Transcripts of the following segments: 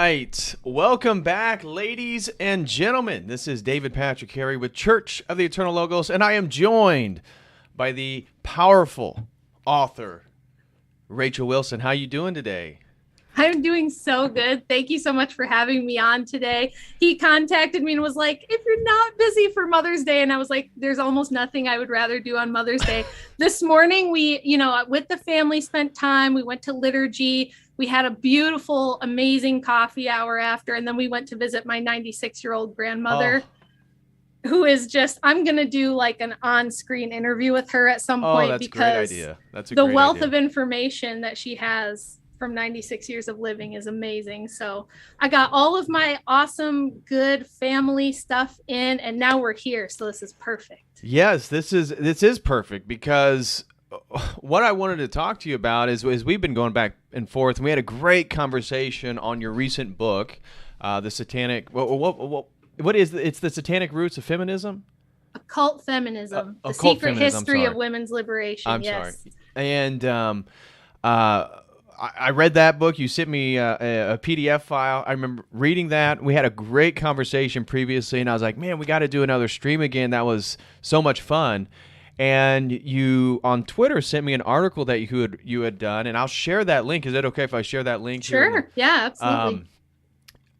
right. Welcome back, ladies and gentlemen. This is David Patrick Harry with Church of the Eternal Logos, and I am joined by the powerful author, Rachel Wilson. How you doing today? I'm doing so good. Thank you so much for having me on today. He contacted me and was like, if you're not busy for Mother's Day, and I was like, there's almost nothing I would rather do on Mother's Day. This morning, we, with the family spent time. We went to liturgy. We had a beautiful, amazing coffee hour after, and then we went to visit my 96-year-old grandmother. Who is just, I'm going to do like an on-screen interview with her at some point because a great idea. That's a the great wealth idea. of information that she has from 96 years of living is amazing. So I got all of my awesome, good family stuff in, and now we're here. So this is perfect. Yes, this is perfect because what I wanted to talk to you about is we've been going back and forth, and we had a great conversation on your recent book, the Satanic. What is it's the Satanic Roots of Feminism? Occult Feminism, the Occult secret Feminism, history of women's liberation. I'm sorry. And I read that book. You sent me a PDF file. I remember reading that. We had a great conversation previously, and I was like, man, we got to do another stream again. That was so much fun. And you on Twitter sent me an article that you had done, and I'll share that link. Is it okay if I share that link? Sure. Yeah, absolutely.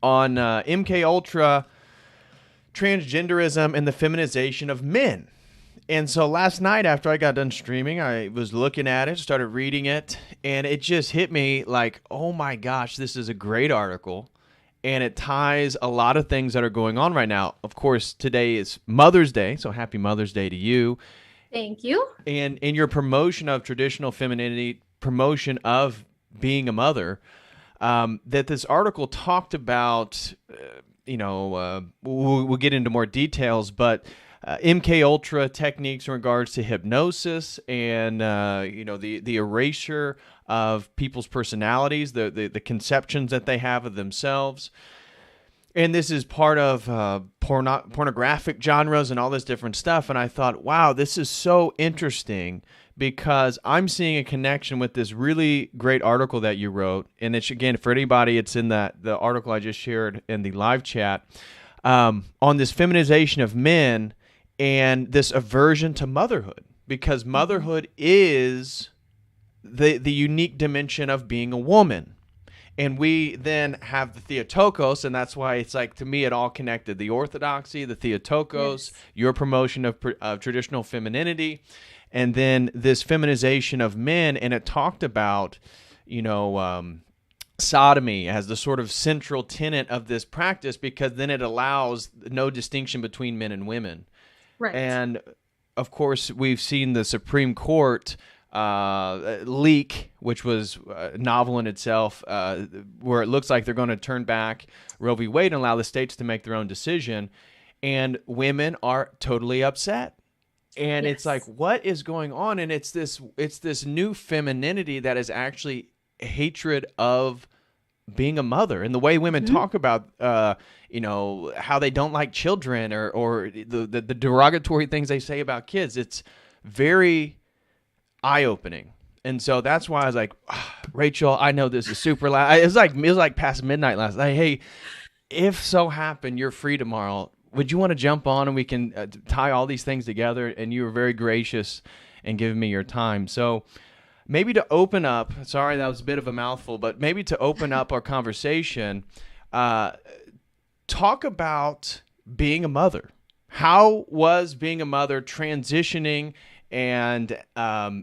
On MK Ultra, transgenderism, and the feminization of men. And so last night after I got done streaming, I was looking at it, started reading it, and it just hit me like, oh my gosh, this is a great article. And it ties a lot of things that are going on right now. Of course, today is Mother's Day, so happy Mother's Day to you. Thank you. And in your promotion of traditional femininity, promotion of being a mother, that this article talked about, we'll get into more details, but MK Ultra techniques in regards to hypnosis and the erasure of people's personalities, the conceptions that they have of themselves. And this is part of pornographic genres and all this different stuff. And I thought, wow, this is so interesting because I'm seeing a connection with this really great article that you wrote. And it's, again, for anybody, it's in the article I just shared in the live chat on this feminization of men and this aversion to motherhood, because motherhood is the unique dimension of being a woman. And we then have the Theotokos, and that's why it's like, to me, it all connected. The orthodoxy, the Theotokos, yes, your promotion of traditional femininity, and then this feminization of men. And it talked about, sodomy as the sort of central tenet of this practice, because then it allows no distinction between men and women. Right. And of course, we've seen the Supreme Court leak, which was novel in itself, where it looks like they're going to turn back Roe v. Wade and allow the states to make their own decision. And women are totally upset. And yes, it's like, what is going on? And it's this new femininity that is actually hatred of being a mother, and the way women talk about how they don't like children or the derogatory things they say about kids. It's very eye-opening. And so that's why I was like, Rachel, I know this is super loud. It was like past midnight last night. Hey, if so happen you're free tomorrow, would you want to jump on and we can tie all these things together? And you were very gracious in giving me your time. So maybe to open up, sorry, that was a bit of a mouthful, but maybe to open up our conversation, talk about being a mother. How was being a mother transitioning and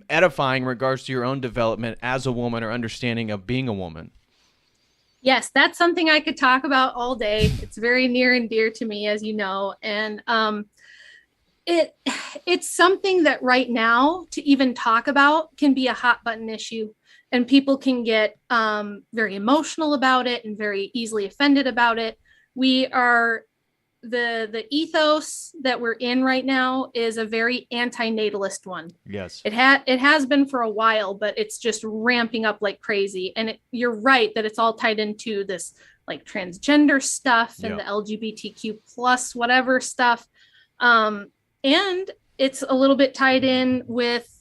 edifying in regards to your own development as a woman or understanding of being a woman? Yes, that's something I could talk about all day. It's very near and dear to me, as you know. And it's something that right now to even talk about can be a hot button issue, and people can get very emotional about it and very easily offended about it. We are the ethos that we're in right now is a very anti-natalist one. Yes, it has been for a while, but it's just ramping up like crazy. And you're right that it's all tied into this like transgender stuff and the LGBTQ plus whatever stuff. And it's a little bit tied in with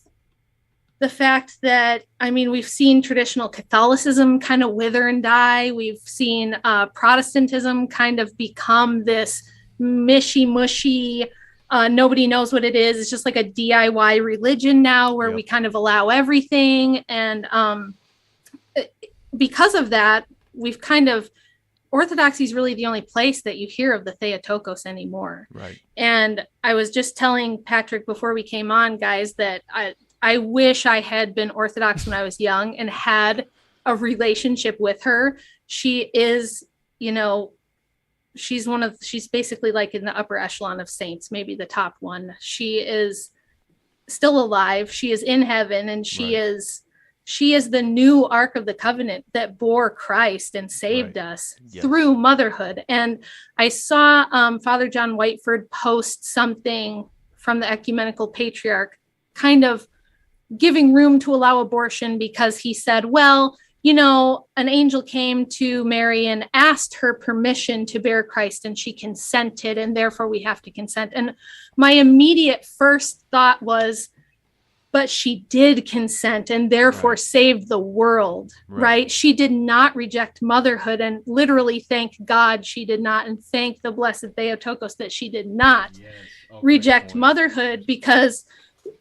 the fact that, we've seen traditional Catholicism kind of wither and die. We've seen Protestantism kind of become this mushy, nobody knows what it is. It's just like a DIY religion now where we kind of allow everything. And because of that, we've kind of, Orthodoxy is really the only place that you hear of the Theotokos anymore. Right. And I was just telling Patrick before we came on, guys, that I wish I had been Orthodox when I was young and had a relationship with her. She is, she's basically like in the upper echelon of saints, maybe the top one. She is still alive. She is in heaven, and she is the new Ark of the Covenant that bore Christ and saved us through motherhood. And I saw Father John Whiteford post something from the Ecumenical Patriarch kind of giving room to allow abortion, because he said, well, an angel came to Mary and asked her permission to bear Christ, and she consented, and therefore we have to consent. And my immediate first thought was, but she did consent and therefore saved the world, right? She did not reject motherhood, and literally thank God she did not, and thank the blessed Theotokos that she did not reject motherhood, because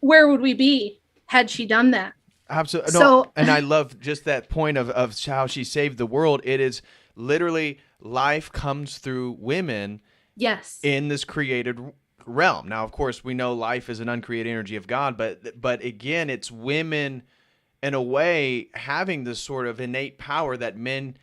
where would we be had she done that? Absolutely. So, and I love just that point of how she saved the world. It is literally life comes through women in this created realm. Now, of course, we know life is an uncreated energy of God, but again, it's women in a way having this sort of innate power that men,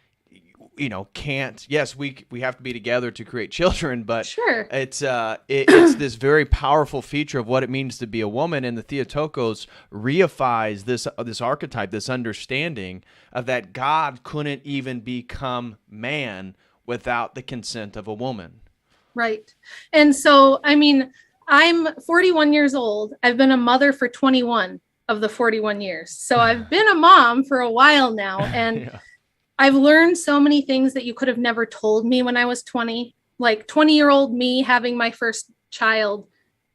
can't. Yes, we have to be together to create children, but it's this very powerful feature of what it means to be a woman. And the Theotokos reifies this archetype, this understanding of that God couldn't even become man without the consent of a woman. Right. And so, I mean, I'm 41 years old. I've been a mother for 21 of the 41 years. So I've been a mom for a while now. And I've learned so many things that you could have never told me when I was 20. Like 20-year-old me having my first child,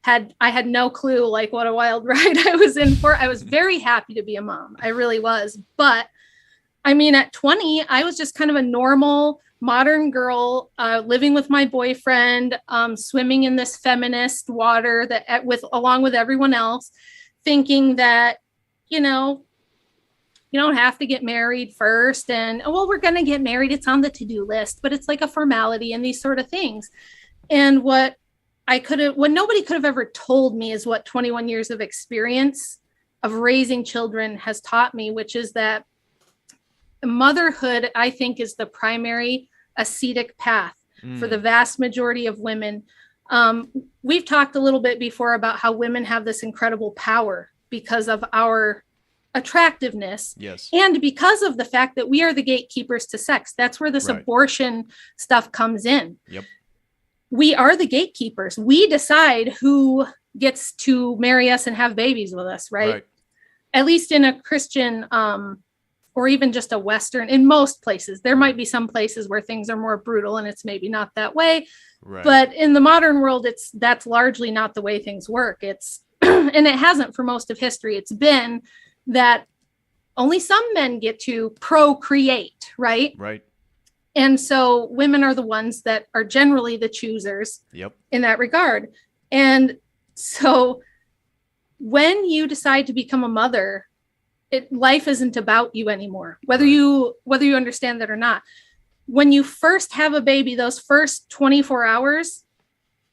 I had no clue like what a wild ride I was in for. I was very happy to be a mom. I really was. But I mean, at 20, I was just kind of a normal modern girl, living with my boyfriend, swimming in this feminist water along with everyone else, thinking that, you don't have to get married first. And, well, we're going to get married. It's on the to-do list, but it's like a formality and these sort of things. And what nobody could have ever told me is what 21 years of experience of raising children has taught me, which is that motherhood, I think, is the primary ascetic path for the vast majority of women. We've talked a little bit before about how women have this incredible power because of our attractiveness, and because of the fact that we are the gatekeepers to sex. That's where this abortion stuff comes in. We are the gatekeepers. We decide who gets to marry us and have babies with us, right? At least in a Christian or even just a Western, in most places. There might be some places where things are more brutal and it's maybe not that way. But in the modern world, that's largely not the way things work. It's and it hasn't for most of history. It's been that only some men get to procreate, right? And so women are the ones that are generally the choosers in that regard. And so when you decide to become a mother, life isn't about you anymore, whether you understand that or not. When you first have a baby, those first 24 hours,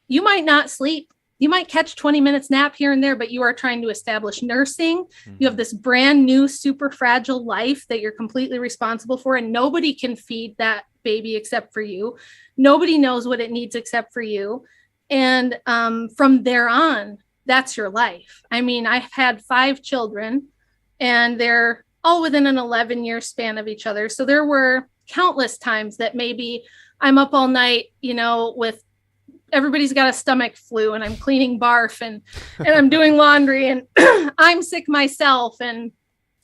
you might not sleep. You might catch 20 minutes nap here and there, but you are trying to establish nursing. You have this brand new, super fragile life that you're completely responsible for, and nobody can feed that baby except for you. Nobody knows what it needs except for you. And from there on, that's your life. I mean, I've had 5 children, and they're all within an 11-year span of each other. So there were countless times that maybe I'm up all night, with everybody's got a stomach flu, and I'm cleaning barf and I'm doing laundry, and I'm sick myself, and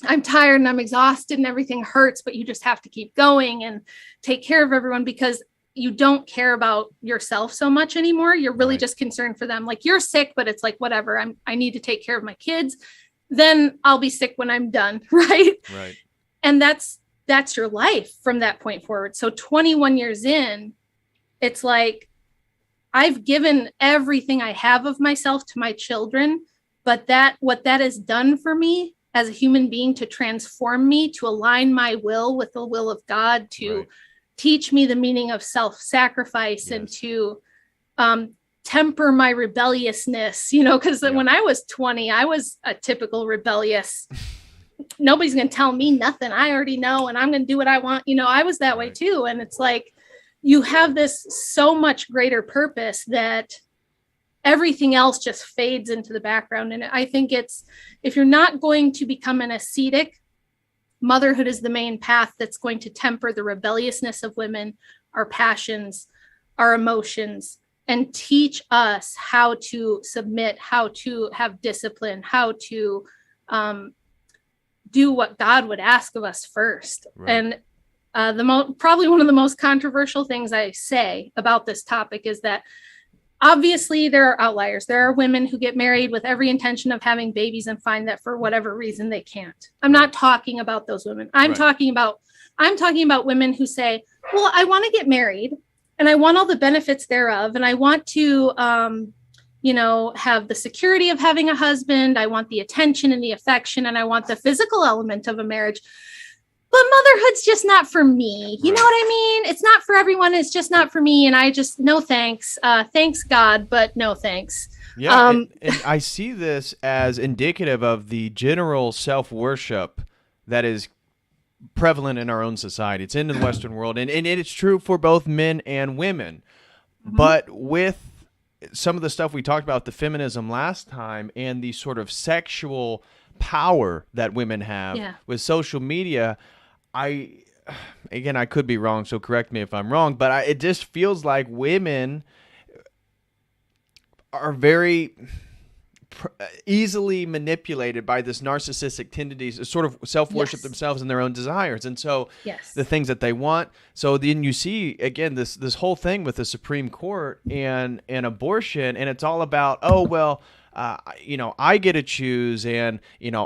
I'm tired and I'm exhausted and everything hurts, but you just have to keep going and take care of everyone because you don't care about yourself so much anymore. You're really just concerned for them. Like, you're sick, but it's like, whatever, I need to take care of my kids. Then I'll be sick when I'm done. Right. And that's your life from that point forward. So 21 years in, it's like, I've given everything I have of myself to my children, but what that has done for me as a human being, to transform me, to align my will with the will of God, to teach me the meaning of self-sacrifice, and to temper my rebelliousness, because when I was 20, I was a typical rebellious, nobody's going to tell me nothing. I already know, and I'm going to do what I want. I was that way too. And it's like, you have this so much greater purpose that everything else just fades into the background. And I think if you're not going to become an ascetic, motherhood is the main path that's going to temper the rebelliousness of women, our passions, our emotions, and teach us how to submit, how to have discipline, how to do what God would ask of us first. And probably one of the most controversial things I say about this topic is that Obviously, there are outliers. There are women who get married with every intention of having babies and find that for whatever reason they can't. I'm not talking about those women. I'm talking about women who say, well, I want to get married and I want all the benefits thereof. And I want to, have the security of having a husband. I want the attention and the affection, and I want the physical element of a marriage. But motherhood's just not for me. You know what I mean? It's not for everyone. It's just not for me. And I just, no thanks. Thanks God, but no thanks. Yeah. And I see this as indicative of the general self-worship that is prevalent in our own society. It's in the Western world. And it's true for both men and women. Mm-hmm. But with some of the stuff we talked about, the feminism last time, and the sort of sexual power that women have with social media, I could be wrong, so correct me if I'm wrong, but it just feels like women are very easily manipulated by this narcissistic tendencies to sort of self-worship themselves and their own desires. And so the things that they want. So then you see, again, this whole thing with the Supreme Court and abortion, and it's all about, I get to choose, and,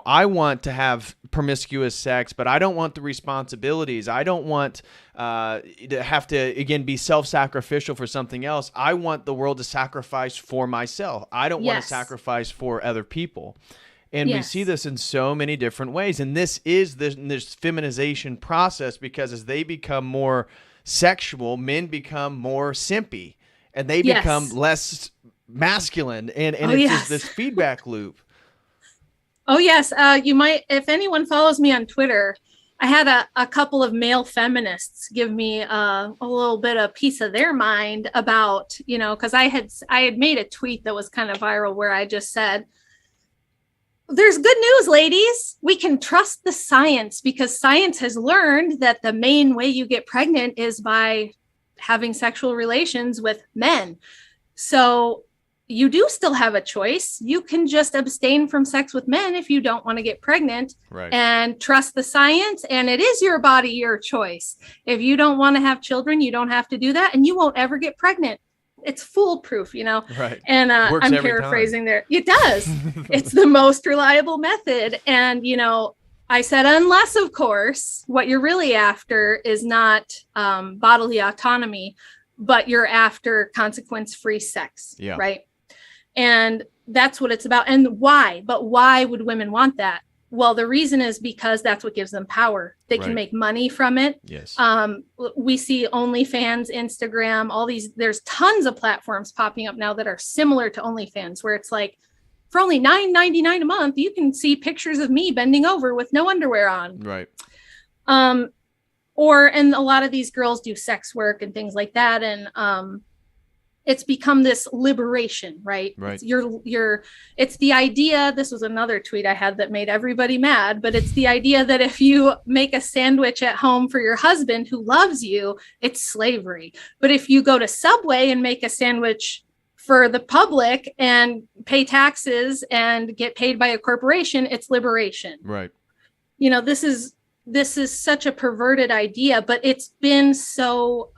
I want to have promiscuous sex, but I don't want the responsibilities. I don't want to have to, again, be self-sacrificial for something else. I want the world to sacrifice for myself. I don't want to sacrifice for other people. And we see this in so many different ways. And this is this feminization process, because as they become more sexual, men become more simpy, and they become less masculine, and it's just this feedback loop. Oh yes. You might, if anyone follows me on Twitter, I had a couple of male feminists give me a little bit of piece of their mind about, because I had made a tweet that was kind of viral where I just said, there's good news, ladies. We can trust the science, because science has learned that the main way you get pregnant is by having sexual relations with men. So you do still have a choice. You can just abstain from sex with men if you don't want to get pregnant, and trust the science. And it is your body, your choice. If you don't want to have children, you don't have to do that, and you won't ever get pregnant. It's foolproof, Right. And I'm paraphrasing there. It does. It's the most reliable method. And, I said, unless, of course, what you're really after is not bodily autonomy, but you're after consequence-free sex, right? And that's what it's about. And why? But why would women want that? Well, the reason is because that's what gives them power. They can make money from it. Yes. We see OnlyFans, Instagram, all these. There's tons of platforms popping up now that are similar to OnlyFans, where it's like, for only $9.99 a month, you can see pictures of me bending over with no underwear on. Right. And a lot of these girls do sex work and things like that. And it's become this liberation, right? Right. It's the idea, this was another tweet I had that made everybody mad, but it's the idea that if you make a sandwich at home for your husband who loves you, it's slavery. But if you go to Subway and make a sandwich for the public and pay taxes and get paid by a corporation, it's liberation. Right. This is such a perverted idea, but it's been so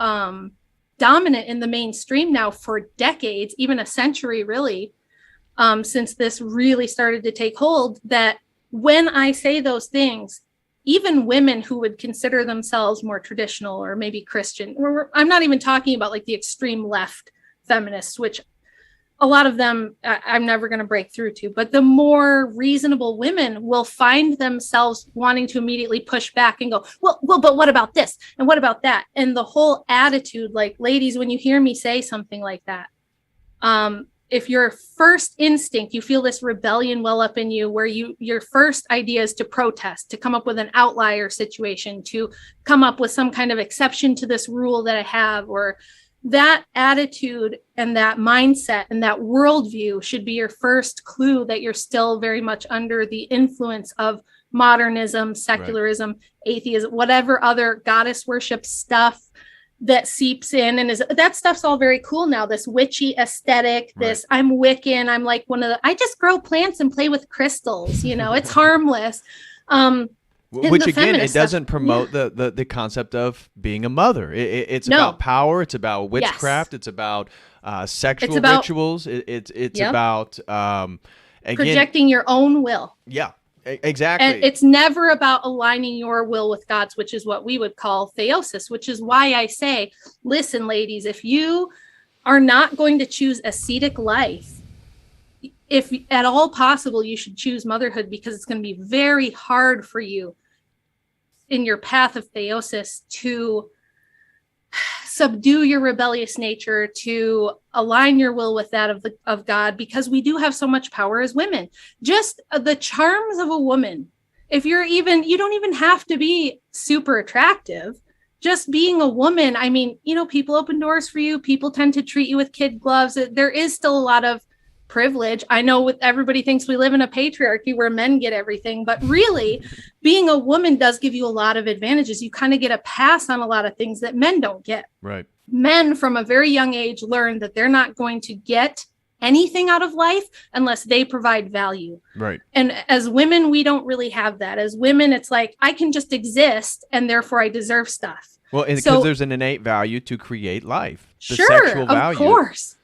dominant in the mainstream now for decades, even a century, really, since this really started to take hold, that when I say those things, even women who would consider themselves more traditional or maybe Christian, or I'm not even talking about like the extreme left feminists, which a lot of them I'm never going to break through to, but the more reasonable women will find themselves wanting to immediately push back and go, well, but what about this? And what about that? And the whole attitude, like, ladies, when you hear me say something like that, if your first instinct, you feel this rebellion well up in you, where your first idea is to protest, to come up with an outlier situation, to come up with some kind of exception to this rule that I have, or that attitude and that mindset and that worldview should be your first clue that you're still very much under the influence of modernism, secularism, atheism, whatever other goddess worship stuff that seeps in. And that stuff's all very cool now, this witchy aesthetic, this I'm Wiccan, I'm like I just grow plants and play with crystals, it's harmless. Which again, it doesn't stuff, promote the concept of being a mother. It's about power. It's about witchcraft. It's about sexual rituals. It's about again, projecting your own will. Yeah, exactly. And it's never about aligning your will with God's, which is what we would call theosis, which is why I say, listen, ladies, if you are not going to choose ascetic life, if at all possible, you should choose motherhood, because it's going to be very hard for you in your path of theosis to subdue your rebellious nature, to align your will with that of God, because we do have so much power as women. Just the charms of a woman. If you don't even have to be super attractive. Just being a woman, I mean, people open doors for you. People tend to treat you with kid gloves. There is still a lot of privilege. I know everybody thinks we live in a patriarchy where men get everything, but really being a woman does give you a lot of advantages. You kind of get a pass on a lot of things that men don't get. Right. Men from a very young age learn that they're not going to get anything out of life unless they provide value. Right. And as women, we don't really have that. As women, it's like, I can just exist and therefore I deserve stuff. Well, because there's an innate value to create life. The sure, sexual value.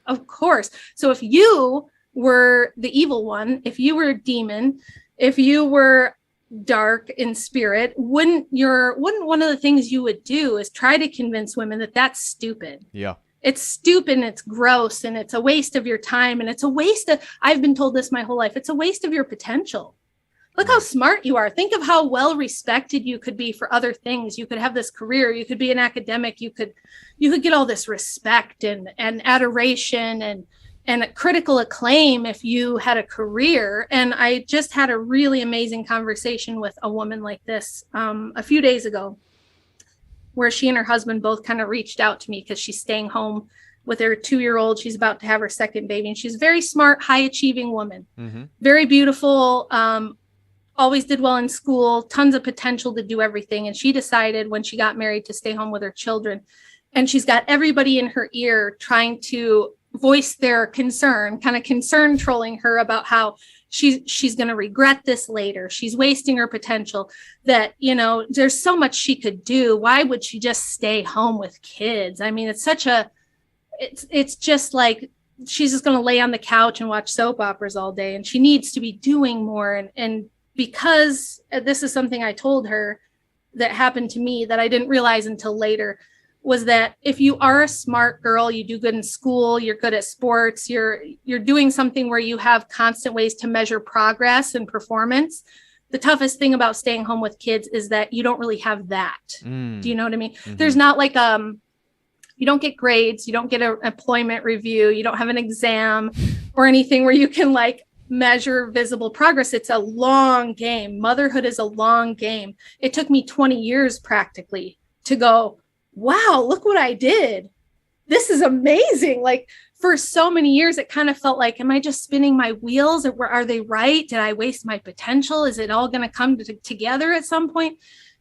Of course. So if you were the evil one, if you were a demon, if you were dark in spirit, wouldn't one of the things you would do is try to convince women that that's stupid. Yeah. It's stupid and it's gross and it's a waste of your time and it's a waste of, I've been told this my whole life, it's a waste of your potential. Look how smart you are. Think of how well respected you could be for other things. You could have this career, you could be an academic, you could get all this respect and adoration and critical acclaim if you had a career. And I just had a really amazing conversation with a woman like this a few days ago, where she and her husband both kind of reached out to me because she's staying home with her 2-year-old. She's about to have her second baby, and she's a very smart, high achieving woman, very beautiful, always did well in school, tons of potential to do everything. And she decided when she got married to stay home with her children. And she's got everybody in her ear trying to voice their concern, kind of concern trolling her about how she's going to regret this later. She's wasting her potential, that, there's so much she could do. Why would she just stay home with kids? I mean, it's just like, she's just going to lay on the couch and watch soap operas all day, and she needs to be doing more. And because this is something I told her that happened to me that I didn't realize until later, was that if you are a smart girl, you do good in school, you're good at sports, you're doing something where you have constant ways to measure progress and performance. The toughest thing about staying home with kids is that you don't really have that. Do you know what I mean? There's not like, you don't get grades, you don't get an employment review, you don't have an exam or anything where you can like measure visible progress. It's a long game. Motherhood is a long game. It took me 20 years practically to go, wow, look what I did. This is amazing. Like, for so many years, it kind of felt like, am I just spinning my wheels, or are they right? Did I waste my potential? Is it all going to come together at some point?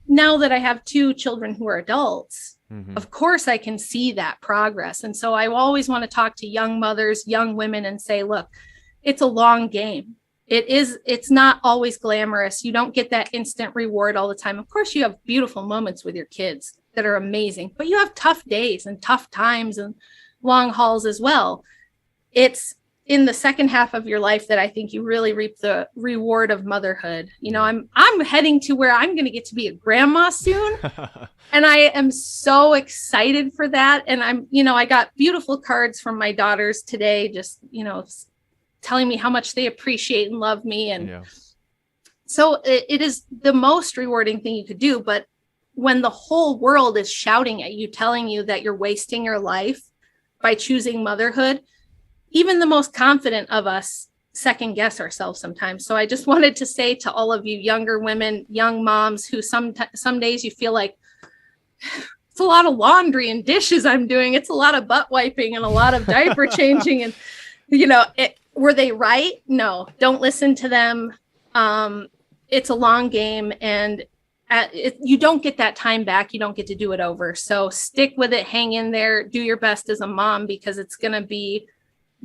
Now that I have 2 children who are adults, of course I can see that progress. And so I always want to talk to young mothers, young women, and say, look, it's a long game. It's not always glamorous. You don't get that instant reward all the time. Of course, you have beautiful moments with your kids that are amazing, but you have tough days and tough times and long hauls as well. It's in the second half of your life that I think you really reap the reward of motherhood. I'm heading to where I'm going to get to be a grandma soon. And I am so excited for that. And I got beautiful cards from my daughters today, just, telling me how much they appreciate and love me. And so it is the most rewarding thing you could do. But when the whole world is shouting at you, telling you that you're wasting your life by choosing motherhood, even the most confident of us second guess ourselves sometimes. So I just wanted to say to all of you younger women, young moms, who some days you feel like it's a lot of laundry and dishes I'm doing. It's a lot of butt wiping and a lot of diaper changing. And, were they right? No, don't listen to them. It's a long game, and you don't get that time back. You don't get to do it over. So stick with it, hang in there, do your best as a mom, because it's going to be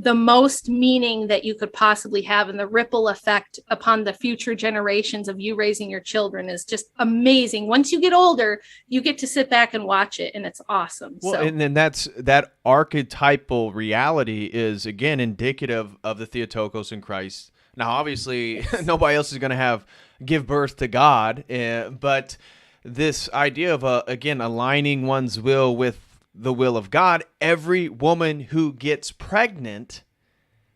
the most meaning that you could possibly have, and the ripple effect upon the future generations of you raising your children is just amazing. Once you get older, you get to sit back and watch it, and it's awesome. Well, and then that archetypal reality is again indicative of the Theotokos in Christ. Now, obviously, nobody else is going to give birth to God, but this idea of again aligning one's will with the will of God. Every woman who gets pregnant,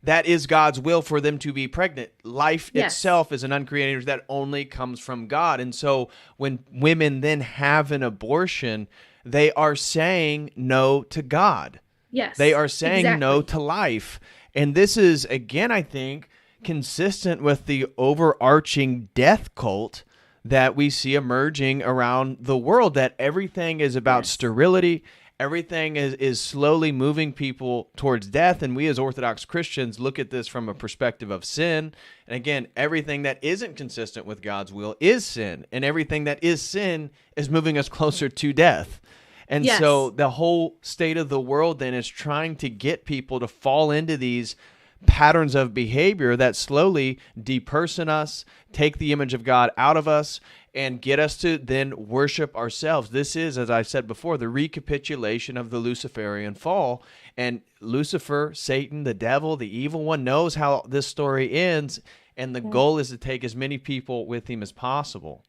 that is God's will for them to be pregnant. Life itself is an uncreated that only comes from God. And so when women then have an abortion, they are saying no to God. Yes. They are saying no to life. And this is, again, I think, consistent with the overarching death cult that we see emerging around the world, that everything is about sterility. Everything is slowly moving people towards death, and we as Orthodox Christians look at this from a perspective of sin. And again, everything that isn't consistent with God's will is sin, and everything that is sin is moving us closer to death. And so the whole state of the world then is trying to get people to fall into these patterns of behavior that slowly deperson us, take the image of God out of us, and get us to then worship ourselves. This is, as I said before, the recapitulation of the Luciferian fall. And Lucifer, Satan, the devil, the evil one, knows how this story ends, and the goal is to take as many people with him as possible.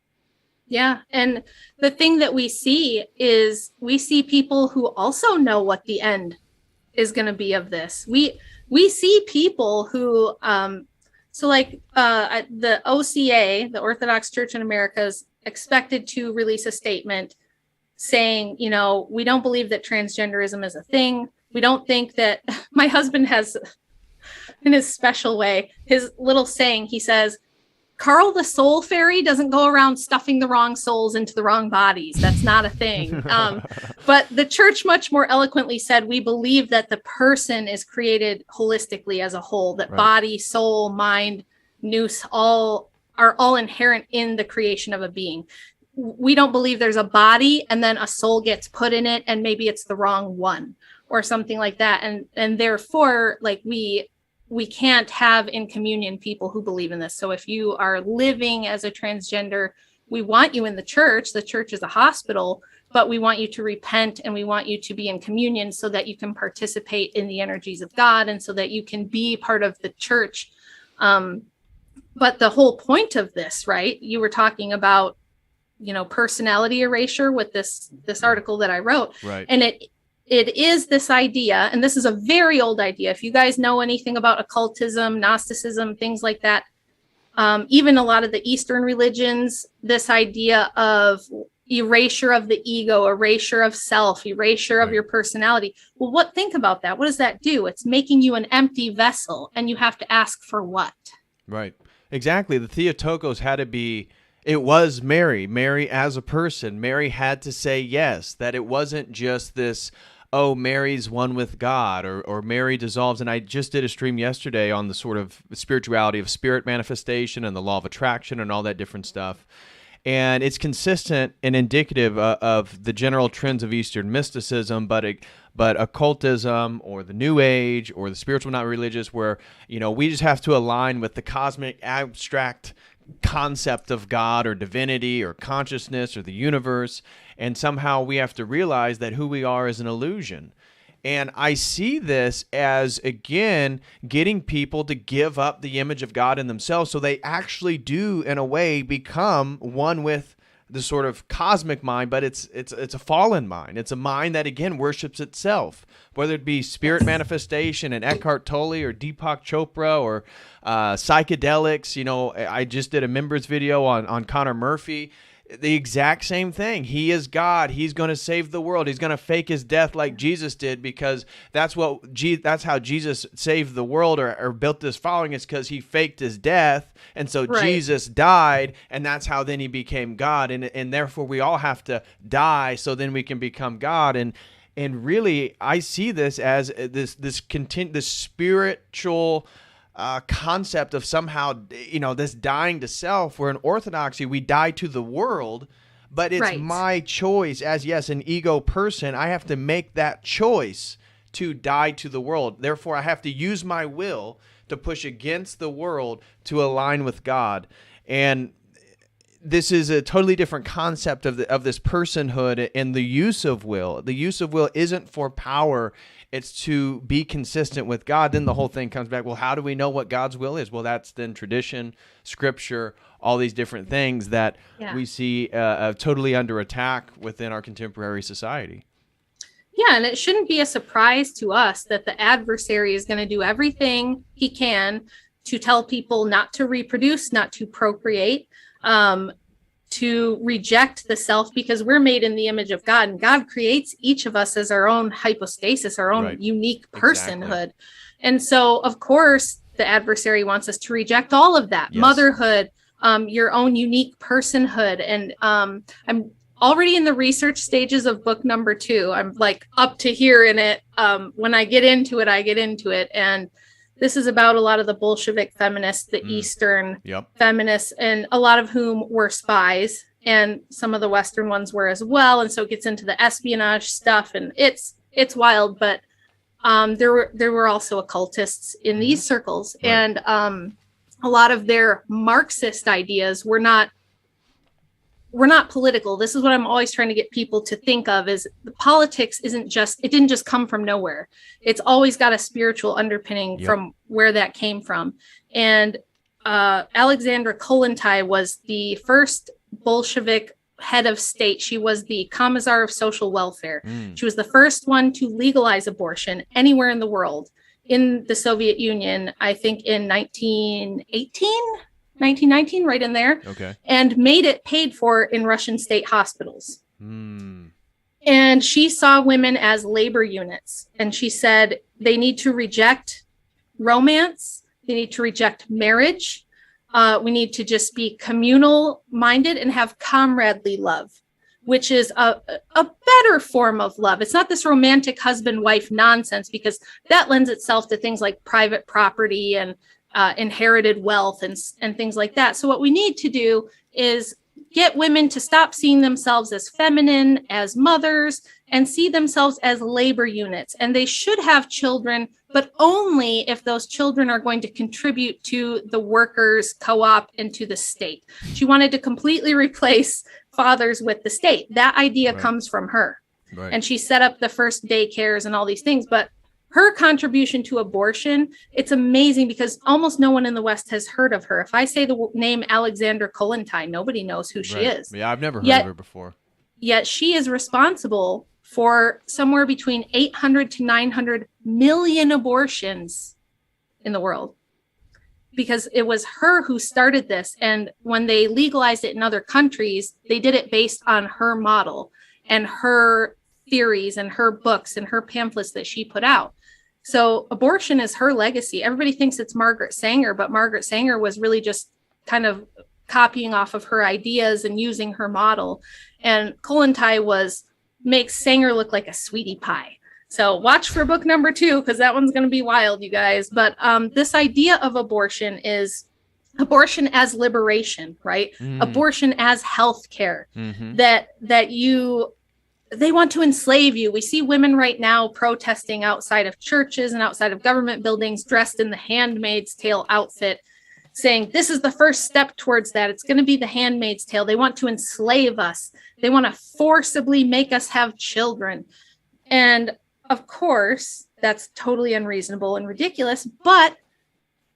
Yeah, and the thing that we see is we see people who also know what the end is going to be of this. We see people who so like the OCA, the Orthodox Church in America, is expected to release a statement saying, you know, we don't believe that transgenderism is a thing. We don't think that my husband has, in his special way, his little saying, he says, Carl the soul fairy doesn't go around stuffing the wrong souls into the wrong bodies. That's not a thing. But the church much more eloquently said, we believe that the person is created holistically as a whole, that body, soul, mind, nous, are all inherent in the creation of a being. We don't believe there's a body and then a soul gets put in it and maybe it's the wrong one or something like that. And therefore, like we can't have in communion people who believe in this. So if you are living as a transgender, we want you in the church. The church is a hospital, but we want you to repent and we want you to be in communion so that you can participate in the energies of God and so that you can be part of the church. But the whole point of this, right? You were talking about, you know, personality erasure with this article that I wrote. Right. And it is this idea, and this is a very old idea. If you guys know anything about occultism, Gnosticism, things like that, even a lot of the Eastern religions, this idea of erasure of the ego, erasure of self, erasure of your personality. Well, think about that. What does that do? It's making you an empty vessel, and you have to ask for what? Right. Exactly. The Theotokos had to be, it was Mary as a person. Mary had to say yes, that it wasn't just this, oh, Mary's one with God, or Mary dissolves. And I just did a stream yesterday on the sort of spirituality of spirit manifestation and the law of attraction and all that different stuff. And it's consistent and indicative of the general trends of Eastern mysticism, but occultism or the New Age or the spiritual, not religious, where, you know, we just have to align with the cosmic abstract concept of God or divinity or consciousness or the universe, and somehow we have to realize that who we are is an illusion. And I see this as, again, getting people to give up the image of God in themselves so they actually do, in a way, become one with the sort of cosmic mind, but it's a fallen mind. It's a mind that, again, worships itself, whether it be spirit manifestation and Eckhart Tolle or Deepak Chopra or psychedelics. You know, I just did a members video on Connor Murphy. The exact same thing. He is God. He's going to save the world. He's going to fake his death like Jesus did, because that's how Jesus saved the world or built this following. It's because he faked his death, and so Jesus died, and that's how then he became God. And therefore we all have to die so then we can become God. And really, I see this as this spiritual concept of somehow, you know, this dying to self, where in Orthodoxy we die to the world, but it's my choice as, yes, an ego person. I have to make that choice to die to the world. Therefore, I have to use my will to push against the world to align with God. And this is a totally different concept of this personhood and the use of will. The use of will isn't for power. It's to be consistent with God. Then the whole thing comes back, well, how do we know what God's will is? Well, that's then tradition, scripture, all these different things that we see totally under attack within our contemporary society. Yeah, and it shouldn't be a surprise to us that the adversary is going to do everything he can to tell people not to reproduce, not to procreate, to reject the self, because we're made in the image of God, and God creates each of us as our own hypostasis, our own unique personhood. Exactly. And so, of course, the adversary wants us to reject all of that. Yes. Motherhood, your own unique personhood. And I'm already in the research stages of book number 2. I'm like up to here in it. When I get into it. And this is about a lot of the Bolshevik feminists, the Eastern feminists, and a lot of whom were spies, and some of the Western ones were as well. And so it gets into the espionage stuff, and it's wild. But there were also occultists in these circles, and a lot of their Marxist ideas were not political. This is what I'm always trying to get people to think of, is the politics it didn't just come from nowhere. It's always got a spiritual underpinning from where that came from. And Alexandra Kollontai was the first Bolshevik head of state. She was the Commissar of Social Welfare. She was the first one to legalize abortion anywhere in the world. In the Soviet Union, I think in 1919, right in there, and made it paid for in Russian state hospitals. And she saw women as labor units. And she said they need to reject romance. They need to reject marriage. We need to just be communal minded and have comradely love, which is a better form of love. It's not this romantic husband-wife nonsense, because that lends itself to things like private property and inherited wealth and things like that. So what we need to do is get women to stop seeing themselves as feminine, as mothers, and see themselves as labor units. And they should have children, but only if those children are going to contribute to the workers' co-op and to the state. She wanted to completely replace fathers with the state. That idea comes from her. And she set up the first daycares and all these things. But her contribution to abortion, it's amazing, because almost no one in the West has heard of her. If I say the name Alexandra Kollontai, nobody knows who she is. Yeah, I've never heard of her before. Yet she is responsible for somewhere between 800 to 900 million abortions in the world, because it was her who started this. And when they legalized it in other countries, they did it based on her model and her theories and her books and her pamphlets that she put out. So abortion is her legacy. Everybody thinks it's Margaret Sanger, but Margaret Sanger was really just kind of copying off of her ideas and using her model. And Kollontai makes Sanger look like a sweetie pie. So watch for book number 2, because that one's going to be wild, you guys. But this idea of abortion is abortion as liberation, right? Abortion as healthcare. They want to enslave you. We see women right now protesting outside of churches and outside of government buildings, dressed in the Handmaid's Tale outfit, saying this is the first step towards that. It's going to be the Handmaid's Tale. They want to enslave us. They want to forcibly make us have children. And of course, that's totally unreasonable and ridiculous. But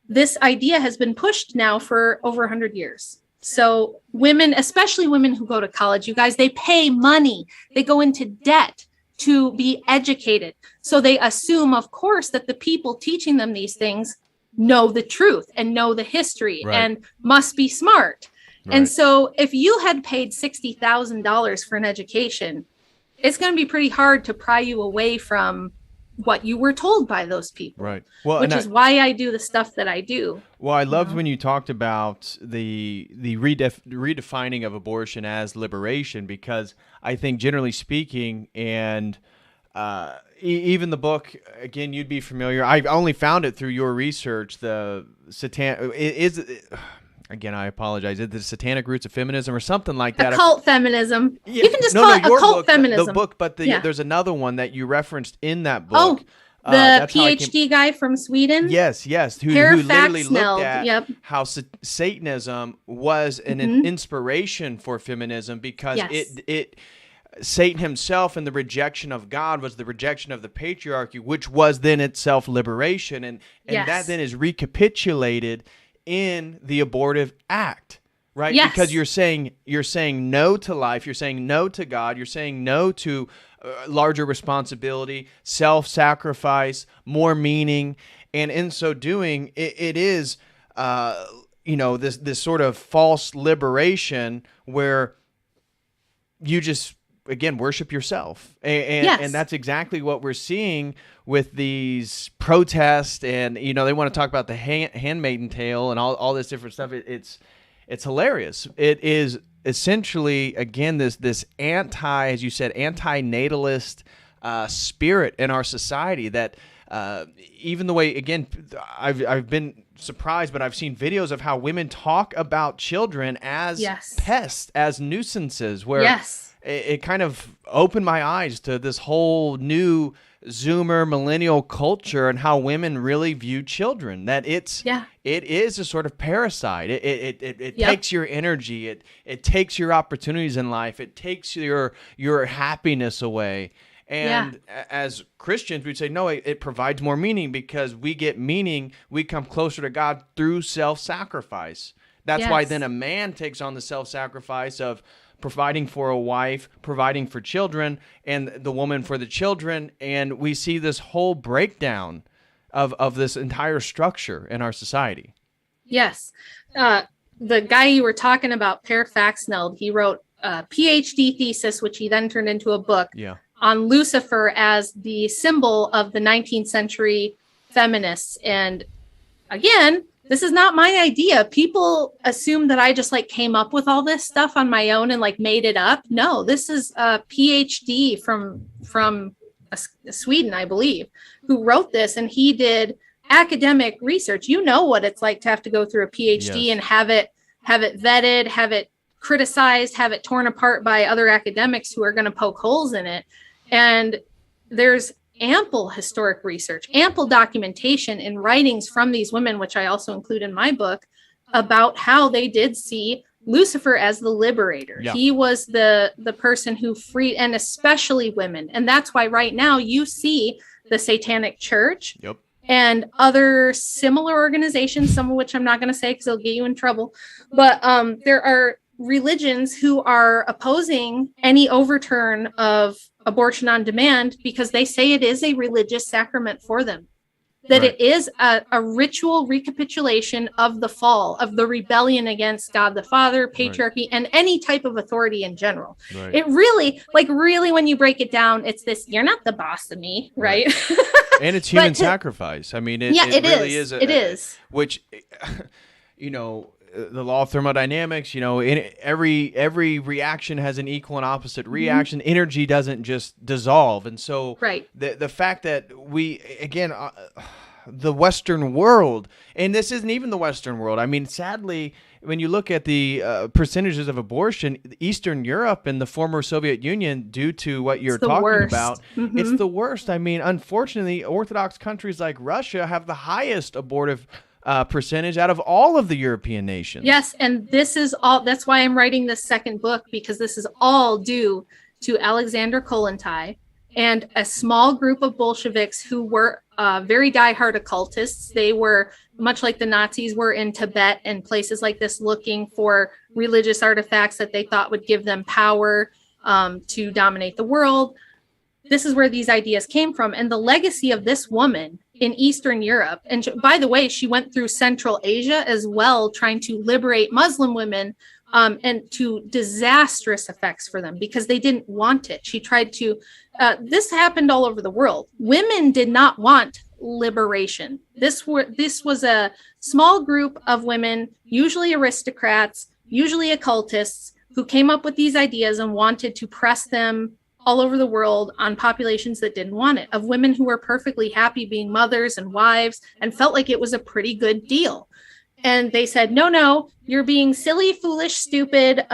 this idea has been pushed now for over 100 years. So women, especially women who go to college, you guys, they pay money. They go into debt to be educated. So they assume, of course, that the people teaching them these things know the truth and know the history and must be smart. And so if you had paid $60,000 for an education, it's going to be pretty hard to pry you away from what you were told by those people. Right. Well, which is why I do the stuff that I do. Well, I loved when you talked about the redefining of abortion as liberation, because I think generally speaking, and even the book, again, you'd be familiar. I only found it through your research. The Again, I apologize. Is it the Satanic Roots of Feminism or something like that? Occult feminism. Yeah. You can just call it occult feminism. The book, but there's another one that you referenced in that book. The That's how PhD guy from Sweden. Yes, who literally looked at how Satanism was an inspiration for feminism, because Satan himself and the rejection of God was the rejection of the patriarchy, which was then itself liberation, and that then is recapitulated in the abortive act, right? Yes. Because you're saying no to life, you're saying no to God, you're saying no to larger responsibility, self-sacrifice, more meaning, and in so doing, it is this sort of false liberation where you just again worship yourself, and that's exactly what we're seeing with these protests, and they want to talk about the handmaiden tale and all this different stuff. It's hilarious. It is essentially, again, this as you said, anti-natalist spirit in our society that even the way, again, I've been surprised, but I've seen videos of how women talk about children as pests, as nuisances, where it kind of opened my eyes to this whole new Zoomer millennial culture and how women really view children, that it is a sort of parasite. It takes your energy, it takes your opportunities in life, it takes your happiness away. And as Christians, we'd say, no, it provides more meaning, because we get meaning, we come closer to God through self-sacrifice. That's why then a man takes on the self-sacrifice of providing for a wife, providing for children, and the woman for the children. And we see this whole breakdown of this entire structure in our society. Yes. The guy you were talking about, Per Faxneld, he wrote a PhD thesis, which he then turned into a book on Lucifer as the symbol of the 19th century feminists. And again, this is not my idea. People assume that I just came up with all this stuff on my own and made it up. No, this is a PhD from Sweden, I believe, who wrote this, and he did academic research. You know what it's like to have to go through a PhD and have it vetted, have it criticized, have it torn apart by other academics who are going to poke holes in it. And there's ample historic research, ample documentation in writings from these women, which I also include in my book, about how they did see Lucifer as the liberator. He was the person who freed, and especially women. And that's why right now you see the Satanic Church and other similar organizations, some of which I'm not going to say because they'll get you in trouble. But there are religions who are opposing any overturn of abortion on demand, because they say it is a religious sacrament for them, that it is a ritual recapitulation of the fall, of the rebellion against God the Father, patriarchy, and any type of authority in general. It really, really, when you break it down, it's this, you're not the boss of me, right? And it's human sacrifice. I mean, it really is. It is. Which, the law of thermodynamics, every reaction has an equal and opposite reaction. Energy doesn't just dissolve. And so the fact that we, again, the Western world, and this isn't even the Western world. I mean, sadly, when you look at the percentages of abortion, Eastern Europe and the former Soviet Union, due to what you're talking about, it's the worst. I mean, unfortunately, Orthodox countries like Russia have the highest abortive percentage out of all of the European nations. Yes, and this is all, that's why I'm writing this second book, because this is all due to Alexander Kollontai and a small group of Bolsheviks who were very diehard occultists. They were, much like the Nazis, were in Tibet and places like this, looking for religious artifacts that they thought would give them power to dominate the world. This is where these ideas came from. And the legacy of this woman in Eastern Europe, and by the way, she went through Central Asia as well, trying to liberate Muslim women, and to disastrous effects for them because they didn't want it. She tried to, this happened all over the world. Women did not want liberation. This was a small group of women, usually aristocrats, usually occultists, who came up with these ideas and wanted to press them all over the world on populations that didn't want it, of women who were perfectly happy being mothers and wives and felt like it was a pretty good deal. And they said, no, you're being silly, foolish, stupid,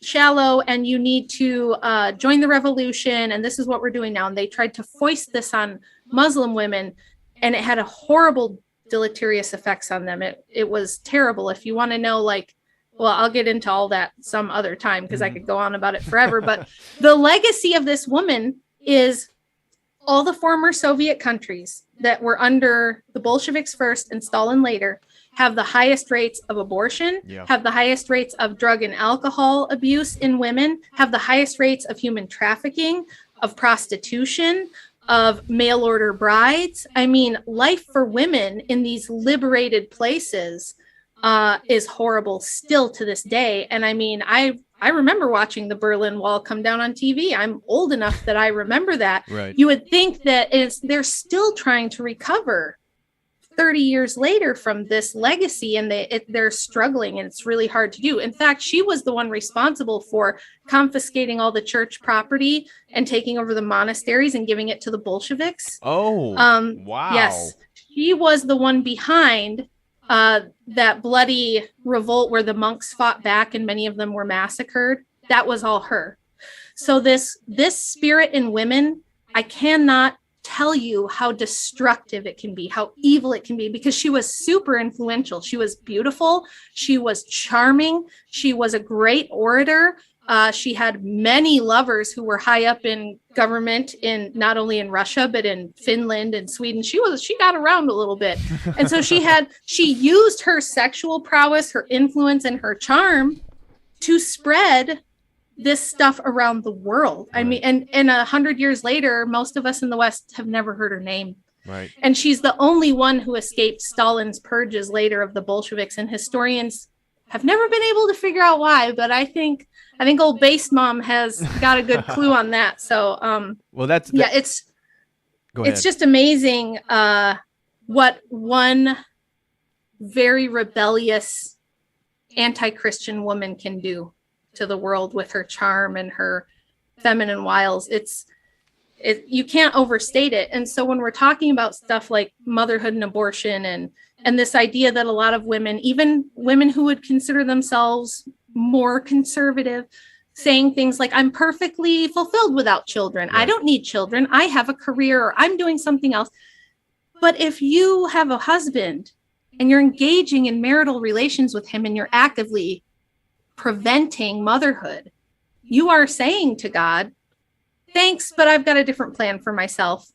shallow, and you need to join the revolution. And this is what we're doing now. And they tried to foist this on Muslim women, and it had a horrible deleterious effects on them. It was terrible. If you want to know, like, well, I'll get into all that some other time because I could go on about it forever. But the legacy of this woman is all the former Soviet countries that were under the Bolsheviks first and Stalin later have the highest rates of abortion, have the highest rates of drug and alcohol abuse in women, have the highest rates of human trafficking, of prostitution, of mail order brides. I mean, life for women in these liberated places is horrible still to this day. And I mean, I remember watching the Berlin Wall come down on TV. I'm old enough that I remember that. Right. You would think that they're still trying to recover 30 years later from this legacy, and they're struggling, and it's really hard to do. In fact, she was the one responsible for confiscating all the church property and taking over the monasteries and giving it to the Bolsheviks. Oh, wow. Yes, she was the one behind that bloody revolt where the monks fought back and many of them were massacred. That was all her. So this spirit in women, I cannot tell you how destructive it can be, how evil it can be, because she was super influential. She was beautiful. She was charming. She was a great orator. She had many lovers who were high up in government, in not only in Russia, but in Finland and Sweden. She got around a little bit. And so she used her sexual prowess, her influence, and her charm to spread this stuff around the world. I mean, and 100 years later, most of us in the West have never heard her name. Right. And she's the only one who escaped Stalin's purges later of the Bolsheviks, and historians have never been able to figure out why, but I think old Base Mom has got a good clue on that. So it's just amazing what one very rebellious anti-Christian woman can do to the world with her charm and her feminine wiles. You can't overstate it. And so when we're talking about stuff like motherhood and abortion and this idea that a lot of women, even women who would consider themselves more conservative, saying things like, I'm perfectly fulfilled without children. Right. I don't need children. I have a career, or I'm doing something else. But if you have a husband and you're engaging in marital relations with him and you're actively preventing motherhood, you are saying to God, thanks, but I've got a different plan for myself.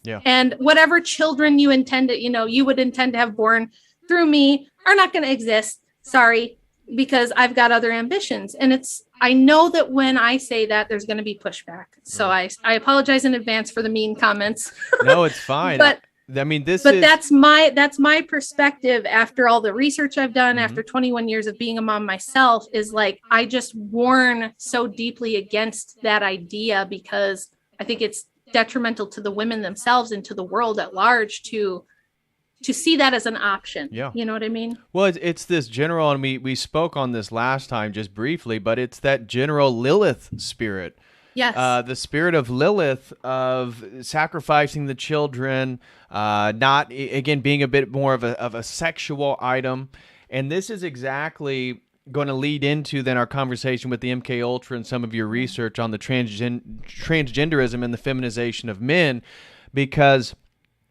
Yeah. And whatever children you would intend to have born through me are not going to exist. Sorry, because I've got other ambitions. And I know that when I say that, there's going to be pushback. So I apologize in advance for the mean comments. No, it's fine. But I mean, that's my perspective after all the research I've done, after 21 years of being a mom myself, is like, I just warn so deeply against that idea, because I think it's detrimental to the women themselves and to the world at large to see that as an option. Yeah. You know what I mean? Well, it's this general, and we spoke on this last time just briefly, but it's that general Lilith spirit. Yes. The spirit of Lilith, of sacrificing the children, not, again, being a bit more of a sexual item. And this is exactly going to lead into then our conversation with the MK Ultra and some of your research on the transgenderism and the feminization of men, because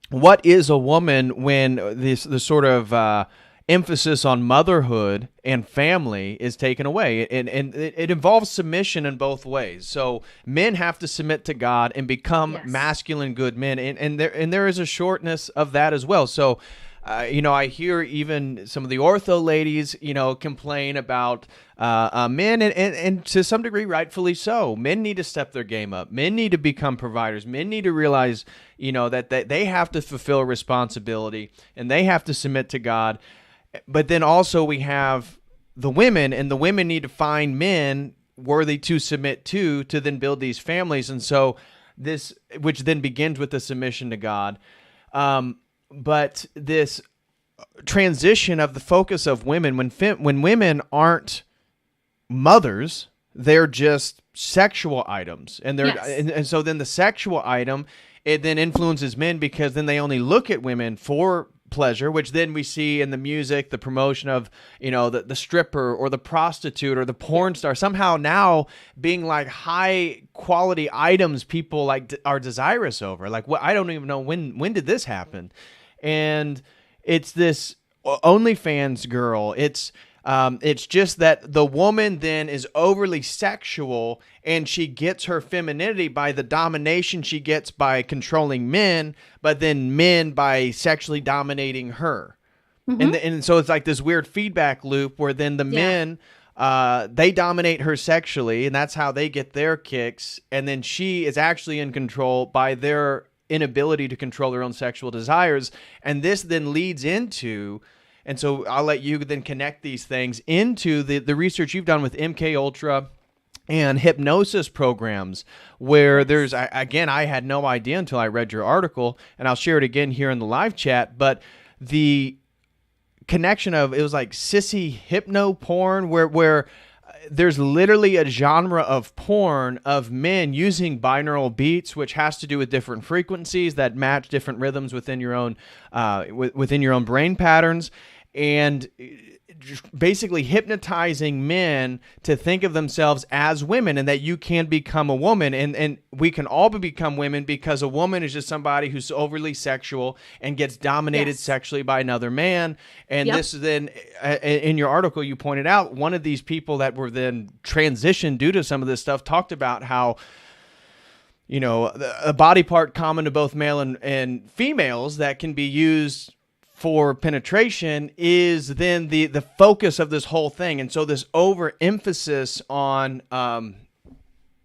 what is a woman when the sort of emphasis on motherhood and family is taken away, and it involves submission in both ways. So men have to submit to God and become masculine, good men, and there is a shortness of that as well. So I hear even some of the ortho ladies, complain about men, and to some degree, rightfully so. Men need to step their game up. Men need to become providers. Men need to realize, that they have to fulfill responsibility and they have to submit to God. But then also we have the women, and the women need to find men worthy to submit to then build these families. And so this, which then begins with the submission to God. But this transition of the focus of women, when women aren't mothers, they're just sexual items, and so then the sexual item, it then influences men, because then they only look at women for pleasure, which then we see in the music, the promotion of, the stripper or the prostitute or the porn star, somehow now being like high quality items people like are desirous over. Like, what, I don't even know when did this happen? And it's this OnlyFans girl. It's just that the woman then is overly sexual, and she gets her femininity by the domination she gets by controlling men, but then men by sexually dominating her. Mm-hmm. And so it's like this weird feedback loop where then the men, they dominate her sexually, and that's how they get their kicks. And then she is actually in control by their inability to control their own sexual desires. And this then leads into... And so I'll let you then connect these things into the research you've done with MK Ultra and hypnosis programs, where there's, again, I had no idea until I read your article, and I'll share it again here in the live chat, but the connection of, it was like sissy hypno porn, where there's literally a genre of porn of men using binaural beats, which has to do with different frequencies that match different rhythms within your own brain patterns, and basically hypnotizing men to think of themselves as women, and that you can become a woman, and we can all become women, because a woman is just somebody who's overly sexual and gets dominated sexually by another man. And this is then, in your article, you pointed out one of these people that were then transitioned due to some of this stuff talked about how, a body part common to both male and females that can be used for penetration is then the focus of this whole thing. And so this overemphasis on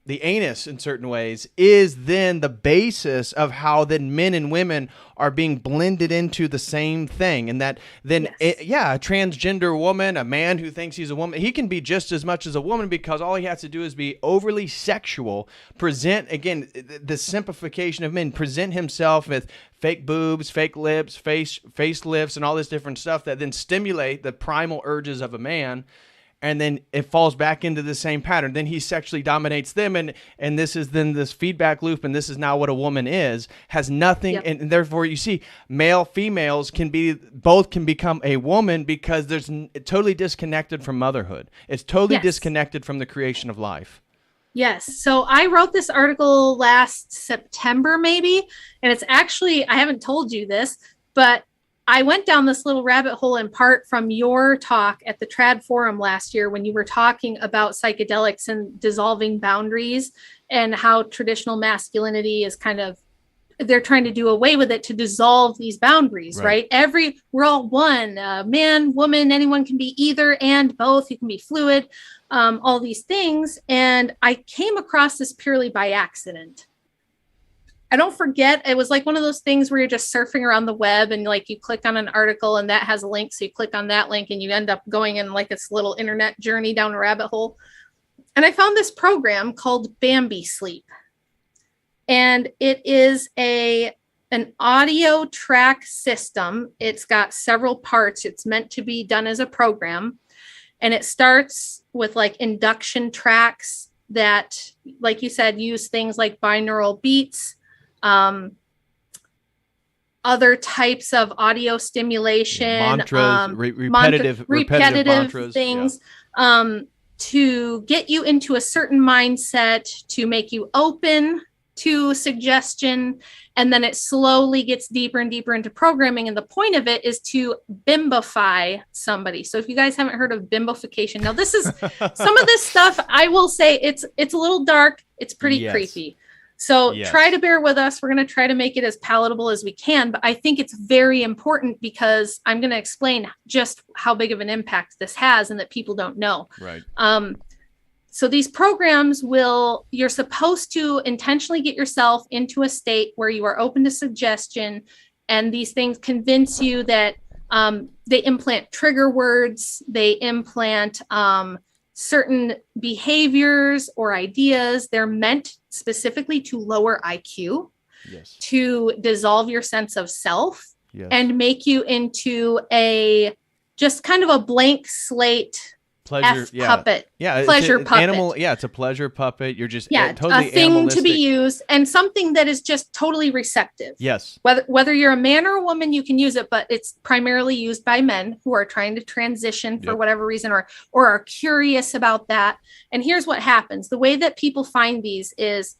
the anus in certain ways is then the basis of how then men and women are being blended into the same thing. And that then, a transgender woman, a man who thinks he's a woman, he can be just as much as a woman, because all he has to do is be overly sexual, present, again, the simplification of men, present himself with fake boobs, fake lips, facelifts, and all this different stuff that then stimulate the primal urges of a man. And then it falls back into the same pattern. Then he sexually dominates them, and this is then this feedback loop, and this is now what a woman has nothing, and therefore you see females can become a woman, because there's totally disconnected from motherhood. It's totally disconnected from the creation of life. Yes. So I wrote this article last September, maybe, and it's actually, I haven't told you this, but I went down this little rabbit hole in part from your talk at the Trad Forum last year, when you were talking about psychedelics and dissolving boundaries, and how traditional masculinity is they're trying to do away with it to dissolve these boundaries, right? We're all one, man, woman, anyone can be either and both. You can be fluid, all these things. And I came across this purely by accident. I don't forget, it was like one of those things where you're just surfing around the web, and like you click on an article and that has a link. So you click on that link and you end up going in like this little internet journey down a rabbit hole. And I found this program called Bambi Sleep. And it is an audio track system. It's got several parts. It's meant to be done as a program. And it starts with like induction tracks that, like you said, use things like binaural beats, other types of audio stimulation, mantras, repetitive mantras, things, to get you into a certain mindset, to make you open to suggestion. And then it slowly gets deeper and deeper into programming. And the point of it is to bimbify somebody. So if you guys haven't heard of bimbofication, now this is some of this stuff, I will say it's a little dark. It's pretty creepy. So try to bear with us. We're going to try to make it as palatable as we can. But I think it's very important, because I'm going to explain just how big of an impact this has and that people don't know. Right. So these programs you're supposed to intentionally get yourself into a state where you are open to suggestion. And these things convince you that they implant trigger words, they implant certain behaviors or ideas. They're meant specifically to lower IQ, to dissolve your sense of self, and make you into just kind of a blank slate pleasure puppet. Yeah, Pleasure it's puppet. animal. Yeah, it's a pleasure puppet. You're just a totally thing animalistic. to be used, and something that is just totally receptive. Yes. Whether you're a man or a woman, you can use it, but it's primarily used by men who are trying to transition for whatever reason, or are curious about that. And here's what happens. The way that people find these is,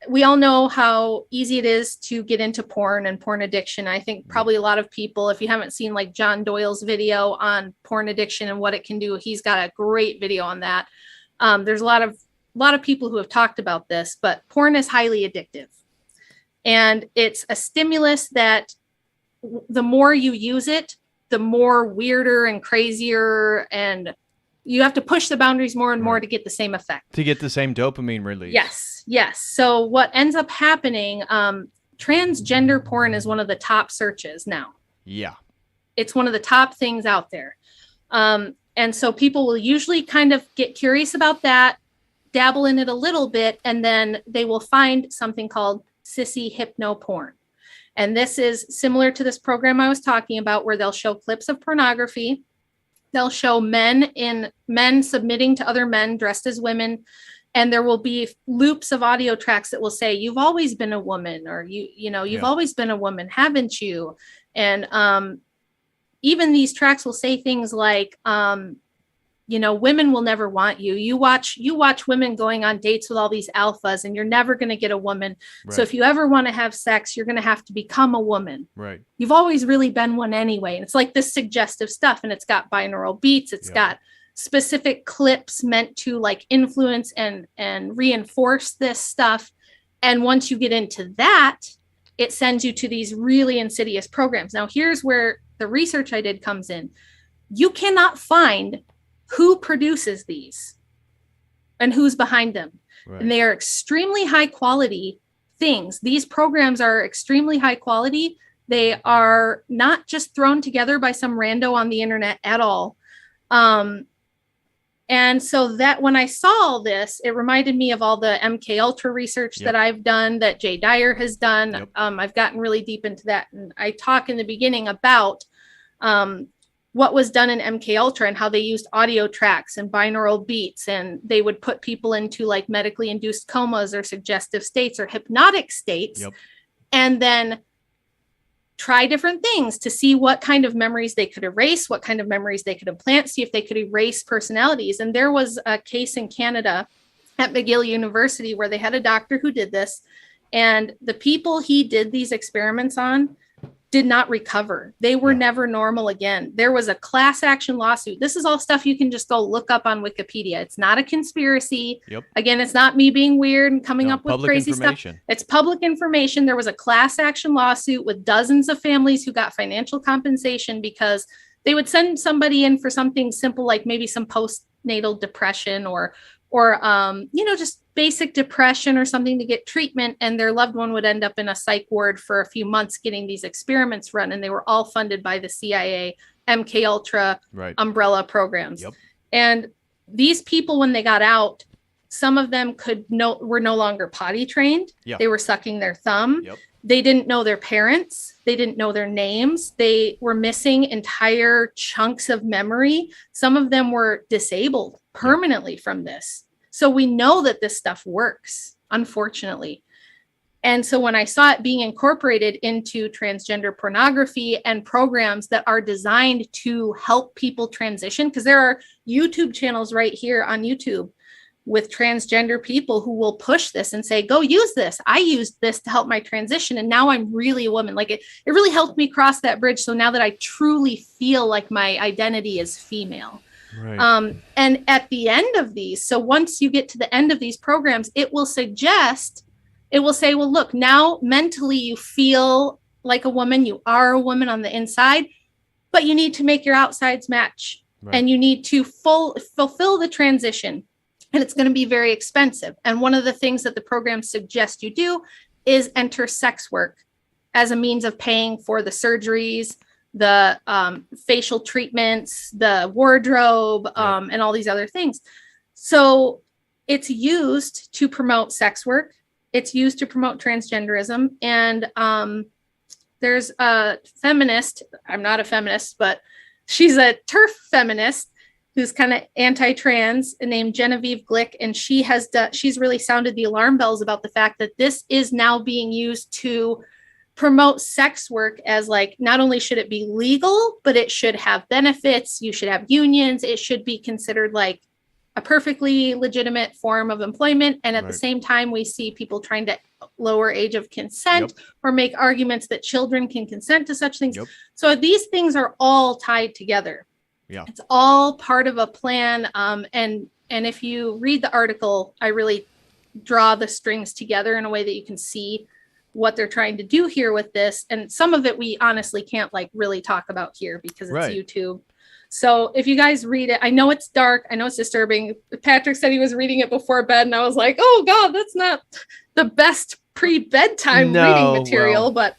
we all know how easy it is to get into porn and porn addiction. I think probably a lot of people, if you haven't seen like John Doyle's video on porn addiction and what it can do, he's got a great video on that. There's a lot of people who have talked about this, but porn is highly addictive. And it's a stimulus that the more you use it, the more weirder and crazier, and you have to push the boundaries more and more to get the same effect. To get the same dopamine release. Yes. So what ends up happening, transgender porn is one of the top searches now. Yeah. It's one of the top things out there. And so people will usually kind of get curious about that, dabble in it a little bit, and then they will find something called sissy hypno porn. And this is similar to this program I was talking about, where they'll show clips of pornography. They'll show men submitting to other men dressed as women. And there will be loops of audio tracks that will say, "You've always been a woman," or you've always been a woman, haven't you? And even these tracks will say things like, women will never want you. You watch women going on dates with all these alphas, and you're never going to get a woman. Right. So if you ever want to have sex, you're going to have to become a woman. Right. You've always really been one anyway. And it's like this suggestive stuff, and it's got binaural beats. It's got specific clips meant to like influence and reinforce this stuff. And once you get into that, it sends you to these really insidious programs. Now, here's where the research I did comes in. You cannot find who produces these and who's behind them. Right. And they are extremely high quality things. These programs are extremely high quality. They are not just thrown together by some rando on the internet at all. And so that when I saw all this, it reminded me of all the MK Ultra research that I've done, that Jay Dyer has done. I've gotten really deep into that. And I talk in the beginning about what was done in MK Ultra and how they used audio tracks and binaural beats, and they would put people into like medically induced comas or suggestive states or hypnotic states, and then try different things to see what kind of memories they could erase, what kind of memories they could implant, see if they could erase personalities. And there was a case in Canada at McGill University where they had a doctor who did this, and the people he did these experiments on did not recover. They were never normal again. There was a class action lawsuit. This is all stuff you can just go look up on Wikipedia. It's not a conspiracy. Again, it's not me being weird and coming up with crazy stuff. It's public information. There was a class action lawsuit with dozens of families who got financial compensation because they would send somebody in for something simple, like maybe some postnatal depression or just basic depression or something, to get treatment, and their loved one would end up in a psych ward for a few months getting these experiments run, and they were all funded by the CIA, MK Ultra umbrella programs. And these people, when they got out, some of them were no longer potty trained. They were sucking their thumb. They didn't know their parents. They didn't know their names. They were missing entire chunks of memory. Some of them were disabled permanently from this. So we know that this stuff works, unfortunately. And so when I saw it being incorporated into transgender pornography and programs that are designed to help people transition, because there are YouTube channels right here on YouTube with transgender people who will push this and say, go use this. I used this to help my transition, and now I'm really a woman. Like it really helped me cross that bridge. So now that I truly feel like my identity is female. And at the end of these, so once you get to the end of these programs, it will say, well, look, now mentally you feel like a woman, you are a woman on the inside, but you need to make your outsides match, and you need to fulfill the transition, and it's going to be very expensive. And one of the things that the program suggests you do is enter sex work as a means of paying for the surgeries, the facial treatments, the wardrobe, and all these other things. So it's used to promote sex work. It's used to promote transgenderism. And there's a feminist, I'm not a feminist, but she's a TERF feminist, who's kind of anti-trans, named Genevieve Glick, and she's really sounded the alarm bells about the fact that this is now being used to promote sex work as like, not only should it be legal, but it should have benefits. You should have unions. It should be considered like a perfectly legitimate form of employment. And at the same time, we see people trying to lower age of consent or make arguments that children can consent to such things. So these things are all tied together. It's all part of a plan. And if you read the article, I really draw the strings together in a way that you can see what they're trying to do here with this. And some of it we honestly can't like really talk about here because it's YouTube. So if you guys read it, I know it's dark, I know it's disturbing. Patrick said he was reading it before bed, and I was like, oh God, that's not the best pre-bedtime reading material. But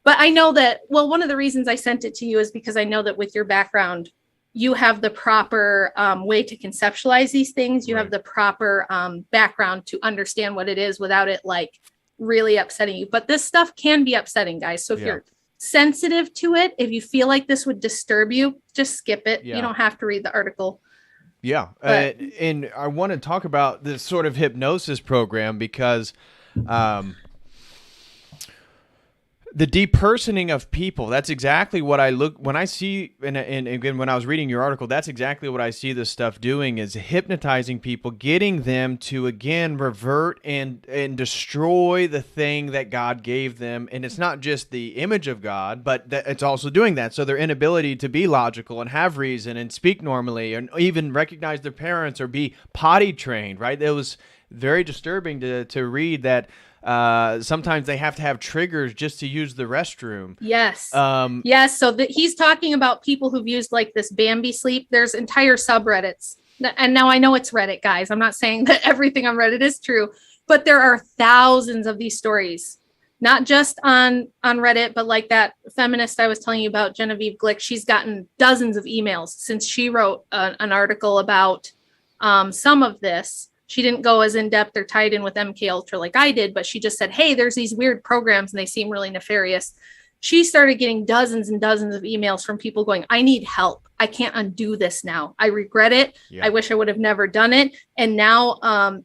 I know that, well, one of the reasons I sent it to you is because I know that with your background, you have the proper way to conceptualize these things. You have the proper background to understand what it is without it like really upsetting you. But this stuff can be upsetting, guys. So if you're sensitive to it, if you feel like this would disturb you, just skip it. You don't have to read the article. And I want to talk about this sort of hypnosis program because the depersoning of people, that's exactly what I look when I see, and again, when I was reading your article, that's exactly what I see this stuff doing, is hypnotizing people, getting them to, again, revert and destroy the thing that God gave them. And it's not just the image of God, but it's also doing that. So their inability to be logical and have reason and speak normally and even recognize their parents or be potty trained, right? It was very disturbing to read that sometimes they have to have triggers just to use the restroom. Yes. So he's talking about people who've used like this Bambi sleep. There's entire subreddits. And now I know it's Reddit, guys. I'm not saying that everything on Reddit is true, but there are thousands of these stories, not just on Reddit, but like that feminist I was telling you about, Genevieve Glick. She's gotten dozens of emails since she wrote an article about some of this. She didn't go as in-depth or tied in with MK Ultra like I did, but she just said, hey, there's these weird programs and they seem really nefarious. She started getting dozens and dozens of emails from people going, I need help. I can't undo this now. I regret it. I wish I would have never done it. And now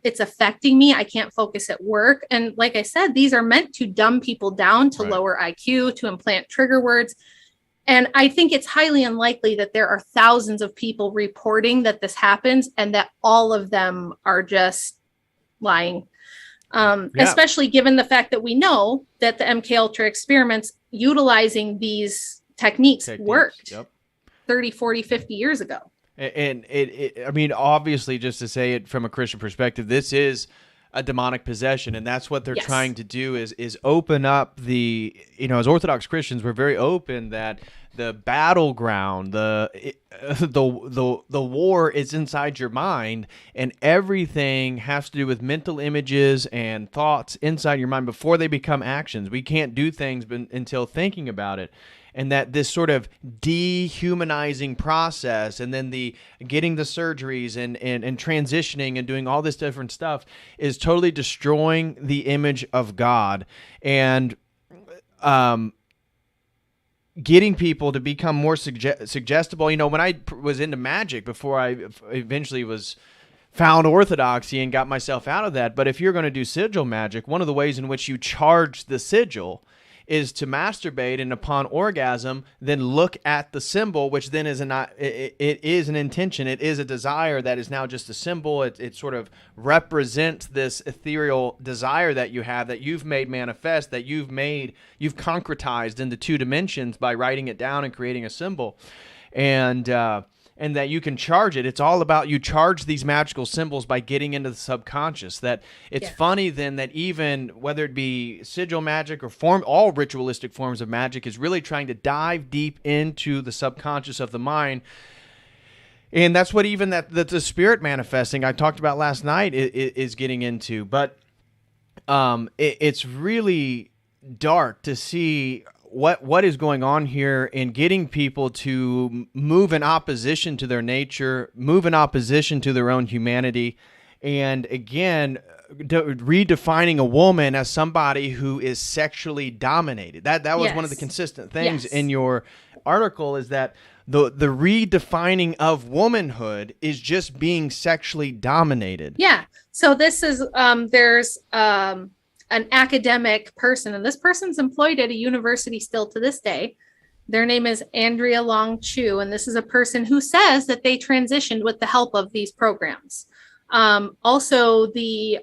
it's affecting me. I can't focus at work. And like I said, these are meant to dumb people down, to lower IQ, to implant trigger words. And I think it's highly unlikely that there are thousands of people reporting that this happens and that all of them are just lying. Especially given the fact that we know that the MK Ultra experiments utilizing these techniques worked 30, 40, 50 years ago. And I mean, obviously, just to say it from a Christian perspective, this is a demonic possession, and that's what they're trying to do is open up the, as Orthodox Christians, we're very open that the battleground, the war is inside your mind, and everything has to do with mental images and thoughts inside your mind before they become actions. We can't do things until thinking about it. And that this sort of dehumanizing process, and then the getting the surgeries and transitioning and doing all this different stuff, is totally destroying the image of God, and getting people to become more suggestible. When I was into magic before I eventually found orthodoxy and got myself out of that. But if you're going to do sigil magic, one of the ways in which you charge the sigil is to masturbate, and upon orgasm, then look at the symbol, which then is it is an intention. It is a desire that is now just a symbol. It sort of represents this ethereal desire that you have, that you've made manifest, that you've concretized into 2 dimensions by writing it down and creating a symbol. And that you can charge it. It's all about, you charge these magical symbols by getting into the subconscious. That it's funny then that even whether it be sigil magic or all ritualistic forms of magic is really trying to dive deep into the subconscious of the mind. And that's what even that the spirit manifesting I talked about last night is getting into. But it's really dark to see what is going on here in getting people to move in opposition to their nature, move in opposition to their own humanity. And again, redefining a woman as somebody who is sexually dominated. That was one of the consistent things in your article, is that the redefining of womanhood is just being sexually dominated. Yeah. So this is there's an academic person, and this person's employed at a university still to this day. Their name is Andrea Long Chu, and this is a person who says that they transitioned with the help of these programs. Also, the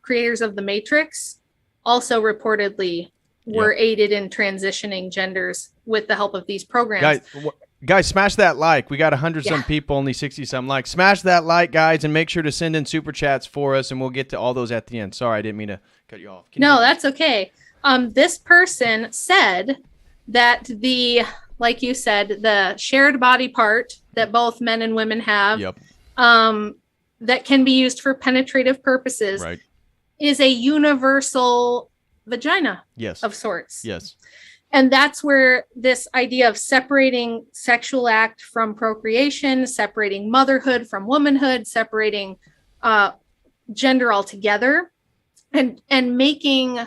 creators of The Matrix also reportedly were aided in transitioning genders with the help of these programs. Guys, smash that like. We got 100-some people, only 60-some likes. Smash that like, guys, and make sure to send in super chats for us, and we'll get to all those at the end. Sorry, I didn't mean to cut you off. No, that's okay. This person said that like you said, the shared body part that both men and women have, that can be used for penetrative purposes, is a universal vagina of sorts. Yes. And that's where this idea of separating sexual act from procreation, separating motherhood from womanhood, separating gender altogether, and making,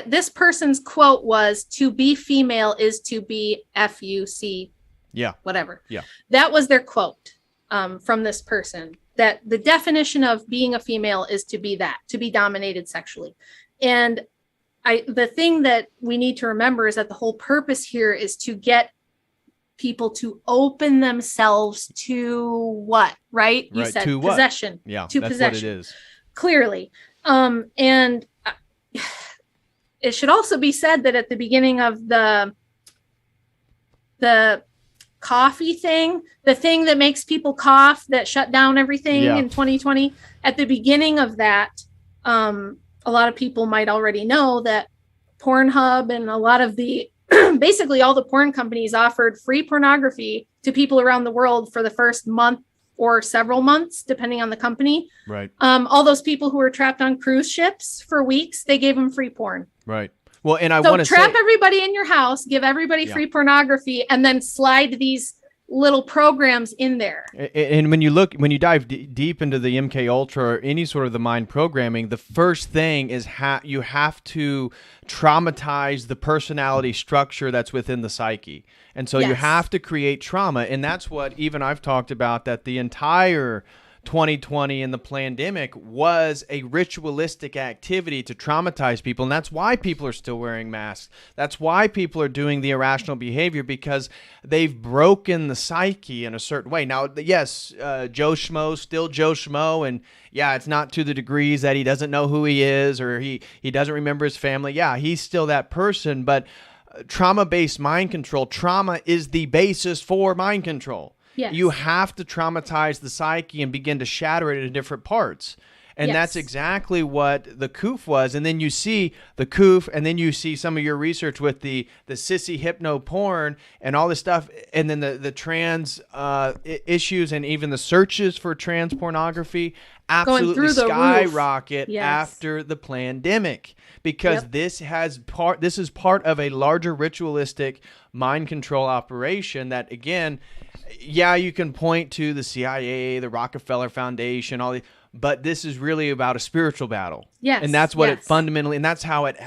this person's quote was, "To be female is to be FUC." Yeah. Whatever. Yeah. That was their quote from this person, that the definition of being a female is to be that, to be dominated sexually. And the thing that we need to remember is that the whole purpose here is to get people to open themselves to what, right? You said to possession. What? Yeah, to that's possession. what it is. Clearly. And it should also be said that at the beginning of the coffee thing, the thing that makes people cough, that shut down everything in 2020, at the beginning of that, a lot of people might already know that Pornhub and a lot of the, basically all the porn companies offered free pornography to people around the world for the first month or several months, depending on the company. Right. All those people who were trapped on cruise ships for weeks, they gave them free porn. Right. Well, and I want to trap everybody in your house, give everybody free pornography, and then slide these little programs in there. And when you dive deep into the MK Ultra or any sort of the mind programming, the first thing is you have to traumatize the personality structure that's within the psyche. And so you have to create trauma. And that's what even I've talked about, that the entire 2020 and the pandemic was a ritualistic activity to traumatize people. And that's why people are still wearing masks. That's why people are doing the irrational behavior, because they've broken the psyche in a certain way. Now, yes, Joe Schmo's still Joe Schmo. And yeah, it's not to the degrees that he doesn't know who he is or he doesn't remember his family. Yeah, he's still that person. But trauma-based mind control, trauma is the basis for mind control. Yes. You have to traumatize the psyche and begin to shatter it into different parts. And that's exactly what the COOF was. And then you see the COOF, and then you see some of your research with the sissy hypno porn and all this stuff. And then the trans issues and even the searches for trans pornography absolutely skyrocket after the pandemic. Because this is part of a larger ritualistic mind control operation that, again, you can point to the CIA, the Rockefeller Foundation, all the, but this is really about a spiritual battle. Yes. And that's what it fundamentally, and that's how it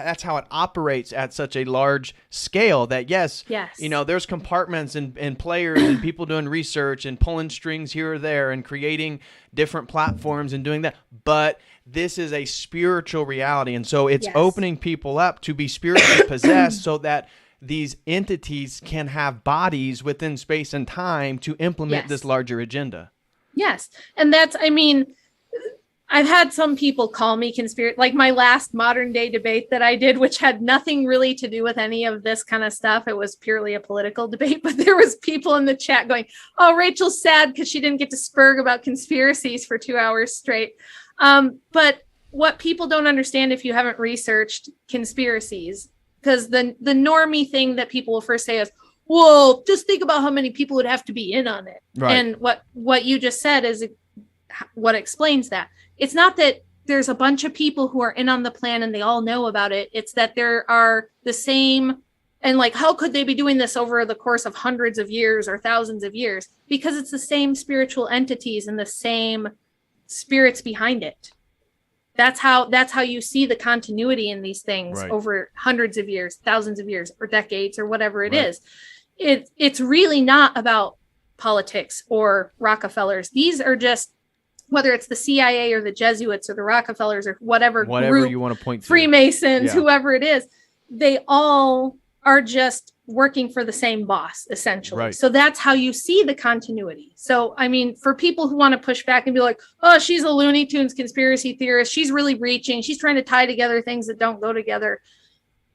operates at such a large scale that there's compartments and players and people doing research and pulling strings here or there and creating different platforms and doing that. But this is a spiritual reality. And so it's opening people up to be spiritually possessed so that these entities can have bodies within space and time to implement this larger agenda. Yes. And I've had some people call me conspiracy, like my last modern day debate that I did, which had nothing really to do with any of this kind of stuff. It was purely a political debate, but there was people in the chat going, "Oh, Rachel's sad because she didn't get to spurg about conspiracies for 2 hours straight." But what people don't understand if you haven't researched conspiracies, because the normie thing that people will first say is, "Well, just think about how many people would have to be in on it." Right. And what you just said is what explains that. It's not that there's a bunch of people who are in on the plan and they all know about it. It's that there are the same, and like, how could they be doing this over the course of hundreds of years or thousands of years? Because it's the same spiritual entities and the same spirits behind it. That's how you see the continuity in these things Right. over hundreds of years, thousands of years, or decades, or whatever it Right. is. It's really not about politics or Rockefellers. These are just, whether it's the CIA or the Jesuits or the Rockefellers or whatever group, you want to point to. Freemasons, Yeah. whoever it is, they all are just working for the same boss, essentially. Right. So that's how you see the continuity. So, I mean, for people who want to push back and be like, oh, she's a Looney Tunes conspiracy theorist, she's really reaching, she's trying to tie together things that don't go together.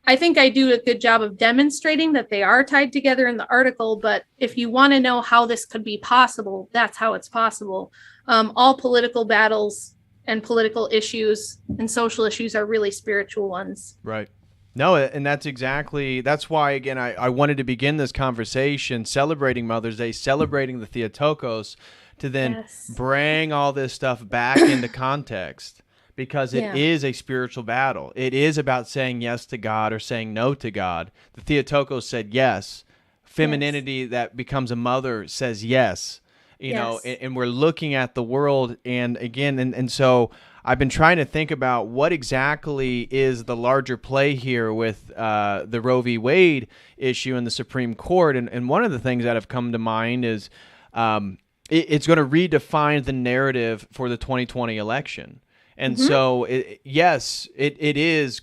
I think I do a good job of demonstrating that they are tied together in the article, but if you want to know how this could be possible, that's how it's possible. All political battles and political issues and social issues are really spiritual ones. Right. No, and that's why, again, I wanted to begin this conversation celebrating Mother's Day, celebrating the Theotokos, to then bring all this stuff back into context, because it is a spiritual battle. It is about saying yes to God or saying no to God. The Theotokos said yes. Femininity that becomes a mother says yes. You know, and we're looking at the world, and again, and so I've been trying to think about what exactly is the larger play here with the Roe v. Wade issue in the Supreme Court. And one of the things that have come to mind is it's going to redefine the narrative for the 2020 election. And so, it is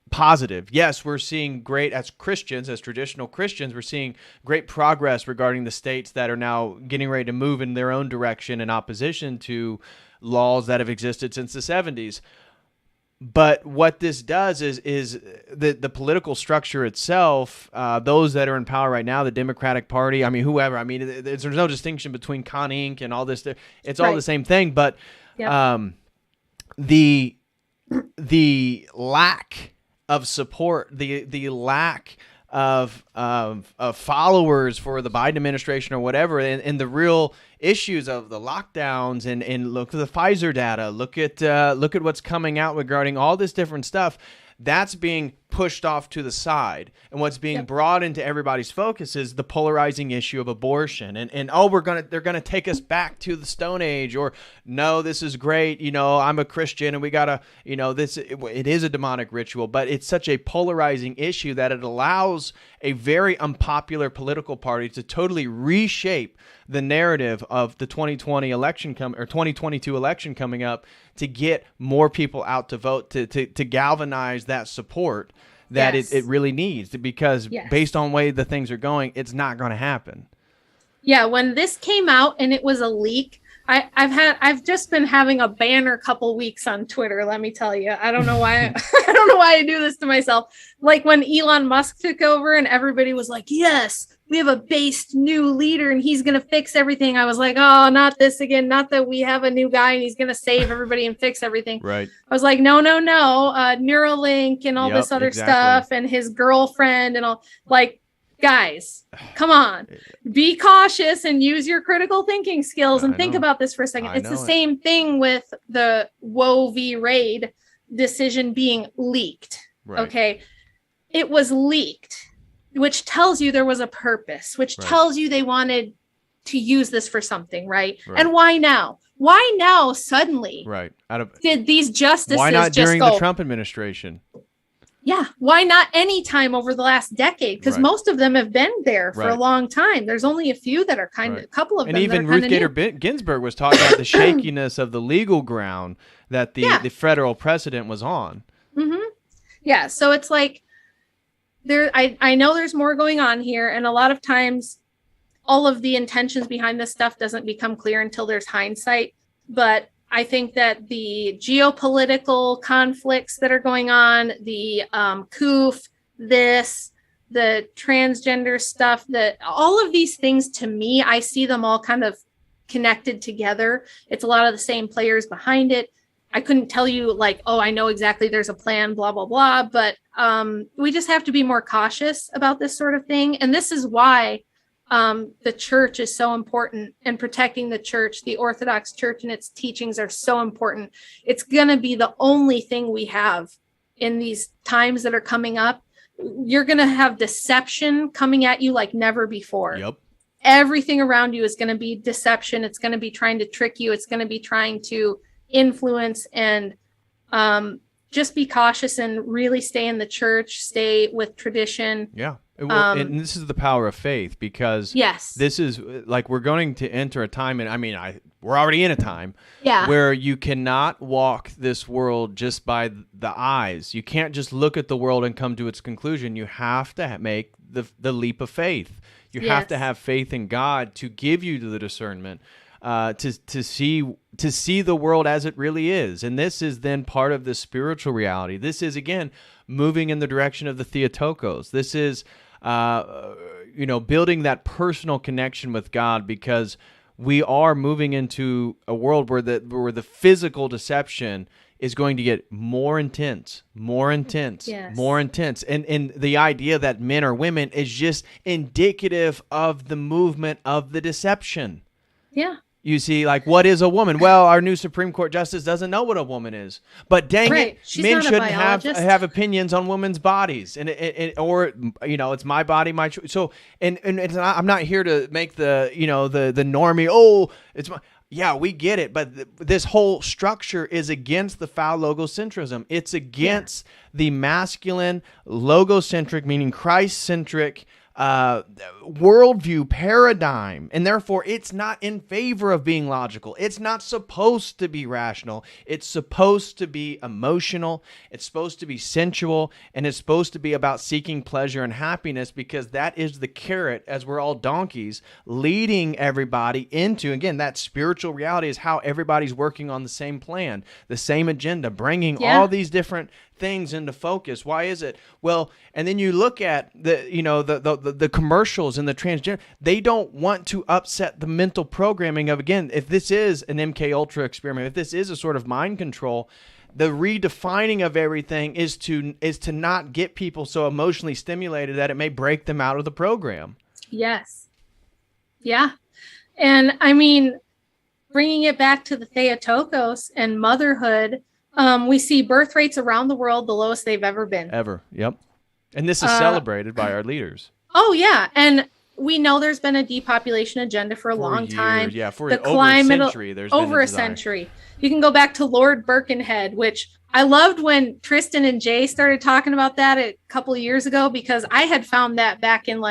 positive. Yes, we're seeing great, as Christians, as traditional Christians, we're seeing great progress regarding the states that are now getting ready to move in their own direction in opposition to laws that have existed since the 70s. But what this does is the political structure itself, those that are in power right now, the Democratic Party, I mean, whoever, I mean, there's no distinction between Con Inc. and all this. It's all the same thing. But the lack of support, the lack of followers for the Biden administration or whatever, and the real issues of the lockdowns, and look at the Pfizer data, look at what's coming out regarding all this different stuff, that's being pushed off to the side. And what's being brought into everybody's focus is the polarizing issue of abortion. And they're gonna take us back to the Stone Age, or no, this is great, you know, I'm a Christian and we gotta, you know, it is a demonic ritual, but it's such a polarizing issue that it allows a very unpopular political party to totally reshape the narrative of the 2020 election 2022 election coming up, to get more people out to vote, to galvanize that support that it really needs, because based on the way the things are going, it's not going to happen. Yeah, when this came out and it was a leak, I've just been having a banner couple weeks on Twitter. Let me tell you, I don't know why I don't know why I do this to myself. Like when Elon Musk took over and everybody was like, "Yes, we have a based new leader and he's going to fix everything." I was like, "Oh, not this again. Not that we have a new guy and he's going to save everybody and fix everything." Right. I was like, no. Neuralink and all this other stuff, and his girlfriend and all, like, guys, come on, be cautious and use your critical thinking skills and think about this for a second. It's the same thing with the Roe v. Wade decision being leaked. Right. Okay. It was leaked, which tells you there was a purpose, which tells you they wanted to use this for something. Right. And why now? Why now suddenly? Right. Did these justices why not just during go, the Trump administration? Yeah. Why not any time over the last decade? Because most of them have been there for a long time. There's only a few that are a couple of them. And even Ruth Bader Ginsburg was talking about the shakiness of the legal ground that the federal precedent was on. Mm-hmm. Yeah. So it's like, I know there's more going on here. And a lot of times all of the intentions behind this stuff doesn't become clear until there's hindsight. But I think that the geopolitical conflicts that are going on, the COOF, the transgender stuff, that all of these things, to me, I see them all kind of connected together. It's a lot of the same players behind it. I couldn't tell you like, oh, I know exactly there's a plan, blah, blah, blah. But we just have to be more cautious about this sort of thing. And this is why the church is so important, and protecting the church, the Orthodox Church and its teachings are so important. It's going to be the only thing we have in these times that are coming up. You're going to have deception coming at you like never before. Yep. Everything around you is going to be deception. It's going to be trying to trick you. It's going to be trying to influence and Just be cautious and really stay in the church, stay with tradition. Yeah. And this is the power of faith, because yes, this is like, we're going to enter a time, and we're already in a time where you cannot walk this world just by the eyes. You can't just look at the world and come to its conclusion. You have to make the leap of faith. You have to have faith in God to give you the discernment to see the world as it really is. And this is then part of the spiritual reality. This is, again, moving in the direction of the Theotokos. This is building that personal connection with God, because we are moving into a world where the physical deception is going to get more intense, more intense, more intense. And the idea that men are women is just indicative of the movement of the deception. Yeah. You see, like, what is a woman? Well, our new Supreme Court justice doesn't know what a woman is. But dang it, men shouldn't have opinions on women's bodies, or it's my body, my choice. So, and it's not, I'm not here to make the normie. Oh, it's my. Yeah, we get it, but this whole structure is against the foul logocentrism. It's against the masculine logocentric, meaning Christ-centric worldview paradigm, and therefore it's not in favor of being logical. It's not supposed to be rational. It's supposed to be emotional. It's supposed to be sensual, and it's supposed to be about seeking pleasure and happiness, because that is the carrot, as we're all donkeys, leading everybody into, again, that spiritual reality is how everybody's working on the same plan, the same agenda, bringing all these different things into focus. Why is it? Well, and then you look at the commercials and the transgender, they don't want to upset the mental programming of, again, if this is an MK Ultra experiment, if this is a sort of mind control, the redefining of everything is to not get people so emotionally stimulated that it may break them out of the program. Yes. Yeah. And bringing it back to the Theotokos and motherhood, we see birth rates around the world the lowest they've ever been. Ever. Yep. And this is celebrated by our leaders. Oh, yeah. And we know there's been a depopulation agenda for a long time. Yeah, for over a century. There's over a century. You can go back to Lord Birkenhead, which I loved when Tristan and Jay started talking about that a couple of years ago, because I had found that back in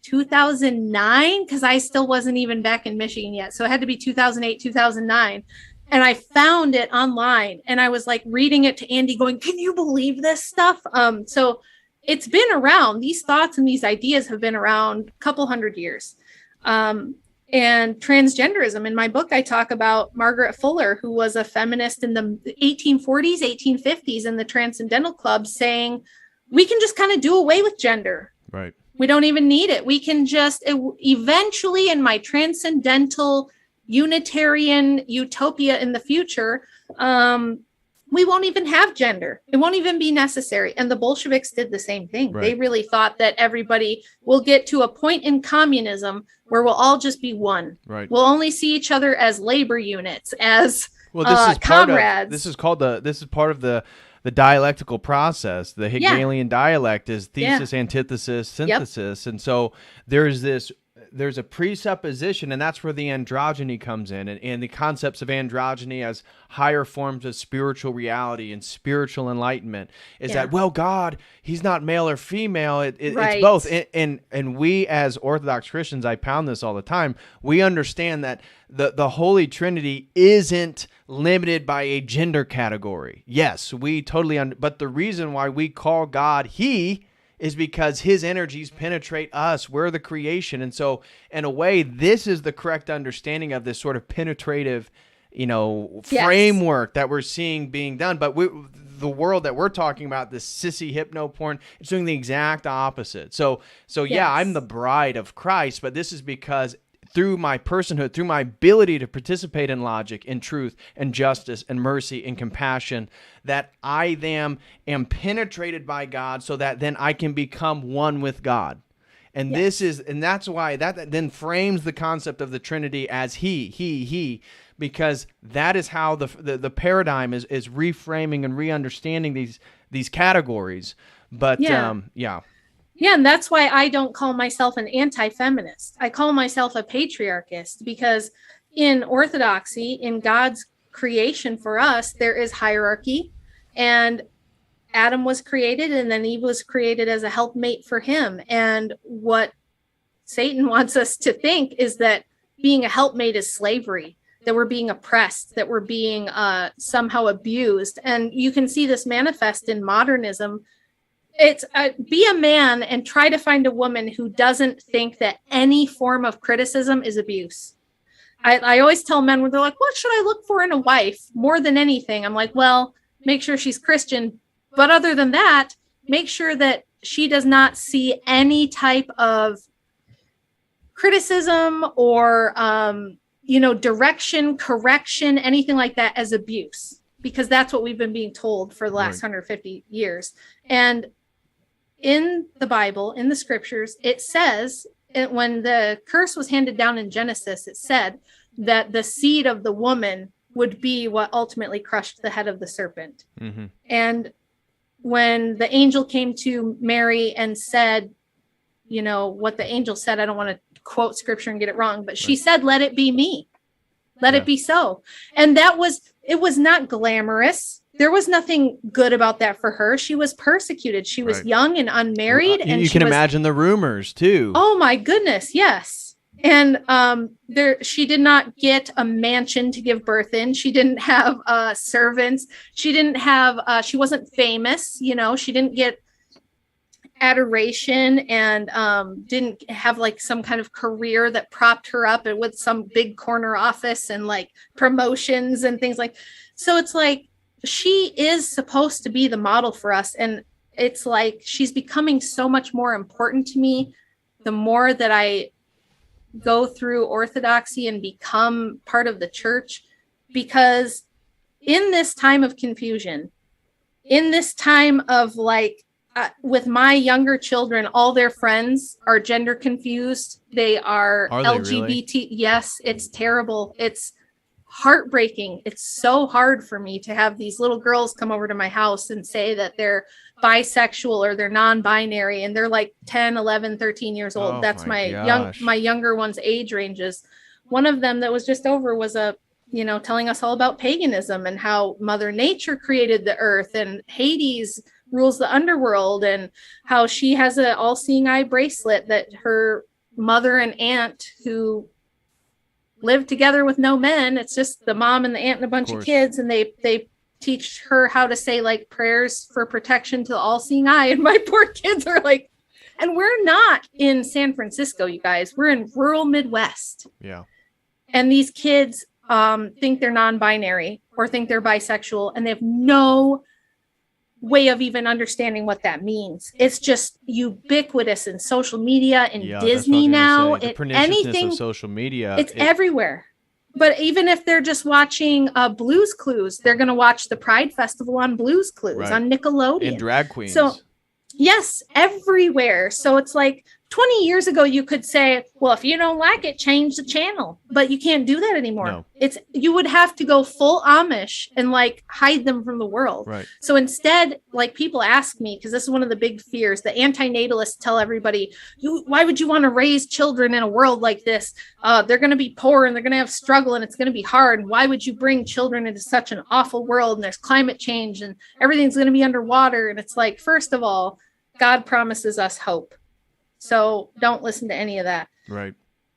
2009, because I still wasn't even back in Michigan yet. So it had to be 2008, 2009. And I found it online, and I was reading it to Andy going, can you believe this stuff? So it's been around. These thoughts and these ideas have been around a couple hundred years. And transgenderism, in my book, I talk about Margaret Fuller, who was a feminist in the 1840s, 1850s in the Transcendental Club, saying, we can just kind of do away with gender. Right. We don't even need it. We can just eventually, in my transcendental Unitarian utopia in the future, we won't even have gender. It won't even be necessary. And the Bolsheviks did the same thing. Right. They really thought that everybody will get to a point in communism where we'll all just be one. Right. We'll only see each other as labor units, as this is comrades. This is part of the dialectical process. The Hegelian dialect is thesis, antithesis, synthesis. Yep. And so there's a presupposition, and that's where the androgyny comes in, and the concepts of androgyny as higher forms of spiritual reality and spiritual enlightenment is that, well, God, he's not male or female. It's both. And we as Orthodox Christians, I pound this all the time, we understand that the Holy Trinity isn't limited by a gender category. Yes, we totally but the reason why we call God he is because his energies penetrate us. We're the creation. And so in a way, this is the correct understanding of this sort of penetrative, framework that we're seeing being done. But the world that we're talking about, this sissy hypno porn, it's doing the exact opposite. So yeah, I'm the bride of Christ, but this is because through my personhood, through my ability to participate in logic, in truth, and justice, and mercy, and compassion, that I then am penetrated by God, so that then I can become one with God. And that's why that then frames the concept of the Trinity as he, because that is how the paradigm is reframing and re-understanding these categories. But Yeah, and that's why I don't call myself an anti-feminist. I call myself a patriarchist, because in Orthodoxy, in God's creation for us, there is hierarchy, and Adam was created, and then Eve was created as a helpmate for him. And what Satan wants us to think is that being a helpmate is slavery, that we're being oppressed, that we're being somehow abused. And you can see this manifest in modernism. It's be a man and try to find a woman who doesn't think that any form of criticism is abuse. I always tell men when they're like, what should I look for in a wife more than anything? I'm like, well, make sure she's Christian. But other than that, make sure that she does not see any type of criticism or, direction, correction, anything like that as abuse, because that's what we've been being told for the last 150 years. And in the Bible, in the scriptures, it says, when the curse was handed down in Genesis, it said that the seed of the woman would be what ultimately crushed the head of the serpent. Mm-hmm. And when the angel came to Mary and said, what the angel said, I don't want to quote scripture and get it wrong, but she said, let it be me. Let it be so. And it was not glamorous. There was nothing good about that for her. She was persecuted. She was young and unmarried. And you can imagine the rumors too. Oh my goodness. Yes. And she did not get a mansion to give birth in. She didn't have servants. She didn't have, she wasn't famous. She didn't get adoration and didn't have like some kind of career that propped her up and with some big corner office and like promotions and things like. So it's like, she is supposed to be the model for us. And it's like, she's becoming so much more important to me the more that I go through orthodoxy and become part of the church, because in this time of confusion, in this time of like, with my younger children, all their friends are gender confused. They are LGBT. Really? Yes, it's terrible. It's heartbreaking. It's so hard for me to have these little girls come over to my house and say that they're bisexual or they're non-binary, and they're like 10, 11, 13 years old. Oh, that's my younger one's age ranges. One of them that was just over was telling us all about paganism and how Mother Nature created the earth and Hades rules the underworld, and how she has an all-seeing eye bracelet that her mother and aunt, who live together with no men, it's just the mom and the aunt and a bunch of kids, and they teach her how to say like prayers for protection to the all-seeing eye. And my poor kids are like, and we're not in San Francisco, you guys, we're in rural Midwest. Yeah. And these kids think they're non-binary or think they're bisexual, and they have no way of even understanding what that means. It's just ubiquitous in social media and Disney now. Anything of social media, it's everywhere. But even if they're just watching Blue's Clues, they're going to watch the Pride Festival on Blue's Clues on Nickelodeon. And drag queens. So yes, everywhere. So it's like 20 years ago, you could say, well, if you don't like it, change the channel. But you can't do that anymore. No. You would have to go full Amish and like hide them from the world. Right. So instead, like people ask me, because this is one of the big fears, the antinatalists tell everybody, why would you want to raise children in a world like this? They're going to be poor and they're going to have struggle and it's going to be hard. And why would you bring children into such an awful world? And there's climate change and everything's going to be underwater. And it's like, first of all, God promises us hope. So don't listen to any of that. Right.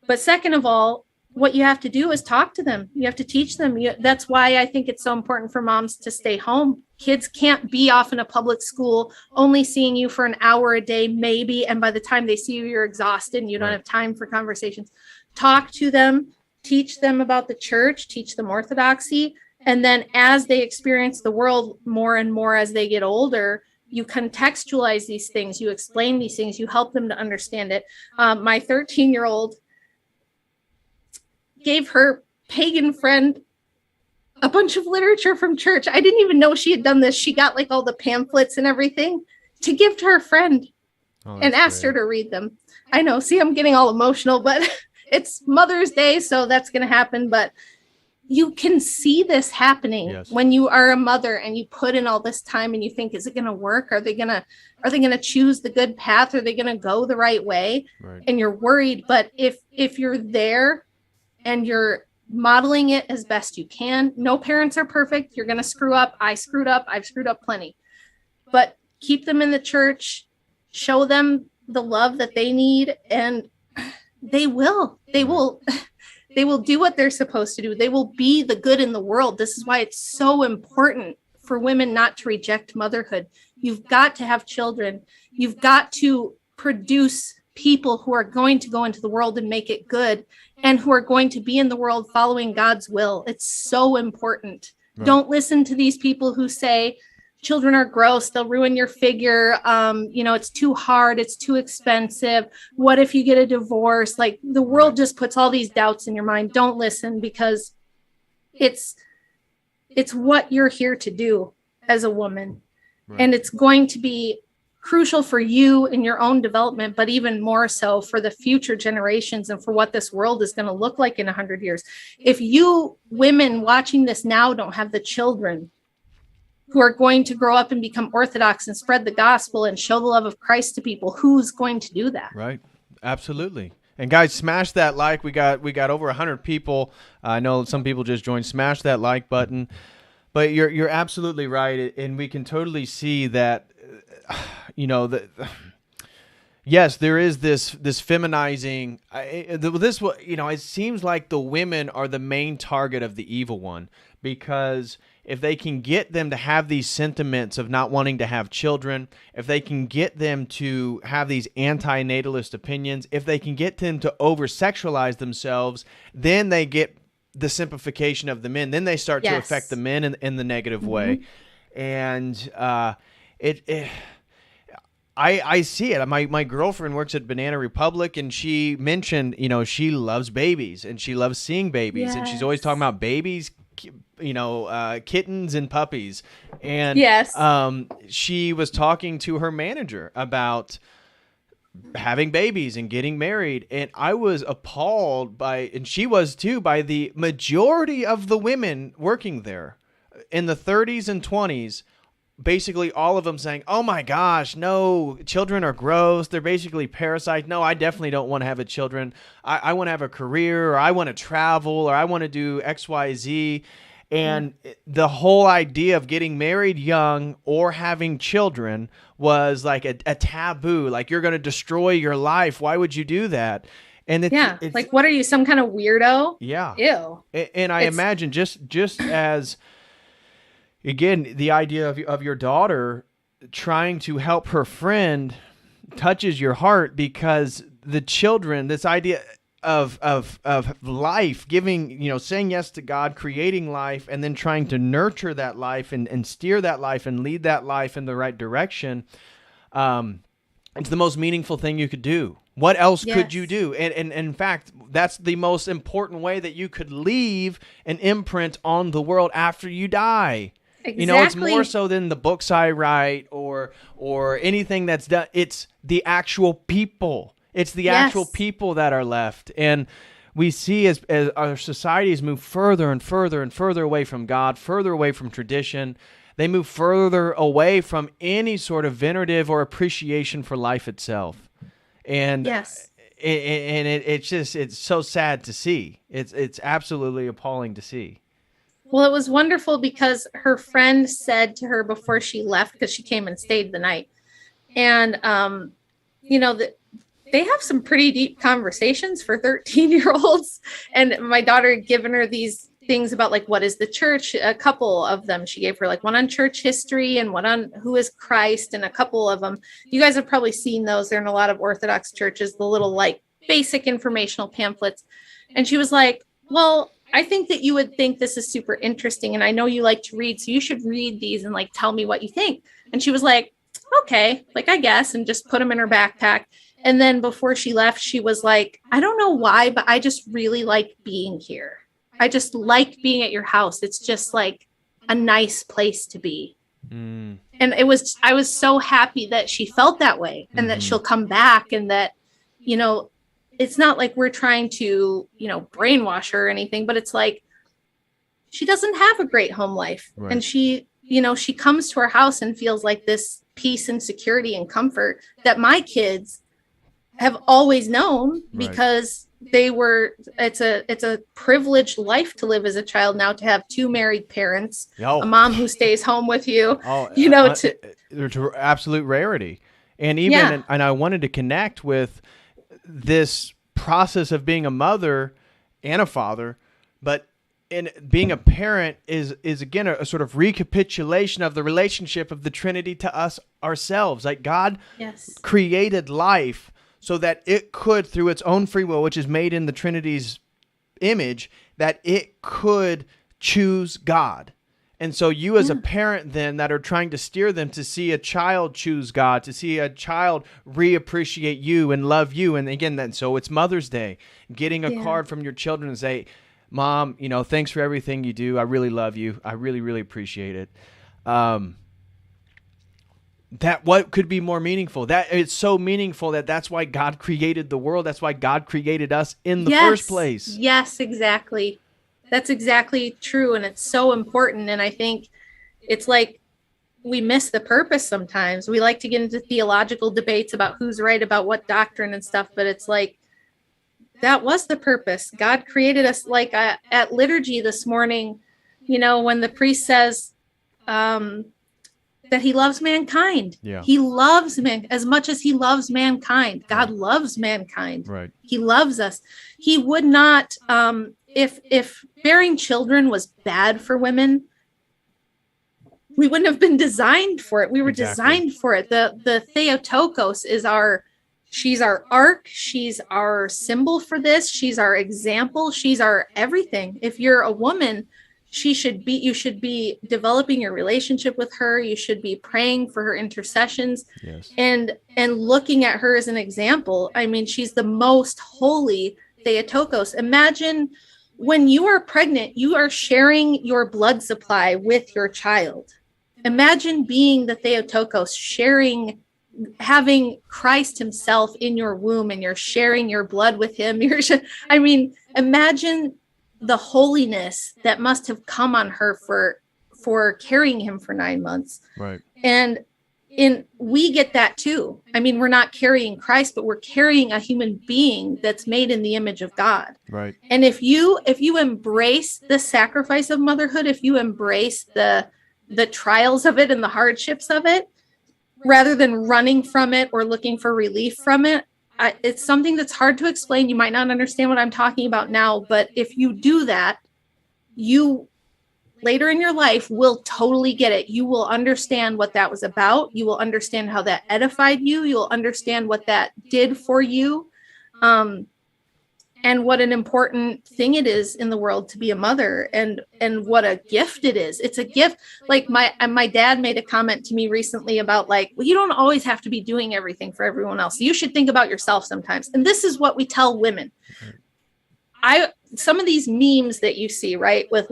But second of all, what you have to do is talk to them. You have to teach them. That's why I think it's so important for moms to stay home. Kids can't be off in a public school, only seeing you for an hour a day, maybe. And by the time they see you, you're exhausted and you don't have time for conversations. Talk to them, teach them about the church, teach them orthodoxy. And then as they experience the world more and more as they get older, you contextualize these things, you explain these things, you help them to understand it. My 13-year-old gave her pagan friend a bunch of literature from church. I didn't even know she had done this. She got like all the pamphlets and everything to give to her friend and asked her to read them. I know, see, I'm getting all emotional, but it's Mother's Day, so that's going to happen. But you can see this happening when you are a mother and you put in all this time and you think, is it going to work? Are they going to choose the good path? Are they going to go the right way? Right. And you're worried. But if you're there and you're modeling it as best you can. No parents are perfect. You're going to screw up. I screwed up. I've screwed up plenty. But keep them in the church, show them the love that they need, and they will do what they're supposed to do. They will be the good in the world. This is why it's so important for women not to reject motherhood. You've got to have children. You've got to produce people who are going to go into the world and make it good, and who are going to be in the world following God's will. It's so important. Right. Don't listen to these people who say children are gross, they'll ruin your figure, it's too hard, it's too expensive, what if you get a divorce? Like, the world just puts all these doubts in your mind. Don't listen, because it's what you're here to do as a woman. Right. And it's going to be crucial for you in your own development, but even more so for the future generations and for what this world is going to look like in 100 years. If you women watching this now don't have the children who are going to grow up and become Orthodox and spread the gospel and show the love of Christ to people, who's going to do that? Right. Absolutely. And guys, smash that like. We got over 100 people. I know some people just joined. Smash that like button. But you're absolutely right, and we can totally see that. Yes, there is this feminizing. It seems like the women are the main target of the evil one, because if they can get them to have these sentiments of not wanting to have children, if they can get them to have these anti-natalist opinions, if they can get them to over-sexualize themselves, then they get the simplification of the men. Then they start to affect the men in the negative way. And I see it. My girlfriend works at Banana Republic, and she mentioned, she loves babies and she loves seeing babies, and she's always talking about babies, kittens and puppies. And she was talking to her manager about having babies and getting married, and I was appalled by, and she was too, by the majority of the women working there in the 30s and 20s. Basically all of them saying, oh my gosh, no, children are gross. They're basically parasites. No, I definitely don't want to have a children. I want to have a career, or I want to travel, or I want to do X, Y, Z. And the whole idea of getting married young or having children was like a taboo. Like, you're going to destroy your life. Why would you do that? And it's like, what are you, some kind of weirdo? Yeah. Ew. And I imagine just as, again, the idea of your daughter trying to help her friend touches your heart, because the children, this idea of life, giving, saying yes to God, creating life, and then trying to nurture that life and steer that life and lead that life in the right direction. It's the most meaningful thing you could do. What else could you do? And in fact, that's the most important way that you could leave an imprint on the world after you die. Exactly. It's more so than the books I write or anything that's done. It's the actual people. It's the actual people that are left. And we see as our societies move further and further and further away from God, further away from tradition, they move further away from any sort of venerative or appreciation for life itself. And it's so sad to see. It's absolutely appalling to see. Well, it was wonderful because her friend said to her before she left, because she came and stayed the night, and they have some pretty deep conversations for 13-year-olds. And my daughter had given her these things about, like, what is the church? A couple of them she gave her, like, one on church history and one on who is Christ, and a couple of them. You guys have probably seen those. They're in a lot of Orthodox churches, the little, like, basic informational pamphlets. And she was like, well, I think that you would think this is super interesting, and I know you like to read, so you should read these and, like, tell me what you think. And she was like, okay, like, I guess, and just put them in her backpack. And then before she left, she was like, I don't know why, but I just really like being here. I just like being at your house. It's just like a nice place to be. And I was so happy that she felt that way, and that she'll come back, and that, it's not like we're trying to, brainwash her or anything, but it's like, she doesn't have a great home life. Right. And she comes to our house and feels like this peace and security and comfort that my kids have always known, because it's a privileged life to live as a child now, to have two married parents, a mom who stays home with you, they're to absolute rarity. And Yeah. and I wanted to connect with this process of being a mother and a father, but in being a parent is again a sort of recapitulation of the relationship of the Trinity to us ourselves. Like God created life so that it could, through its own free will, which is made in the Trinity's image, that it could choose God. And so you as a parent then that are trying to steer them to see a child choose God, to see a child reappreciate you and love you. And again, then so it's Mother's Day, getting a card from your children and say, Mom, thanks for everything you do. I really love you. I really, really appreciate it. That what could be more meaningful? That it's so meaningful that's why God created the world. That's why God created us in the first place. Yes, exactly. That's exactly true. And it's so important. And I think it's like we miss the purpose sometimes. We like to get into theological debates about who's right about what doctrine and stuff, but it's like, that was the purpose. God created us. Like at liturgy this morning, when the priest says that he loves mankind, he loves man as much as he loves mankind. God loves mankind. Right. He loves us. He would not, if bearing children was bad for women, we wouldn't have been designed for it. We were designed for it. The Theotokos she's our ark. She's our symbol for this. She's our example. She's our everything. If you're a woman, you should be developing your relationship with her. You should be praying for her intercessions and looking at her as an example. I mean, she's the most holy Theotokos. Imagine when you are pregnant, you are sharing your blood supply with your child. Imagine being the Theotokos, having Christ himself in your womb, and you're sharing your blood with him. Imagine the holiness that must have come on her for carrying him for 9 months. Right. And we get that too. I mean, we're not carrying Christ, but we're carrying a human being that's made in the image of God. Right. And if you embrace the sacrifice of motherhood, if you embrace the trials of it and the hardships of it, rather than running from it or looking for relief from it, it's something that's hard to explain. You might not understand what I'm talking about now, but if you do that, you later in your life will totally get it. You will understand what that was about. You will understand how that edified you. You'll understand what that did for you. And what an important thing it is in the world to be a mother, and what a gift it is. It's a gift. Like my dad made a comment to me recently about well, you don't always have to be doing everything for everyone else. You should think about yourself sometimes. And this is what we tell women. Some of these memes that you see, right, with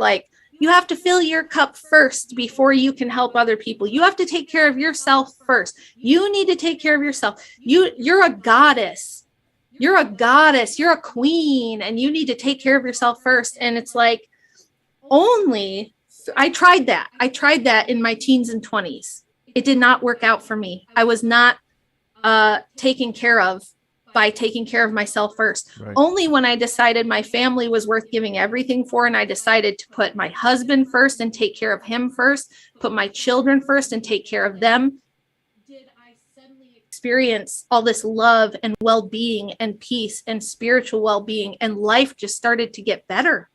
you have to fill your cup first before you can help other people. You have to take care of yourself first. You need to take care of yourself. You're a goddess. You're a goddess. You're a queen, and you need to take care of yourself first. And it's I tried that. I tried that in my teens and 20s. It did not work out for me. I was not taken care of by taking care of myself first. Right. Only when I decided my family was worth giving everything for, and I decided to put my husband first and take care of him first, put my children first and take care of them, experience all this love and well-being and peace and spiritual well-being, and life just started to get better.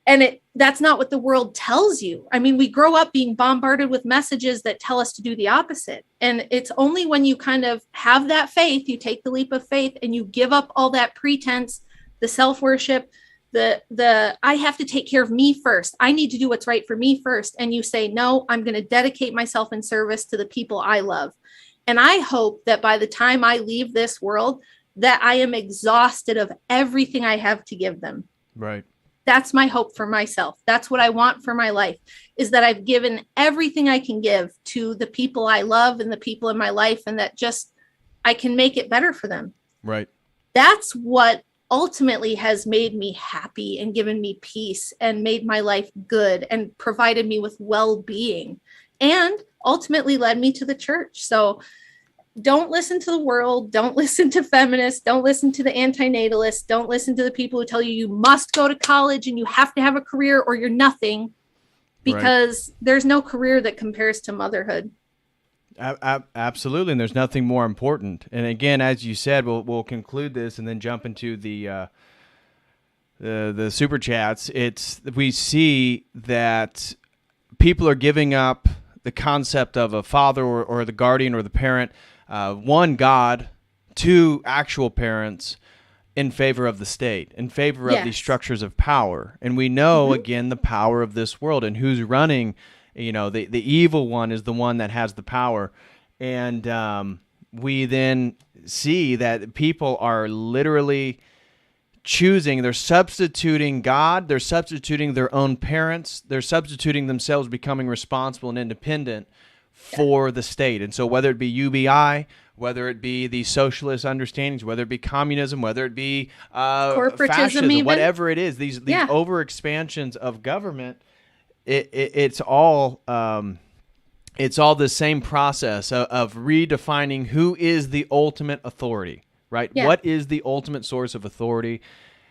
And that's not what the world tells you. I mean, we grow up being bombarded with messages that tell us to do the opposite. And it's only when you kind of have that faith, you take the leap of faith and you give up all that pretense, the self-worship, the I have to take care of me first. I need to do what's right for me first. And you say, no, I'm going to dedicate myself in service to the people I love. And I hope that by the time I leave this world, that I am exhausted of everything I have to give them. Right. That's my hope for myself. That's what I want for my life, is that I've given everything I can give to the people I love and the people in my life, and that just I can make it better for them. Right. That's what ultimately has made me happy and given me peace and made my life good and provided me with well-being, and ultimately led me to the church. So don't listen to the world. Don't listen to feminists. Don't listen to the antinatalists. Don't listen to the people who tell you you must go to college and you have to have a career or you're nothing, because there's no career that compares to motherhood. Absolutely, and there's nothing more important. And again, as you said, we'll conclude this and then jump into the super chats. We see that people are giving up the concept of a father or the guardian or the parent, one, God, two, actual parents, in favor of the state, in favor of these structures of power. And we know, again, the power of this world and who's running. The evil one is the one that has the power. And we then see that people are literally choosing, they're substituting God, they're substituting their own parents, they're substituting themselves becoming responsible and independent for the state. And so whether it be UBI, whether it be the socialist understandings, whether it be communism, whether it be fascism, even, whatever it is, these overexpansions of government, it's all the same process of redefining who is the ultimate authority, right? Yeah. What is the ultimate source of authority?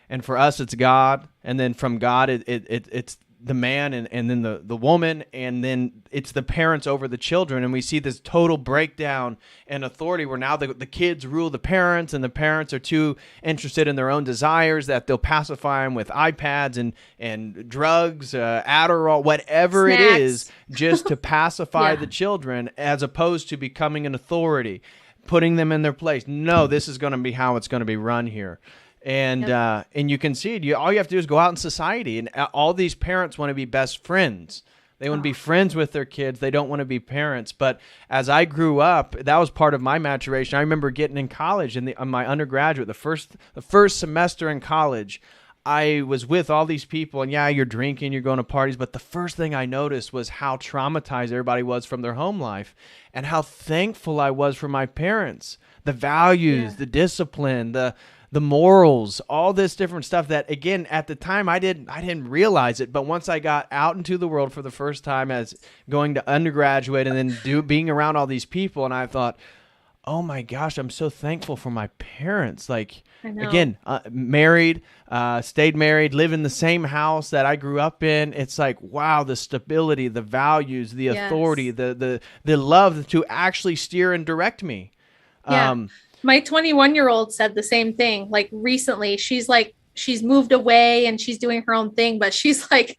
And for us, it's God. And then from God, it's the man and then the woman, and then it's the parents over the children. And we see this total breakdown in authority where now the kids rule the parents, and the parents are too interested in their own desires that they'll pacify them with iPads and drugs, Adderall, whatever Snacks. It is, just to pacify the children, as opposed to becoming an authority, putting them in their place. No, this is going to be how it's going to be run here. And you can see it. All you have to do is go out in society, and all these parents want to be best friends. They want to be friends with their kids. They don't want to be parents. But as I grew up, that was part of my maturation. I remember getting in college, in my undergraduate, the first semester in college, I was with all these people, and you're drinking, you're going to parties. But the first thing I noticed was how traumatized everybody was from their home life, and how thankful I was for my parents. The values, the discipline, the morals, all this different stuff that, again, at the time I didn't realize it, but once I got out into the world for the first time as going to undergraduate and then being around all these people, and I thought, oh my gosh, I'm so thankful for my parents. Like, again, married, stayed married, live in the same house that I grew up in. It's like, wow, the stability, the values, the authority, the love to actually steer and direct me. Yeah. My 21-year-old said the same thing. Like recently, she's moved away and she's doing her own thing, but she's like,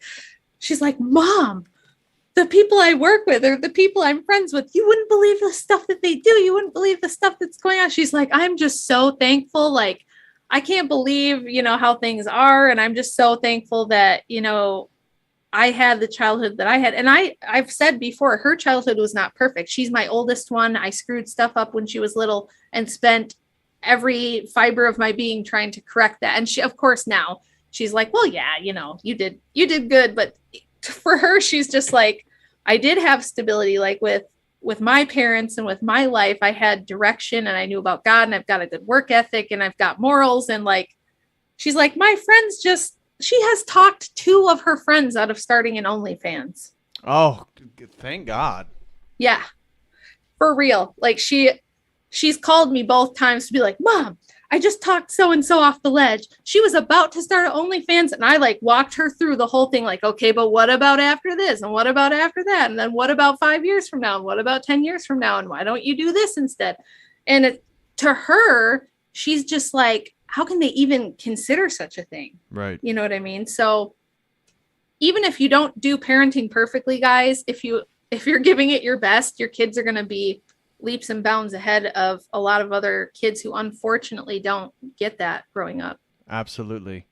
Mom, the people I work with or the people I'm friends with, you wouldn't believe the stuff that they do. You wouldn't believe the stuff that's going on. She's like, I'm just so thankful. Like, I can't believe, how things are. And I'm just so thankful that, I had the childhood that I had. And I've said before, her childhood was not perfect. She's my oldest one. I screwed stuff up when she was little and spent every fiber of my being trying to correct that. And she, of course, now she's like, well, yeah, you did good. But for her, she's just like, I did have stability, like with my parents and with my life. I had direction and I knew about God, and I've got a good work ethic and I've got morals. And like, she's like, my friends she has talked 2 of her friends out of starting an OnlyFans. Oh, thank God. Yeah, for real. Like she's called me both times to be like, Mom, I just talked so-and-so off the ledge. She was about to start an OnlyFans, and I like walked her through the whole thing. Like, okay, but what about after this? And what about after that? And then what about 5 years from now? And what about 10 years from now? And why don't you do this instead? And to her, she's just like, how can they even consider such a thing? Right. You know what I mean? So even if you don't do parenting perfectly, guys, if you're giving it your best, your kids are going to be leaps and bounds ahead of a lot of other kids who unfortunately don't get that growing up. Absolutely.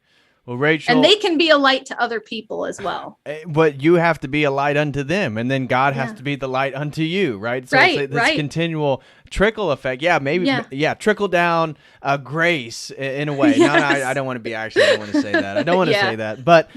Well, Rachel, and they can be a light to other people as well. But you have to be a light unto them, and then God has to be the light unto you, right? So it's this continual trickle effect. Yeah, maybe. Yeah, trickle down grace in a way. Yes. No, I don't want to be. Actually, I don't want to say that. I don't want to say that. But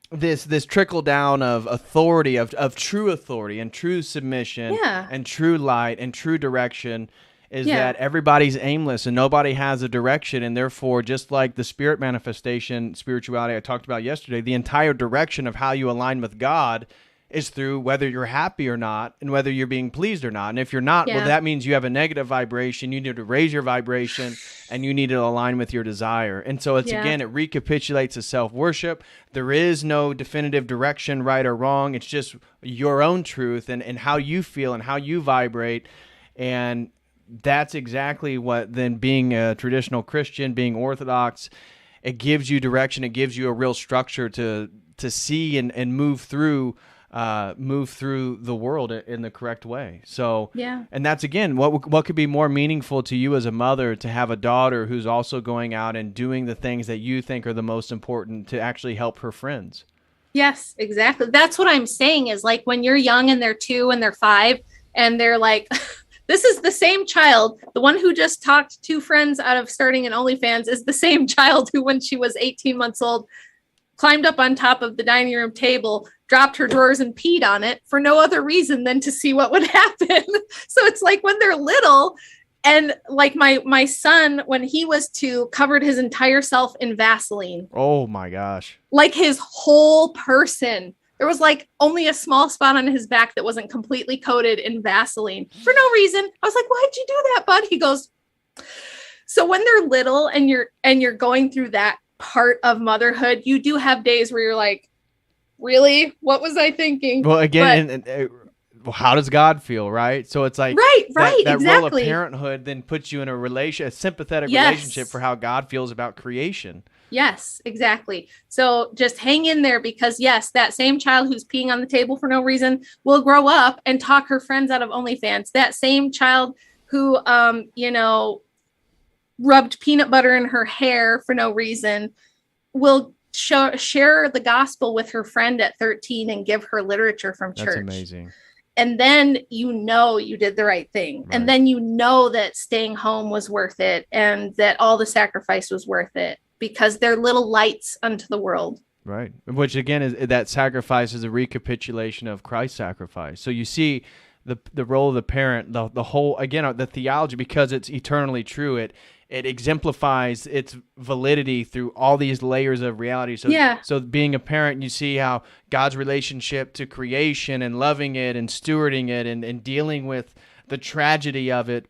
this trickle down of authority, of true authority and true submission, and true light and true direction. Is that everybody's aimless and nobody has a direction, and therefore, just like the spirit manifestation, spirituality I talked about yesterday, the entire direction of how you align with God is through whether you're happy or not and whether you're being pleased or not. And if you're not, well, that means you have a negative vibration. You need to raise your vibration and you need to align with your desire. And so it's, again, it recapitulates the self-worship. There is no definitive direction, right or wrong. It's just your own truth and how you feel and how you vibrate. And that's exactly what then being a traditional Christian, being Orthodox, it gives you direction. It gives you a real structure to see and move through the world in the correct way. So, and that's, again, what could be more meaningful to you as a mother, to have a daughter who's also going out and doing the things that you think are the most important to actually help her friends. Yes, exactly. That's what I'm saying is, like, when you're young and they're 2 and they're 5 and they're like, this is the same child. The one who just talked 2 friends out of starting an OnlyFans is the same child who, when she was 18 months old, climbed up on top of the dining room table, dropped her drawers and peed on it for no other reason than to see what would happen. So it's like when they're little, and like my son, when he was 2, covered his entire self in Vaseline. Oh my gosh. Like his whole person. There was like only a small spot on his back that wasn't completely coated in Vaseline for no reason. I was like, why'd you do that, bud? He goes, so when they're little and you're going through that part of motherhood, you do have days where you're like, really? What was I thinking? Well, again, how does God feel, right? So it's like right, that exactly. role of parenthood then puts you in a sympathetic relationship for how God feels about creation. Yes, exactly. So just hang in there, because yes, that same child who's peeing on the table for no reason will grow up and talk her friends out of OnlyFans. That same child who, rubbed peanut butter in her hair for no reason will share the gospel with her friend at 13 and give her literature from church. That's amazing. And then you did the right thing. Right. And then that staying home was worth it and that all the sacrifice was worth it, because they're little lights unto the world. Right. Which, again, is that sacrifice is a recapitulation of Christ's sacrifice. So you see the role of the parent, the whole, again, the theology, because it's eternally true, it exemplifies its validity through all these layers of reality. So being a parent, you see how God's relationship to creation and loving it and stewarding it and dealing with the tragedy of it.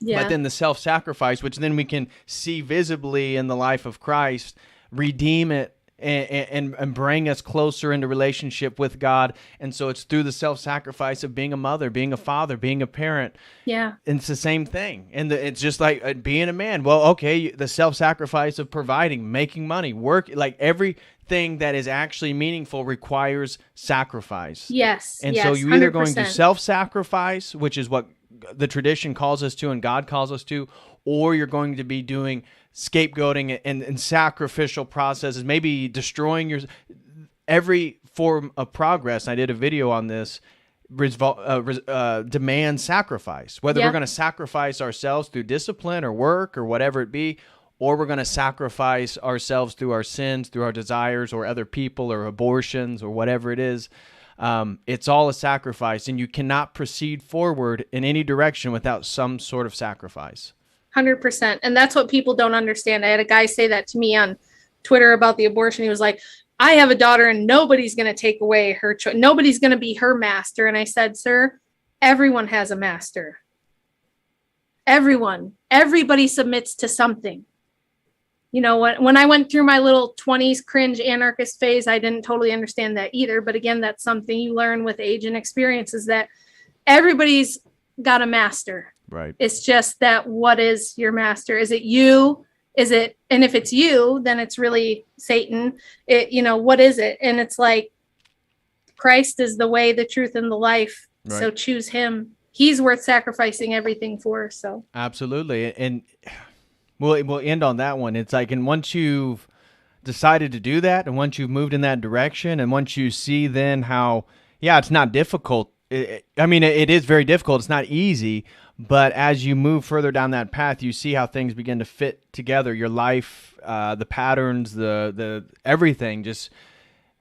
But then the self-sacrifice, which then we can see visibly in the life of Christ, redeem it and bring us closer into relationship with God. And so it's through the self-sacrifice of being a mother, being a father, being a parent. Yeah. And it's the same thing. And it's just like being a man. Well, okay, the self-sacrifice of providing, making money, work, like everything that is actually meaningful requires sacrifice. Yes. And so you're either going to self-sacrifice, which is what the tradition calls us to and God calls us to, or you're going to be doing scapegoating and sacrificial processes, maybe destroying every form of progress. I did a video on this, demands sacrifice, whether we're going to sacrifice ourselves through discipline or work or whatever it be, or we're going to sacrifice ourselves through our sins, through our desires or other people or abortions or whatever it is. It's all a sacrifice, and you cannot proceed forward in any direction without some sort of sacrifice. 100%. And that's what people don't understand. I had a guy say that to me on Twitter about the abortion. He was like, I have a daughter and nobody's going to take away her choice. Nobody's going to be her master. And I said, sir, everyone has a master. Everybody submits to something. When I went through my little 20s cringe anarchist phase, I didn't totally understand that either. But again, that's something you learn with age and experience, is that everybody's got a master. Right. It's just that, what is your master? Is it you? And if it's you, then it's really Satan. What is it? And it's like, Christ is the way, the truth, and the life. Right. So choose him. He's worth sacrificing everything for. So absolutely. And we'll end on that one. It's like, and once you've decided to do that, and once you've moved in that direction, and once you see then how, it's not difficult. It is very difficult. It's not easy. But as you move further down that path, you see how things begin to fit together. Your life, the patterns, the everything just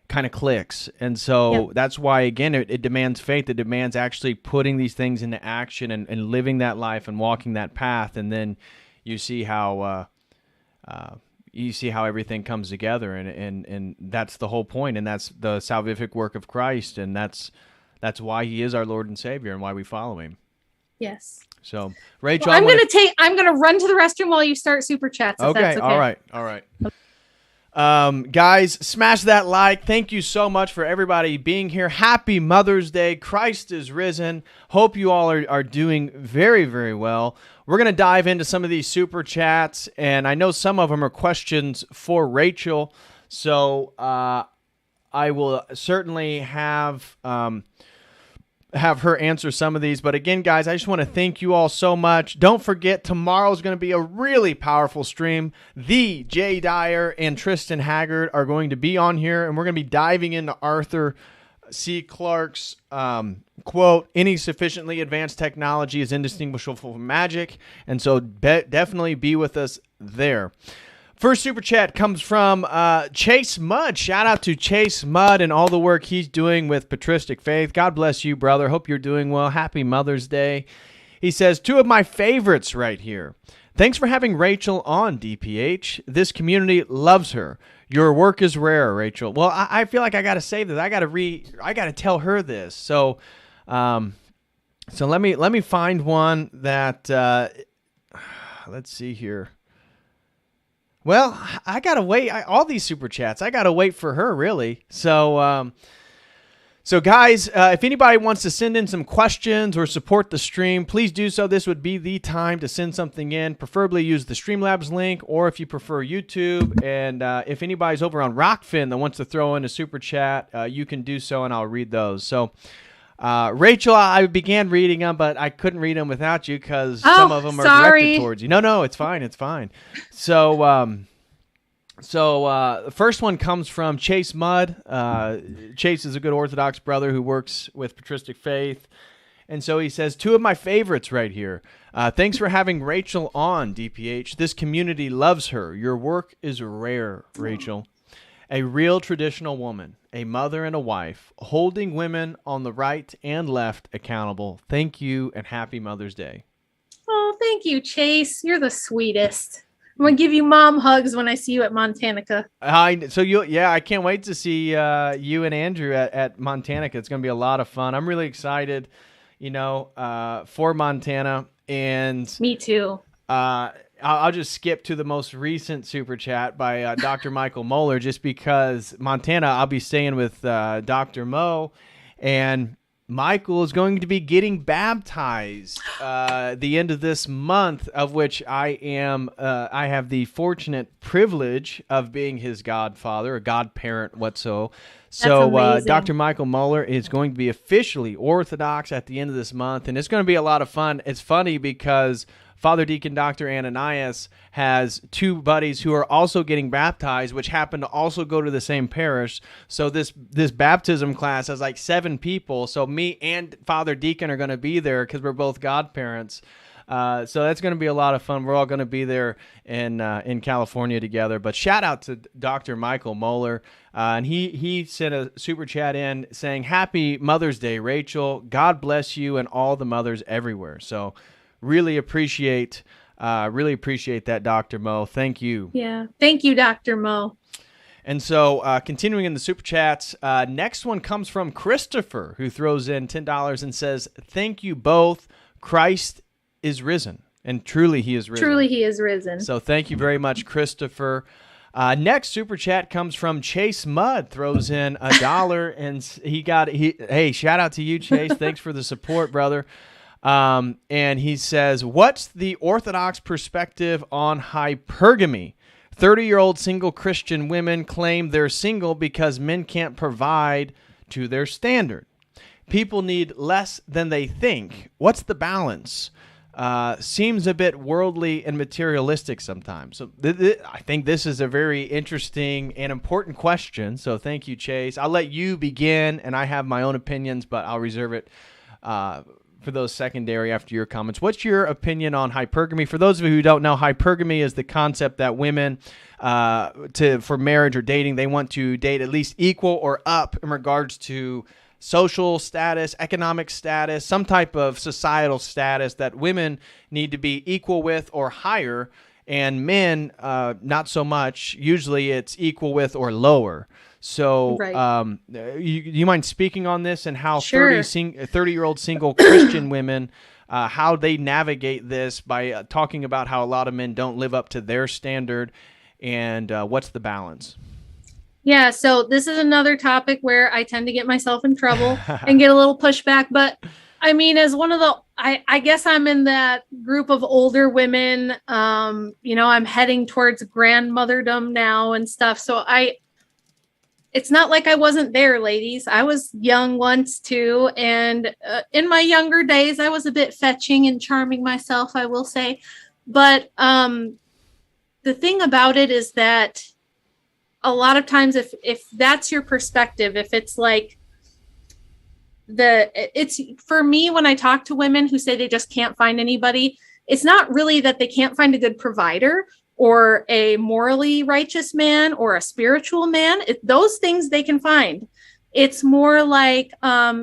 kind of clicks. And so that's why, again, it demands faith. It demands actually putting these things into action and living that life and walking that path. And then you see how you see how everything comes together, and that's the whole point, and that's the salvific work of Christ, and that's why he is our Lord and Savior and why we follow him. Yes. So, Rachel, well, I'm gonna run to the restroom while you start super chats. If okay, that's okay. All right. Guys, smash that like. Thank you so much for everybody being here. Happy Mother's Day. Christ is risen. Hope you all are doing very, very well. We're going to dive into some of these super chats, and I know some of them are questions for Rachel. So I will certainly have her answer some of these. But again, guys, I just want to thank you all so much. Don't forget, tomorrow's going to be a really powerful stream. The Jay Dyer and Tristan Haggard are going to be on here, and we're going to be diving into Arthur C. Clarke's quote, "Any sufficiently advanced technology is indistinguishable from magic." And so definitely be with us there. First super chat comes from Chase Mudd. Shout out to Chase Mudd and all the work he's doing with Patristic Faith. God bless you, brother. Hope you're doing well. Happy Mother's Day. He says, 2 of my favorites right here. Thanks for having Rachel on, DPH. This community loves her. Your work is rare, Rachel. Well, I feel like I got to say this. I got to tell her this. So let me find one that, let's see here. Well, I got to wait. All these super chats, I got to wait for her, really. So guys, if anybody wants to send in some questions or support the stream, please do so. This would be the time to send something in. Preferably use the Streamlabs link, or if you prefer YouTube. And if anybody's over on Rockfin that wants to throw in a super chat, you can do so, and I'll read those. So, Rachel, I began reading them, but I couldn't read them without you because some of them are directed towards you. No, it's fine. It's fine. So the first one comes from Chase Mudd. Chase is a good Orthodox brother who works with Patristic Faith. And so he says, 2 of my favorites right here. Thanks for having Rachel on, DPH. This community loves her. Your work is rare, Rachel. A real traditional woman, a mother and a wife, holding women on the right and left accountable. Thank you, and happy Mother's Day. Oh, thank you, Chase. You're the sweetest. I'm going to give you mom hugs when I see you at Montanica. I can't wait to see you and Andrew at Montanica. It's going to be a lot of fun. I'm really excited, for Montana. And me too. I'll just skip to the most recent super chat by Dr. Michael Moeller, just because Montana, I'll be staying with Dr. Mo, and Michael is going to be getting baptized the end of this month, of which I have the fortunate privilege of being his godfather, or godparent, whatso. So Dr. Michael Moeller is going to be officially Orthodox at the end of this month, and it's going to be a lot of fun. It's funny because Father Deacon Dr. Ananias has 2 buddies who are also getting baptized, which happen to also go to the same parish. So this baptism class has like 7 people. So me and Father Deacon are going to be there because we're both godparents. So that's going to be a lot of fun. We're all going to be there in California together. But shout out to Dr. Michael Moeller. And he sent a super chat in saying, "Happy Mother's Day, Rachel. God bless you and all the mothers everywhere." So really appreciate that, Dr. Mo. Thank you. Yeah. Thank you, Dr. Mo. And so continuing in the super chats, next one comes from Christopher, who throws in $10 and says, "Thank you both. Christ is risen." And truly he is risen. Truly he is risen. So thank you very much, Christopher. Next super chat comes from Chase Mudd, throws in $1, and hey, shout out to you, Chase. Thanks for the support, brother. And he says, "What's the Orthodox perspective on hypergamy? 30-year-old single Christian women claim they're single because men can't provide to their standard. People need less than they think. What's the balance? Seems a bit worldly and materialistic sometimes." So I think this is a very interesting and important question. So thank you, Chase. I'll let you begin, and I have my own opinions, but I'll reserve it for those secondary after your comments. What's your opinion on hypergamy? For those of you who don't know, hypergamy is the concept that women, for marriage or dating, they want to date at least equal or up in regards to social status, economic status, some type of societal status that women need to be equal with or higher. and men, not so much. Usually it's equal with or lower. So Right. you mind speaking on this and how Sure. 30-year-old single Christian women, how they navigate this by talking about how a lot of men don't live up to their standard, and what's the balance? Yeah, so this is another topic where I tend to get myself in trouble and get a little pushback. But I mean, as one of the, I guess I'm in that group of older women. I'm heading towards grandmotherdom now and stuff. So it's not like I wasn't there, ladies. I was young once too. And in my younger days, I was a bit fetching and charming myself, I will say. But the thing about it is that a lot of times if that's your perspective, if it's like it's for me, when I talk to women who say they just can't find anybody, it's not really that they can't find a good provider or a morally righteous man or a spiritual man. Those things they can find. It's more like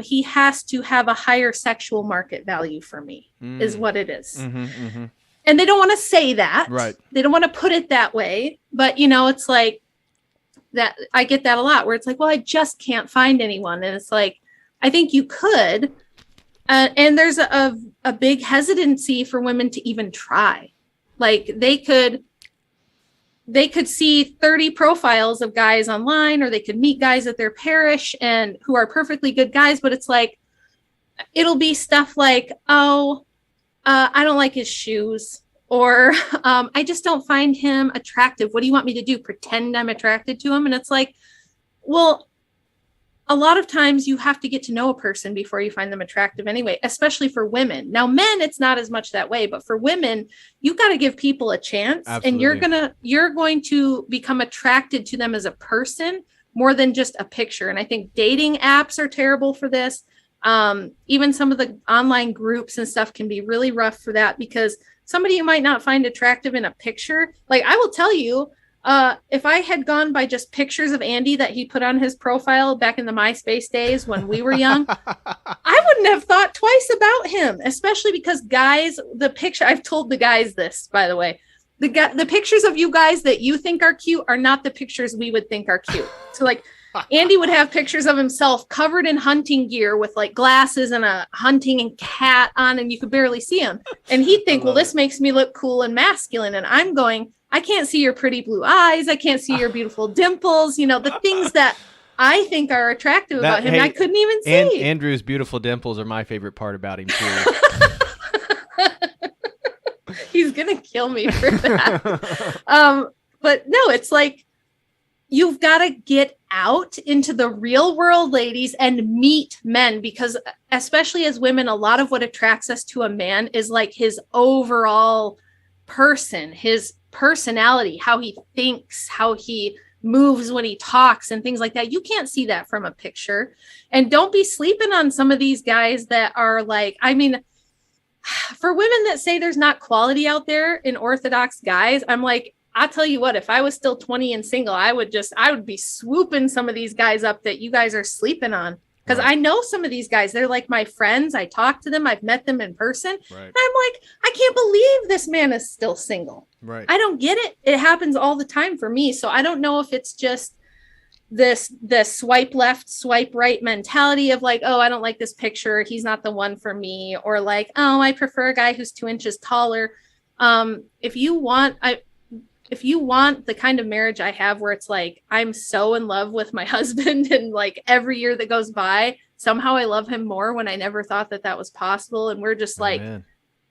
he has to have a higher sexual market value for me, is what it is. Mm-hmm, mm-hmm. And they don't want to say that. Right. They don't want to put it that way. But, it's like, that I get that a lot where it's like, well, I just can't find anyone. And it's like, I think you could. And there's a big hesitancy for women to even try. Like they could see 30 profiles of guys online, or they could meet guys at their parish and who are perfectly good guys. But it's like, it'll be stuff like, I don't like his shoes. Or I just don't find him attractive. What do you want me to do? Pretend I'm attracted to him? And it's like, well, a lot of times you have to get to know a person before you find them attractive anyway, especially for women. Now, men, it's not as much that way, but for women, you got to give people a chance. Absolutely. And you're going to become attracted to them as a person more than just a picture. And I think dating apps are terrible for this. Even some of the online groups and stuff can be really rough for that, because somebody you might not find attractive in a picture. Like I will tell you, if I had gone by just pictures of Andy that he put on his profile back in the MySpace days when we were young, I wouldn't have thought twice about him, especially because guys, I've told the guys this, by the way, the pictures of you guys that you think are cute are not the pictures we would think are cute. So like Andy would have pictures of himself covered in hunting gear with like glasses and a hunting hat on, and you could barely see him. And he'd think, well, this makes me look cool and masculine. And I'm going, I can't see your pretty blue eyes. I can't see your beautiful dimples. The things that I think are attractive about him, I couldn't even see. Andrew's beautiful dimples are my favorite part about him too. He's going to kill me for that. But no, it's like, you've got to get out into the real world, ladies, and meet men, because especially as women, a lot of what attracts us to a man is like his overall person, his personality, how he thinks, how he moves when he talks and things like that. You can't see that from a picture. And don't be sleeping on some of these guys that are like, I mean, for women that say there's not quality out there in Orthodox guys, I'm like, I'll tell you what, if I was still 20 and single, I would be swooping some of these guys up that you guys are sleeping on. Because I know some of these guys, they're like my friends. I talk to them. I've met them in person. Right. And I'm like, I can't believe this man is still single. Right. I don't get it. It happens all the time for me. So I don't know if it's just this swipe left, swipe right mentality of like, oh, I don't like this picture. He's not the one for me. Or like, oh, I prefer a guy who's 2 inches taller. If you want the kind of marriage I have where it's like, I'm so in love with my husband, and like every year that goes by, somehow I love him more when I never thought that was possible. And we're just like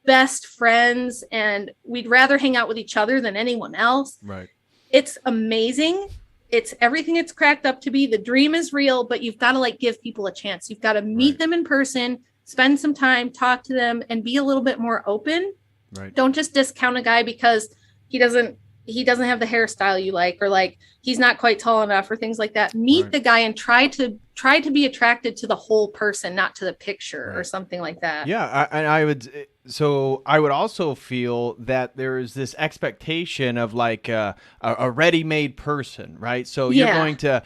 best friends, and we'd rather hang out with each other than anyone else. Right. It's amazing. It's everything it's cracked up to be. The dream is real, but you've got to like give people a chance. You've got to meet them in person, spend some time, talk to them, and be a little bit more open. Right. Don't just discount a guy because he doesn't have the hairstyle you like, or like he's not quite tall enough, or things like that. Meet the guy and try to be attracted to the whole person, not to the picture or something like that. Yeah. I would also feel that there is this expectation of like a ready-made person, right? So you're going to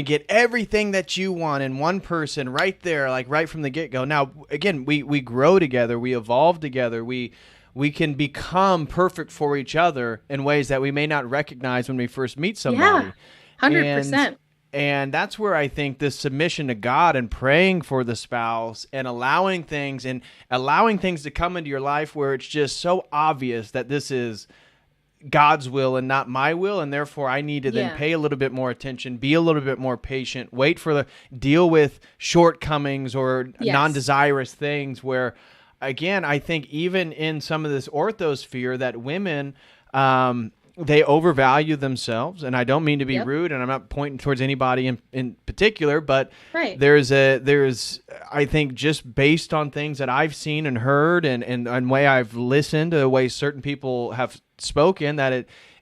get everything that you want in one person right there, like right from the get-go. Now, again, we grow together, we evolve together, we we can become perfect for each other in ways that we may not recognize when we first meet somebody. Yeah, 100%. And that's where I think this submission to God and praying for the spouse and allowing things to come into your life where it's just so obvious that this is God's will and not my will, and therefore I need to then pay a little bit more attention, be a little bit more patient, deal with shortcomings or non-desirous things where, again, I think even in some of this orthosphere that women, they overvalue themselves, and I don't mean to be rude, and I'm not pointing towards anybody in particular, but there's I think just based on things that I've seen and heard and way I've listened to the way certain people have spoken, that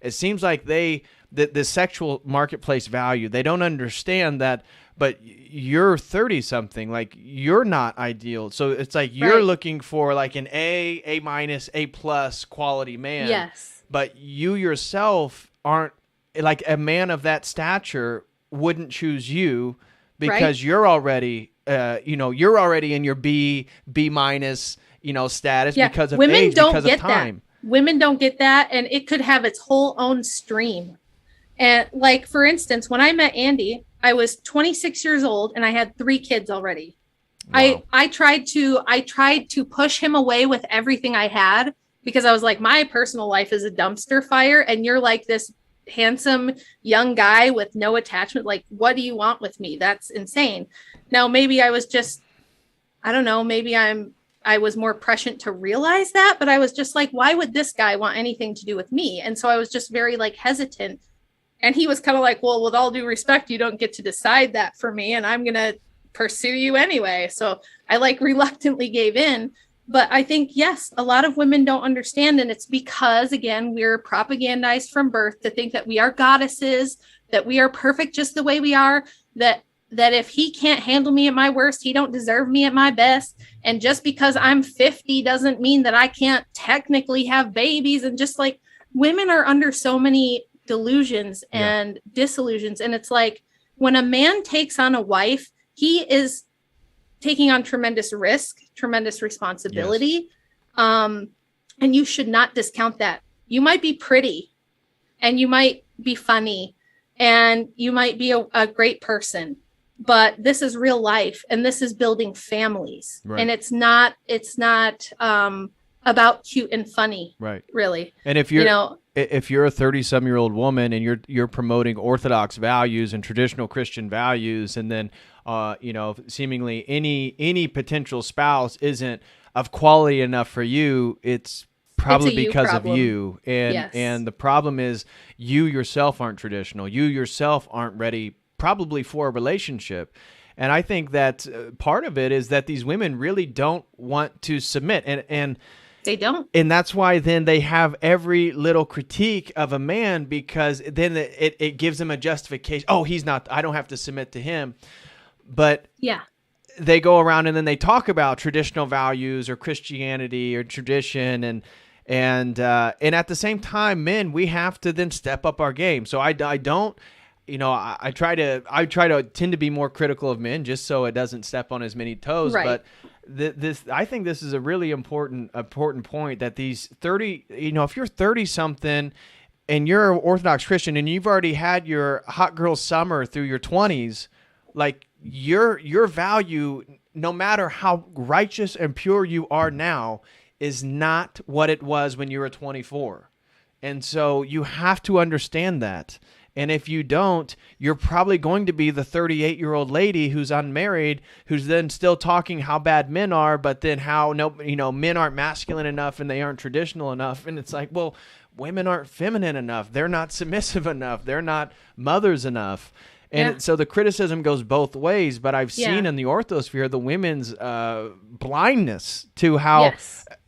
it seems like the sexual marketplace value, they don't understand that. But you're 30 something, like you're not ideal. So it's like you're looking for like an A minus, A plus quality man. Yes. But you yourself aren't, like a man of that stature wouldn't choose you because you're already, you're already in your B minus, status because of age, because of time. Women don't get that. And it could have its whole own stream. And like, for instance, when I met Andy, I was 26 years old and I had 3 kids already. Wow. I tried to push him away with everything I had because I was like, my personal life is a dumpster fire. And you're like this handsome young guy with no attachment. Like, what do you want with me? That's insane. Now, maybe I was just, I don't know, maybe I was more prescient to realize that, but I was just like, why would this guy want anything to do with me? And so I was just very like hesitant. And he was kind of like, well, with all due respect, you don't get to decide that for me, and I'm going to pursue you anyway. So I like reluctantly gave in. But I think, yes, a lot of women don't understand. And it's because, again, we're propagandized from birth to think that we are goddesses, that we are perfect just the way we are, that if he can't handle me at my worst, he don't deserve me at my best. And just because I'm 50 doesn't mean that I can't technically have babies. And just like women are under so many delusions and disillusions. And it's like when a man takes on a wife, he is taking on tremendous risk, tremendous responsibility. And you should not discount that. You might be pretty and you might be funny and you might be a great person, but this is real life and this is building families. Right. And it's not about cute and funny, right? Really. And if you're a 30-some-year-old woman and you're promoting Orthodox values and traditional Christian values, and then seemingly any potential spouse isn't of quality enough for you, it's probably because of you. And the problem is you yourself aren't traditional. You yourself aren't ready probably for a relationship. And I think that part of it is that these women really don't want to submit, and they don't. And that's why then they have every little critique of a man, because then it gives them a justification. Oh, he's not, I don't have to submit to him. But they go around and then they talk about traditional values or Christianity or tradition, and at the same time, men, we have to then step up our game. So I don't, I try to tend to be more critical of men just so it doesn't step on as many toes. Right. But I think this is a really important point, that these 30, if you're 30 something and you're an Orthodox Christian and you've already had your hot girl summer through your 20s, like your value, no matter how righteous and pure you are now, is not what it was when you were 24. And so you have to understand that. And if you don't, you're probably going to be the 38-year-old lady who's unmarried, who's then still talking how bad men are, but then how men aren't masculine enough and they aren't traditional enough. And it's like, well, women aren't feminine enough. They're not submissive enough. They're not mothers enough. And so the criticism goes both ways. But I've seen in the orthosphere the women's blindness to how,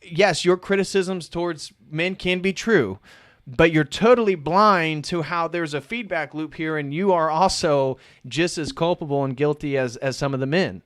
yes, your criticisms towards men can be true, but you're totally blind to how there's a feedback loop here, and you are also just as culpable and guilty as some of the men.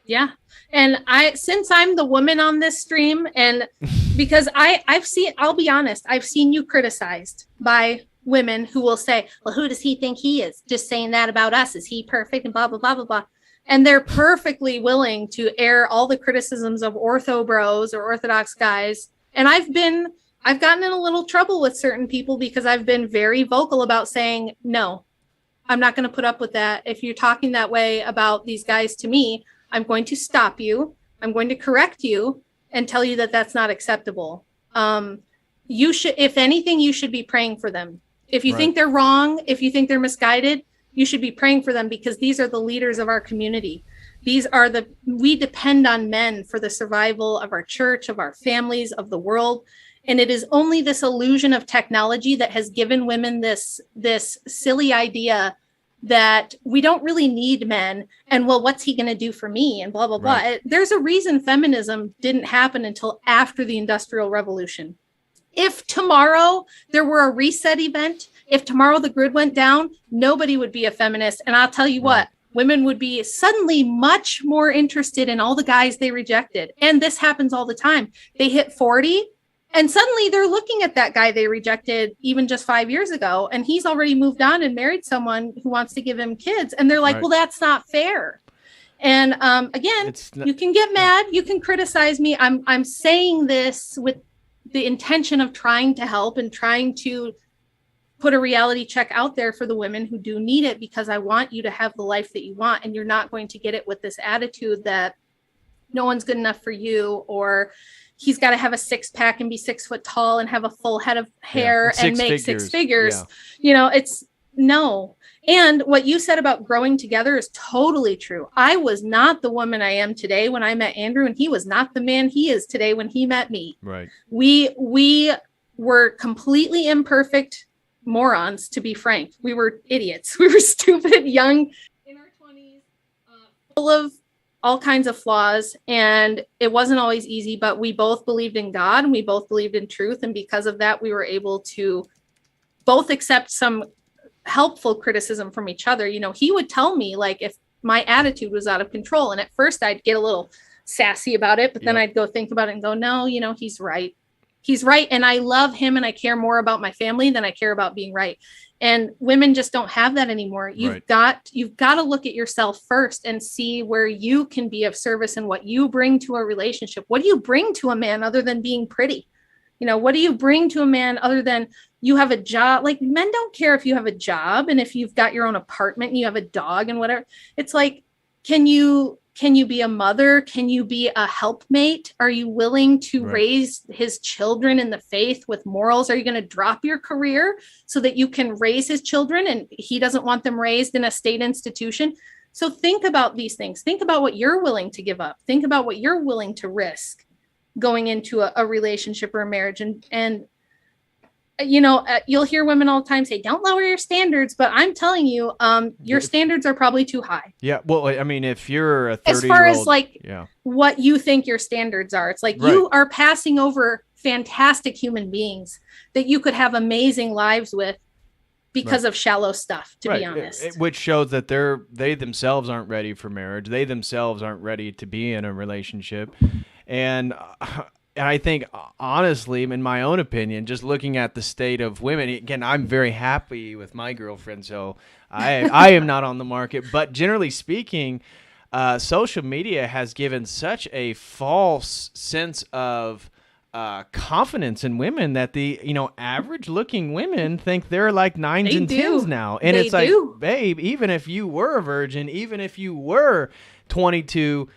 Yeah. And since I'm the woman on this stream, and because I'll be honest, I've seen you criticized by women who will say, well, who does he think he is? Just saying that about us. Is he perfect? And blah, blah, blah, blah, blah. And they're perfectly willing to air all the criticisms of ortho bros or Orthodox guys And I've gotten in a little trouble with certain people because I've been very vocal about saying, no, I'm not going to put up with that. If you're talking that way about these guys to me, I'm going to stop you. I'm going to correct you and tell you that that's not acceptable. You should, if anything, you should be praying for them. If you think they're wrong, if you think they're misguided, you should be praying for them, because these are the leaders of our community. We depend on men for the survival of our church, of our families, of the world. And it is only this illusion of technology that has given women this silly idea that we don't really need men. And well, what's he going to do for me? And blah, blah, blah. There's a reason feminism didn't happen until after the Industrial Revolution. If tomorrow there were a reset event, if tomorrow the grid went down, nobody would be a feminist. And I'll tell you what, women would be suddenly much more interested in all the guys they rejected. And this happens all the time. They hit 40 and suddenly they're looking at that guy they rejected even just 5 years ago. And he's already moved on and married someone who wants to give him kids. And they're like, well, that's not fair. And again, you can get mad. You can criticize me. I'm saying this with the intention of trying to help and trying to put a reality check out there for the women who do need it, because I want you to have the life that you want. And you're not going to get it with this attitude that no one's good enough for you, or he's got to have a 6-pack and be 6 foot tall and have a full head of hair and make 6 figures. It's no. And what you said about growing together is totally true. I was not the woman I am today when I met Andrew, and he was not the man he is today when he met me. Right. We were completely imperfect morons, to be frank. We were idiots. We were stupid, young, in our 20s, full of all kinds of flaws. And it wasn't always easy, but we both believed in God and we both believed in truth. And because of that, we were able to both accept some helpful criticism from each other. He would tell me, like, if my attitude was out of control, and at first I'd get a little sassy about it, but then I'd go think about it and go, no, he's right. He's right. And I love him and I care more about my family than I care about being right. And women just don't have that anymore. You've got to look at yourself first and see where you can be of service and what you bring to a relationship. What do you bring to a man other than being pretty? What do you bring to a man other than you have a job? Like, men don't care if you have a job and if you've got your own apartment and you have a dog and whatever. It's like, can you be a mother? Can you be a helpmate? Are you willing to raise his children in the faith with morals? Are you going to drop your career so that you can raise his children and he doesn't want them raised in a state institution? So think about these things. Think about what you're willing to give up. Think about what you're willing to risk going into a relationship or a marriage. And you'll hear women all the time say, don't lower your standards. But I'm telling you, your standards are probably too high. Yeah. Well, I mean, if you're a 30-year-old, as far as what you think your standards are, it's like you are passing over fantastic human beings that you could have amazing lives with because of shallow stuff, to be honest. Which shows that they themselves aren't ready for marriage. They themselves aren't ready to be in a relationship. And I think, honestly, in my own opinion, just looking at the state of women, again, I'm very happy with my girlfriend, so I am not on the market. But generally speaking, social media has given such a false sense of confidence in women that the average-looking women think they're like 9s and 10s now. And it's like, babe, even if you were a virgin, even if you were 22,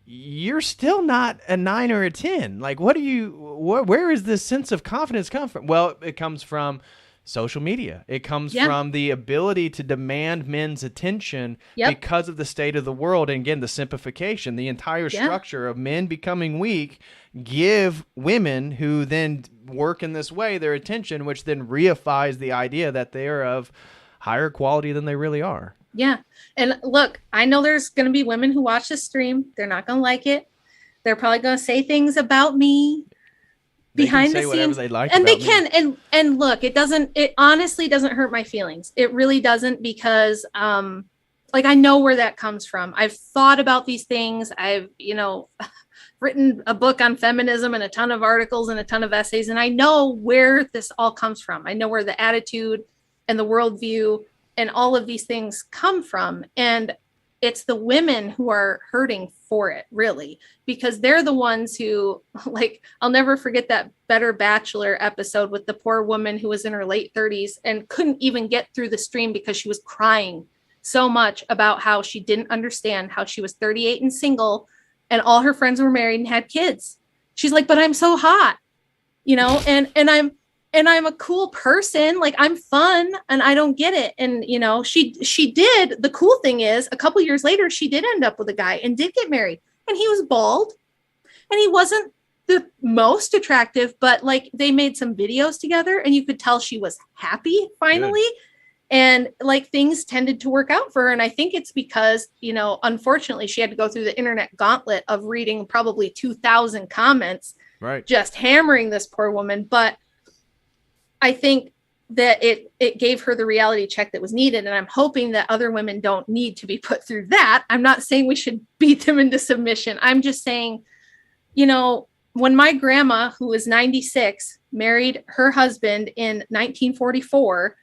you're still not a 9 or a 10. Like, where is this sense of confidence come from? Well, it comes from social media. It comes from the ability to demand men's attention because of the state of the world. And again, the simplification, the entire structure of men becoming weak, give women who then work in this way their attention, which then reifies the idea that they are of higher quality than they really are. Yeah. And look, I know there's going to be women who watch this stream. They're not going to like it. They're probably going to say things about me behind the scenes. And they can. And look, it honestly doesn't hurt my feelings. It really doesn't, because I know where that comes from. I've thought about these things. I've, written a book on feminism and a ton of articles and a ton of essays. And I know where this all comes from. I know where the attitude and the worldview and all of these things come from. And it's the women who are hurting for it, really, because they're the ones who, like, I'll never forget that Better Bachelor episode with the poor woman who was in her late 30s and couldn't even get through the stream because she was crying so much about how she didn't understand how she was 38 and single and all her friends were married and had kids. She's like, but I'm so hot, you know, and I'm a cool person. Like, I'm fun and I don't get it. And, you know, she did. The cool thing is a couple years later, she did end up with a guy and did get married, and he was bald and he wasn't the most attractive, but like they made some videos together and you could tell she was happy finally. Good. And like things tended to work out for her. And I think it's because, you know, unfortunately she had to go through the internet gauntlet of reading probably 2,000 comments, right, just hammering this poor woman. But I think that it gave her the reality check that was needed. And I'm hoping that other women don't need to be put through that. I'm not saying we should beat them into submission. I'm just saying, you know, when my grandma, who was 96, married her husband in 1944,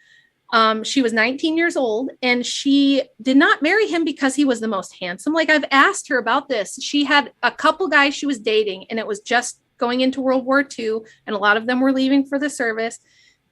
she was 19 years old, and she did not marry him because he was the most handsome. Like, I've asked her about this. She had a couple guys she was dating, and it was just going into World War II, and a lot of them were leaving for the service.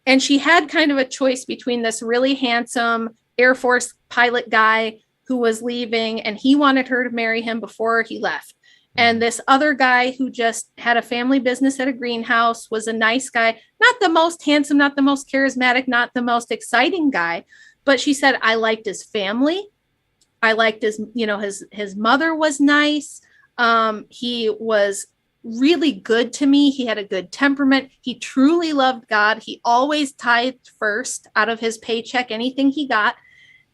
And she had kind of a choice between this really handsome Air Force pilot guy who was leaving, and he wanted her to marry him before he left. And this other guy who just had a family business at a greenhouse, was a nice guy, not the most handsome, not the most charismatic, not the most exciting guy. But she said, I liked his family. I liked his, you know, his mother was nice. He was really good to me. He had a good temperament. He truly loved God. He always tithed first out of his paycheck, anything he got.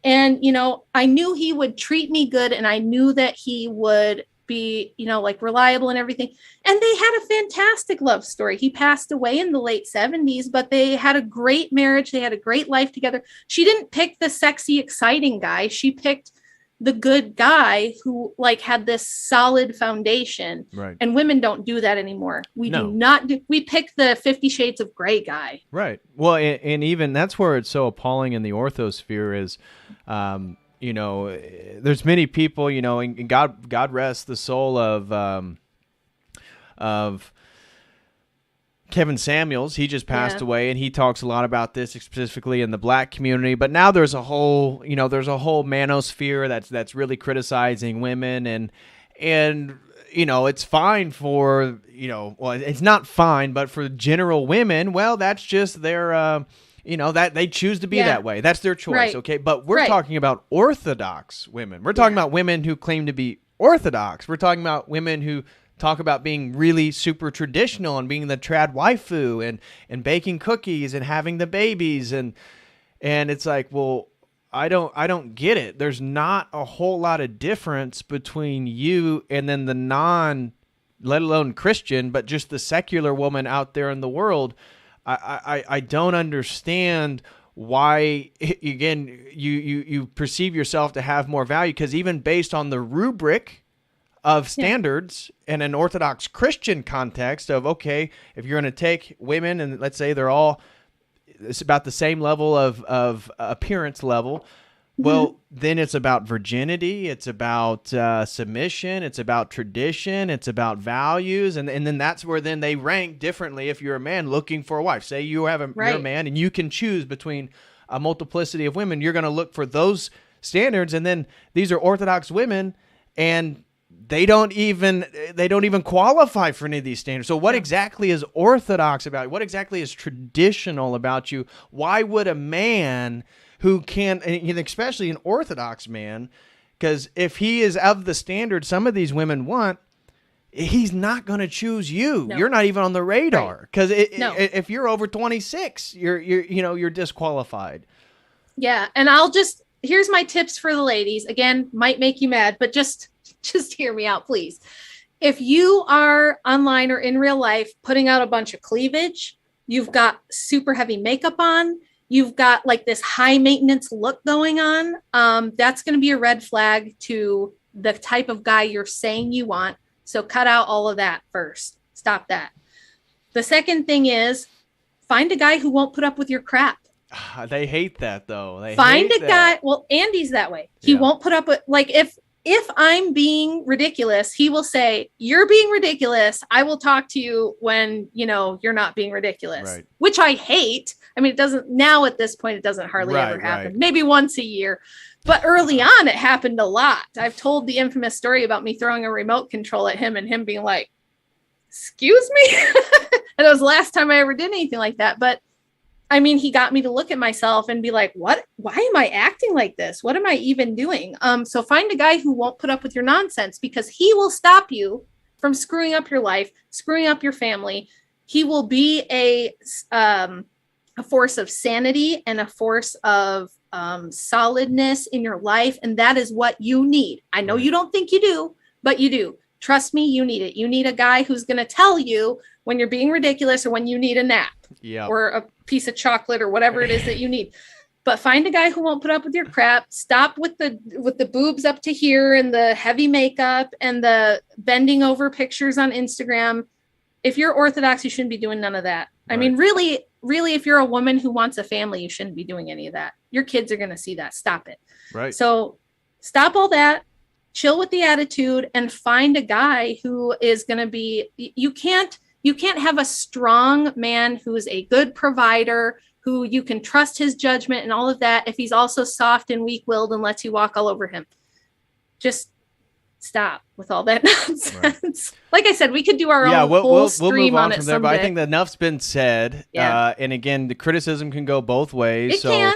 And, you know, I knew he would treat me good, and I knew that he would be, you know, like reliable and everything. And they had a fantastic love story. He passed away in the late 70s, but they had a great marriage. They had a great life together. She didn't pick the sexy, exciting guy. She picked the good guy who like had this solid foundation. Right. And women don't do that anymore. We pick the 50 Shades of Grey guy. Right. Well, and even that's where it's so appalling in the orthosphere is, you know, there's many people, you know, and God rest the soul of Kevin Samuels. He just passed away, and he talks a lot about this specifically in the Black community. But now there's a whole manosphere that's really criticizing women, and you know, it's fine for, you know, well, it's not fine, but for general women, well, that's just their you know, that they choose to be that way. That's their choice, right. Okay? But we're talking about Orthodox women. We're talking about women who claim to be Orthodox. We're talking about women who talk about being really super traditional and being the trad waifu and baking cookies and having the babies. And it's like, well, I don't get it. There's not a whole lot of difference between you and then the let alone Christian, but just the secular woman out there in the world. I don't understand why, again, you perceive yourself to have more value, because even based on the rubric of standards in an Orthodox Christian context of, okay, if you're going to take women and let's say it's about the same level of appearance level, well, then it's about virginity, it's about submission, it's about tradition, it's about values, and then that's where then they rank differently if you're a man looking for a wife. Say you're a man and you can choose between a multiplicity of women. You're going to look for those standards, and then these are Orthodox women, and they don't even qualify for any of these standards. So what exactly is Orthodox about you? What exactly is traditional about you? Why would a man who can, and especially an Orthodox man, because if he is of the standard some of these women want, he's not going to choose you. No. You're not even on the radar, because if you're over 26, you're disqualified. Yeah, and here's my tips for the ladies. Again, might make you mad, but just hear me out, please. If you are online or in real life putting out a bunch of cleavage, you've got super heavy makeup on, you've got like this high maintenance look going on, that's going to be a red flag to the type of guy you're saying you want. So cut out all of that first. Stop that. The second thing is find a guy who won't put up with your crap. They hate that though. Find a guy. Well, Andy's that way. He won't put up with, like, if if I'm being ridiculous, he will say, you're being ridiculous. I will talk to you when, you're not being ridiculous, Right. which I hate. I mean, it doesn't now at this point, it doesn't hardly ever happen. Right. Maybe once a year. But early on, it happened a lot. I've told the infamous story about me throwing a remote control at him and him being like, excuse me? And it was the last time I ever did anything like that. But I mean, he got me to look at myself and be like, what? Why am I acting like this? What am I even doing? So find a guy who won't put up with your nonsense, because he will stop you from screwing up your life, screwing up your family. He will be a force of sanity and a force of solidness in your life. And that is what you need. I know you don't think you do, but you do. Trust me, you need it. You need a guy who's going to tell you when you're being ridiculous or when you need a nap or a piece of chocolate or whatever it is that you need. But find a guy who won't put up with your crap. Stop with the boobs up to here and the heavy makeup and the bending over pictures on Instagram. If you're Orthodox, you shouldn't be doing none of that. I mean, really, if you're a woman who wants a family, you shouldn't be doing any of that. Your kids are going to see that. Stop it. Right. So stop all that. Chill with the attitude and find a guy who is going to be, you can't have a strong man who's a good provider, who you can trust his judgment and all of that, if he's also soft and weak-willed and lets you walk all over him. Just stop with all that nonsense. Right. Like I said, we could do our own whole stream move on it someday. But I think that enough's been said. Yeah. And again, the criticism can go both ways. It can.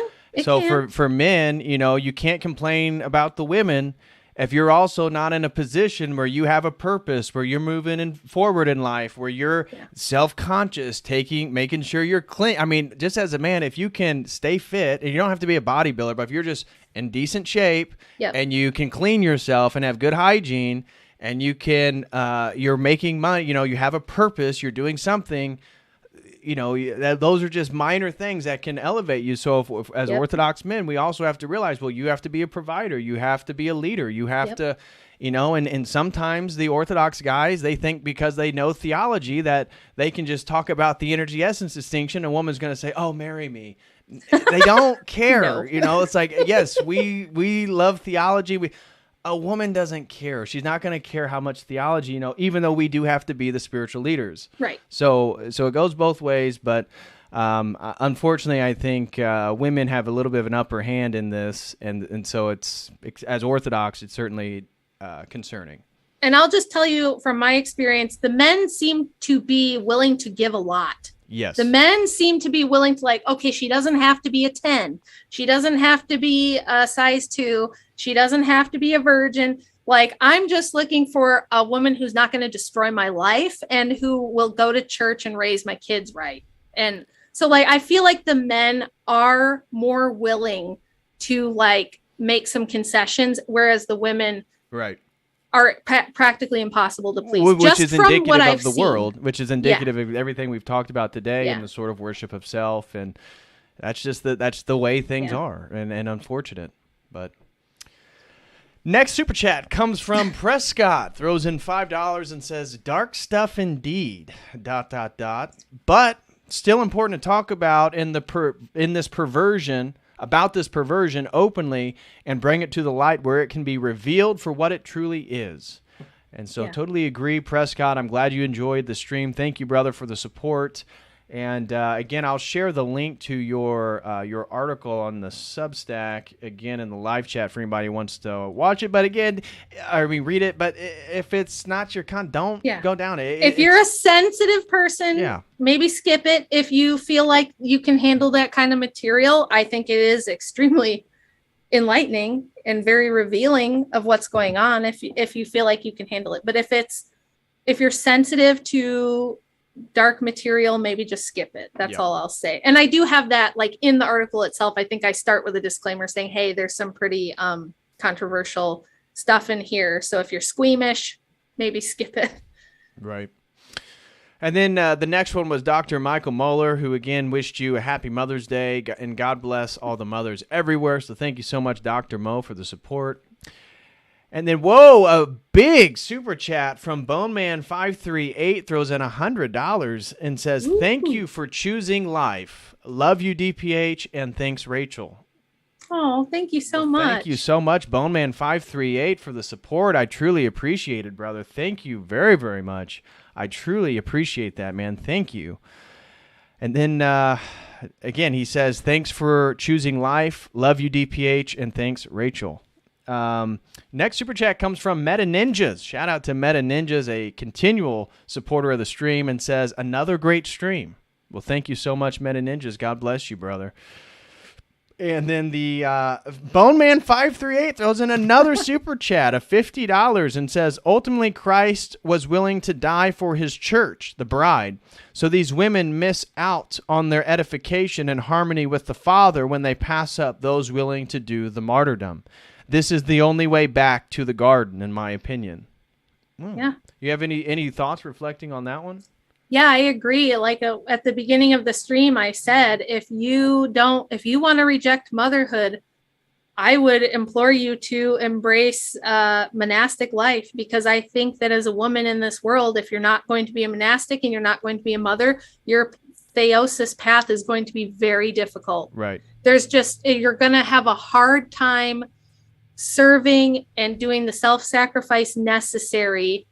For men, you can't complain about the women if you're also not in a position where you have a purpose, where you're moving forward in life, where you're self-conscious, making sure you're clean. I mean, just as a man, if you can stay fit, and you don't have to be a bodybuilder, but if you're just in decent shape and you can clean yourself and have good hygiene, and you can, you're making money, you have a purpose, you're doing something, those are just minor things that can elevate you. So if as Orthodox men, we also have to realize, well, you have to be a provider. You have to be a leader. You have to, and sometimes the Orthodox guys, they think because they know theology that they can just talk about the energy essence distinction. A woman's going to say, oh, marry me. They don't care. No. It's like, yes, we love theology. A woman doesn't care. She's not going to care how much theology, even though we do have to be the spiritual leaders. Right. So it goes both ways, but unfortunately, I think women have a little bit of an upper hand in this, and so it's as Orthodox, it's certainly concerning. And I'll just tell you from my experience, the men seem to be willing to give a lot. Yes. The men seem to be willing to okay, she doesn't have to be a 10. She doesn't have to be a size 2. She doesn't have to be a virgin. I'm just looking for a woman who's not going to destroy my life and who will go to church and raise my kids right. And so I feel like the men are more willing to make some concessions, whereas the women are practically impossible to please. Which is indicative of the world, which is indicative of everything we've talked about today and the sort of worship of self. And that's just that's the way things are, and unfortunate. But next super chat comes from Prescott, throws in $5 and says, dark stuff indeed, ... But still important to talk about this perversion openly and bring it to the light where it can be revealed for what it truly is. And so totally agree, Prescott. I'm glad you enjoyed the stream. Thank you, brother, for the support. And again, I'll share the link to your article on the Substack again in the live chat for anybody who wants to watch it. But again, read it. But if it's not your don't go down it. If you're a sensitive person, maybe skip it. If you feel like you can handle that kind of material, I think it is extremely enlightening and very revealing of what's going on. If you feel like you can handle it, but if you're sensitive to dark material, maybe just skip it. That's all I'll say. And I do have that in the article itself. I think I start with a disclaimer saying, hey, there's some pretty controversial stuff in here. So if you're squeamish, maybe skip it. Right. And then the next one was Dr. Michael Moeller, who again wished you a happy Mother's Day and God bless all the mothers everywhere. So thank you so much, Dr. Mo, for the support. And then, a big super chat from Boneman538 throws in $100 and says, thank you for choosing life. Love you, DPH, and thanks, Rachel. Oh, thank you so much. Thank you so much, Boneman538, for the support. I truly appreciate it, brother. Thank you very, very much. I truly appreciate that, man. Thank you. And then, again, he says, thanks for choosing life. Love you, DPH. And thanks, Rachel. Next super chat comes from Meta Ninjas. Shout out to Meta Ninjas, a continual supporter of the stream, and says, another great stream. Well, thank you so much, Meta Ninjas. God bless you, brother. And then the Boneman538 throws in another super chat of $50 and says, ultimately, Christ was willing to die for his church, the bride. So these women miss out on their edification and harmony with the Father when they pass up those willing to do the martyrdom. This is the only way back to the garden, in my opinion. Yeah. You have any thoughts reflecting on that one? Yeah, I agree. Like at the beginning of the stream, I said, if you want to reject motherhood, I would implore you to embrace monastic life, because I think that as a woman in this world, if you're not going to be a monastic and you're not going to be a mother, your theosis path is going to be very difficult. Right. You're going to have a hard time serving and doing the self-sacrifice necessary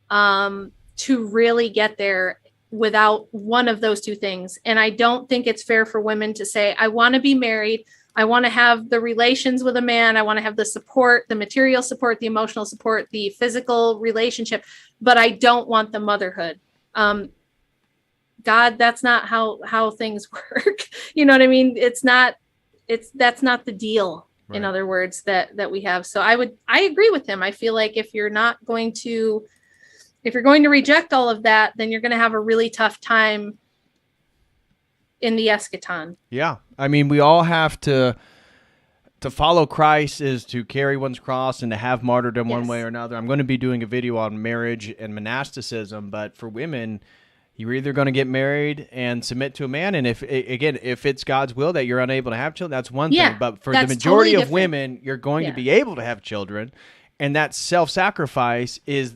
to really get there without one of those two things. And I don't think it's fair for women to say, I want to be married. I want to have the relations with a man. I want to have the support, the material support, the emotional support, the physical relationship, but I don't want the motherhood. God, that's not how things work. You know what I mean? That's not the deal. Right. In other words, that we have. So I agree with him. I feel like if you're going to reject all of that, then you're going to have a really tough time in the eschaton. Yeah. I mean, we all have to follow Christ is to carry one's cross and to have martyrdom one way or another. I'm going to be doing a video on marriage and monasticism, but for women, you're either going to get married and submit to a man, and if it's God's will that you're unable to have children, that's one thing. But for the majority of women, you're going to be able to have children, and that self-sacrifice is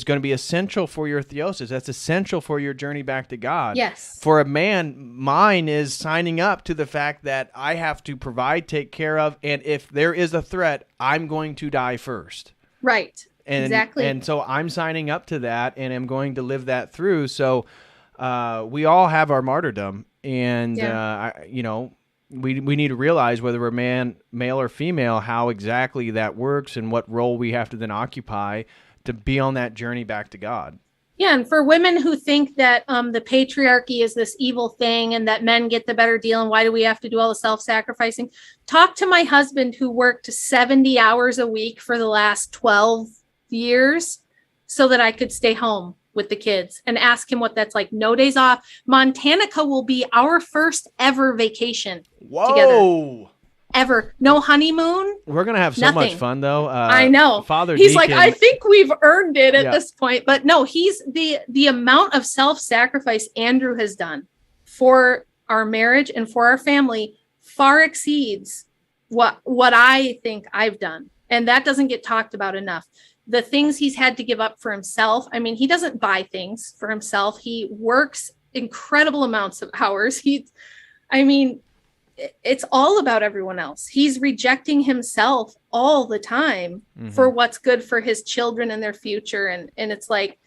going to be essential for your theosis. That's essential for your journey back to God. Yes. For a man, mine is signing up to the fact that I have to provide, take care of, and if there is a threat, I'm going to die first. Right. Exactly. And so I'm signing up to that, and I'm going to live that through. So we all have our martyrdom, and we need to realize whether we're male or female, how exactly that works and what role we have to then occupy to be on that journey back to God. Yeah, and for women who think that the patriarchy is this evil thing and that men get the better deal and why do we have to do all the self-sacrificing, talk to my husband who worked 70 hours a week for the last 12 years so that I could stay home with the kids, and ask him what that's like. No days off. Montanica will be our first ever vacation together. Ever. No honeymoon. We're going to have so much fun, though. I know. He's like, I think we've earned it at this point. But no, he's the amount of self-sacrifice Andrew has done for our marriage and for our family far exceeds what I think I've done. And that doesn't get talked about enough. The things he's had to give up for himself. I mean, he doesn't buy things for himself. He works incredible amounts of hours. It's all about everyone else. He's rejecting himself all the time for what's good for his children and their future. And it's like,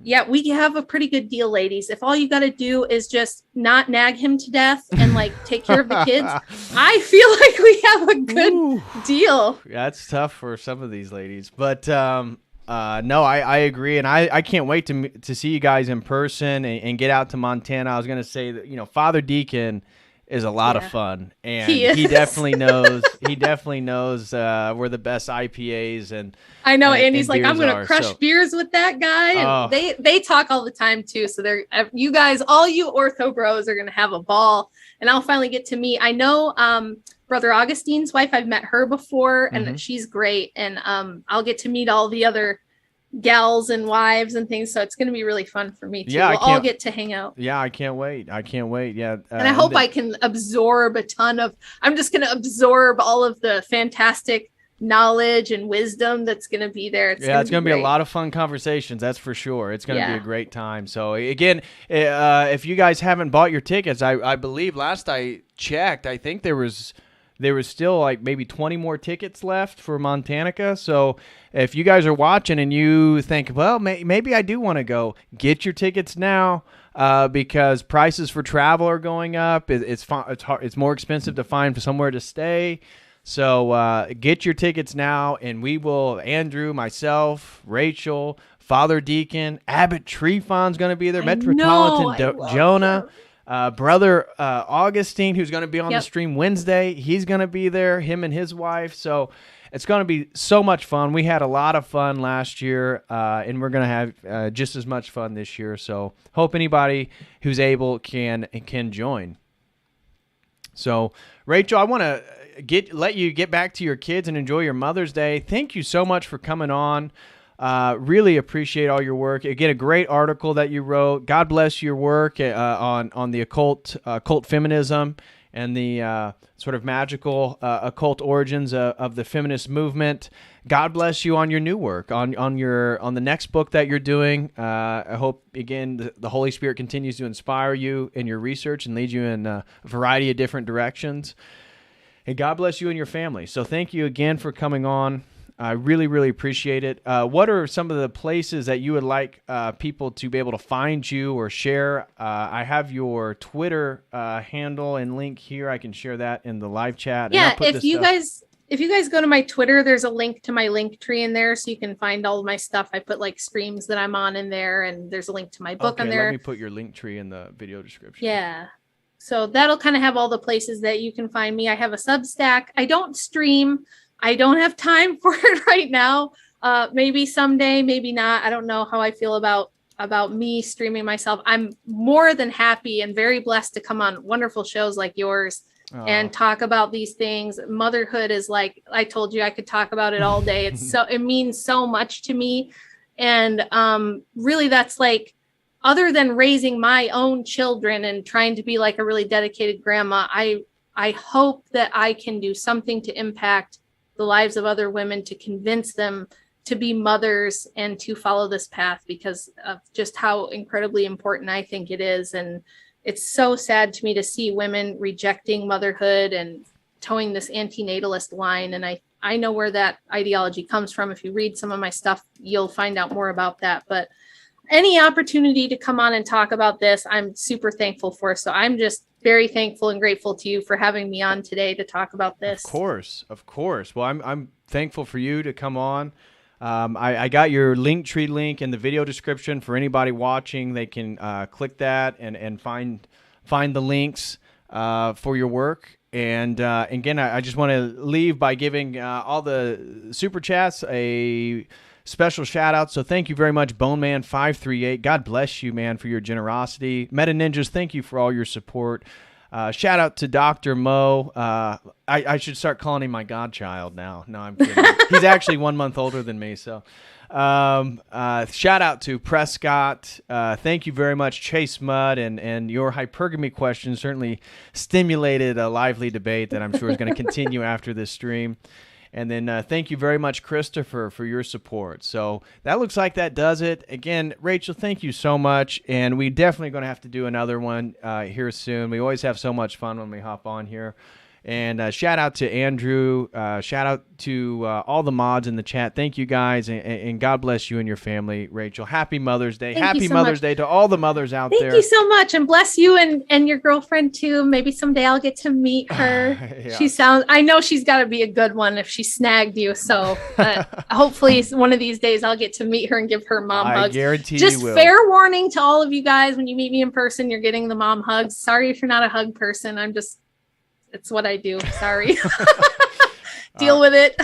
yeah, we have a pretty good deal, ladies. If all you got to do is just not nag him to death and like take care of the kids, I feel like we have a good deal. Yeah, it's tough for some of these ladies, but no, I agree, and I can't wait to see you guys in person and get out to Montana. I was gonna say that Father Deacon is a lot of fun, and he definitely knows. He definitely knows where the best IPAs and I know. Andy's like, I'm gonna crush beers with that guy, and they talk all the time too. So you guys, all you ortho bros, are gonna have a ball, and I'll finally get to meet. I know Brother Augustine's wife. I've met her before, and she's great, and I'll get to meet all the other gals and wives and things, so it's going to be really fun for me too. We'll all get to hang out. Yeah, I can't wait. Yeah, and I hope I can absorb I'm just going to absorb all of the fantastic knowledge and wisdom that's going to be there. It's going to be a lot of fun conversations, that's for sure. It's going to be a great time. So again, if you guys haven't bought your tickets, I believe last I checked, I think there was there was still like maybe 20 more tickets left for Montanica. So if you guys are watching and you think, well, maybe I do want to go, get your tickets now. Because prices for travel are going up. It's more expensive to find somewhere to stay. So get your tickets now, and we will, Andrew, myself, Rachel, Father Deacon, Abbott Trefon's going to be there, Metropolitan Jonah, Brother Augustine, who's going to be on the stream Wednesday. He's going to be there, him and his wife. So it's going to be so much fun. We had a lot of fun last year, and we're going to have just as much fun this year. So hope anybody who's able can join. So, Rachel, I want to let you get back to your kids and enjoy your Mother's Day. Thank you so much for coming on. Really appreciate all your work. Again, a great article that you wrote. God bless your work on the occult feminism and the sort of magical occult origins of the feminist movement. God bless you on your new work, on the next book that you're doing. I hope, again, the Holy Spirit continues to inspire you in your research and lead you in a variety of different directions. And God bless you and your family. So thank you again for coming on. I really, really appreciate it. What are some of the places that you would like people to be able to find you or share? I have your Twitter handle and link here. I can share that in the live chat. Yeah, if you guys go to my Twitter, there's a link to my link tree in there, so you can find all of my stuff. I put like streams that I'm on in there, and there's a link to my book on there. Let me put your link tree in the video description. Yeah. So that'll kind of have all the places that you can find me. I have a Substack. I don't stream. I don't have time for it right now. Maybe someday, maybe not. I don't know how I feel about me streaming myself. I'm more than happy and very blessed to come on wonderful shows like yours and talk about these things. Motherhood is like, I told you, I could talk about it all day. It means so much to me. And really that's like, other than raising my own children and trying to be like a really dedicated grandma, I hope that I can do something to impact the lives of other women, to convince them to be mothers and to follow this path because of just how incredibly important I think it is. And it's so sad to me to see women rejecting motherhood and towing this antinatalist line. And I know where that ideology comes from. If you read some of my stuff, you'll find out more about that. But any opportunity to come on and talk about this, I'm super thankful for. So I'm just very thankful and grateful to you for having me on today to talk about this. Of course. Well, I'm thankful for you to come on. I got your Linktree link in the video description for anybody watching. They can click that and find the links for your work. And again, I just want to leave by giving all the super chats a special shout out. So thank you very much, Boneman538. God bless you, man, for your generosity. Meta Ninjas, thank you for all your support. Shout out to Dr. Mo. I should start calling him my godchild now. No, I'm kidding. He's actually 1 month older than me. So shout out to Prescott. Thank you very much, Chase Mudd, and your hypergamy question certainly stimulated a lively debate that I'm sure is going to continue after this stream. And then thank you very much, Christopher, for your support. So that looks like that does it. Again, Rachel, thank you so much. And we definitely going to have to do another one here soon. We always have so much fun when we hop on here. And shout out to Andrew. Shout out to all the mods in the chat. Thank you, guys. And God bless you and your family, Rachel. Happy Mother's Day. Happy Mother's Day to all the mothers out there. Thank you so much. And bless you and your girlfriend, too. Maybe someday I'll get to meet her. Yeah. I know she's got to be a good one if she snagged you. So hopefully one of these days I'll get to meet her and give her mom hugs. I guarantee Just you will. Fair warning to all of you guys. When you meet me in person, you're getting the mom hugs. Sorry if you're not a hug person. It's what I do. Sorry. Deal with it.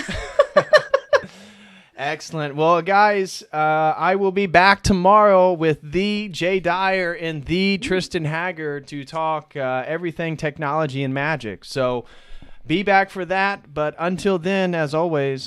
Excellent. Well, guys, I will be back tomorrow with the Jay Dyer and the Tristan Haggard to talk everything technology and magic. So be back for that. But until then, as always,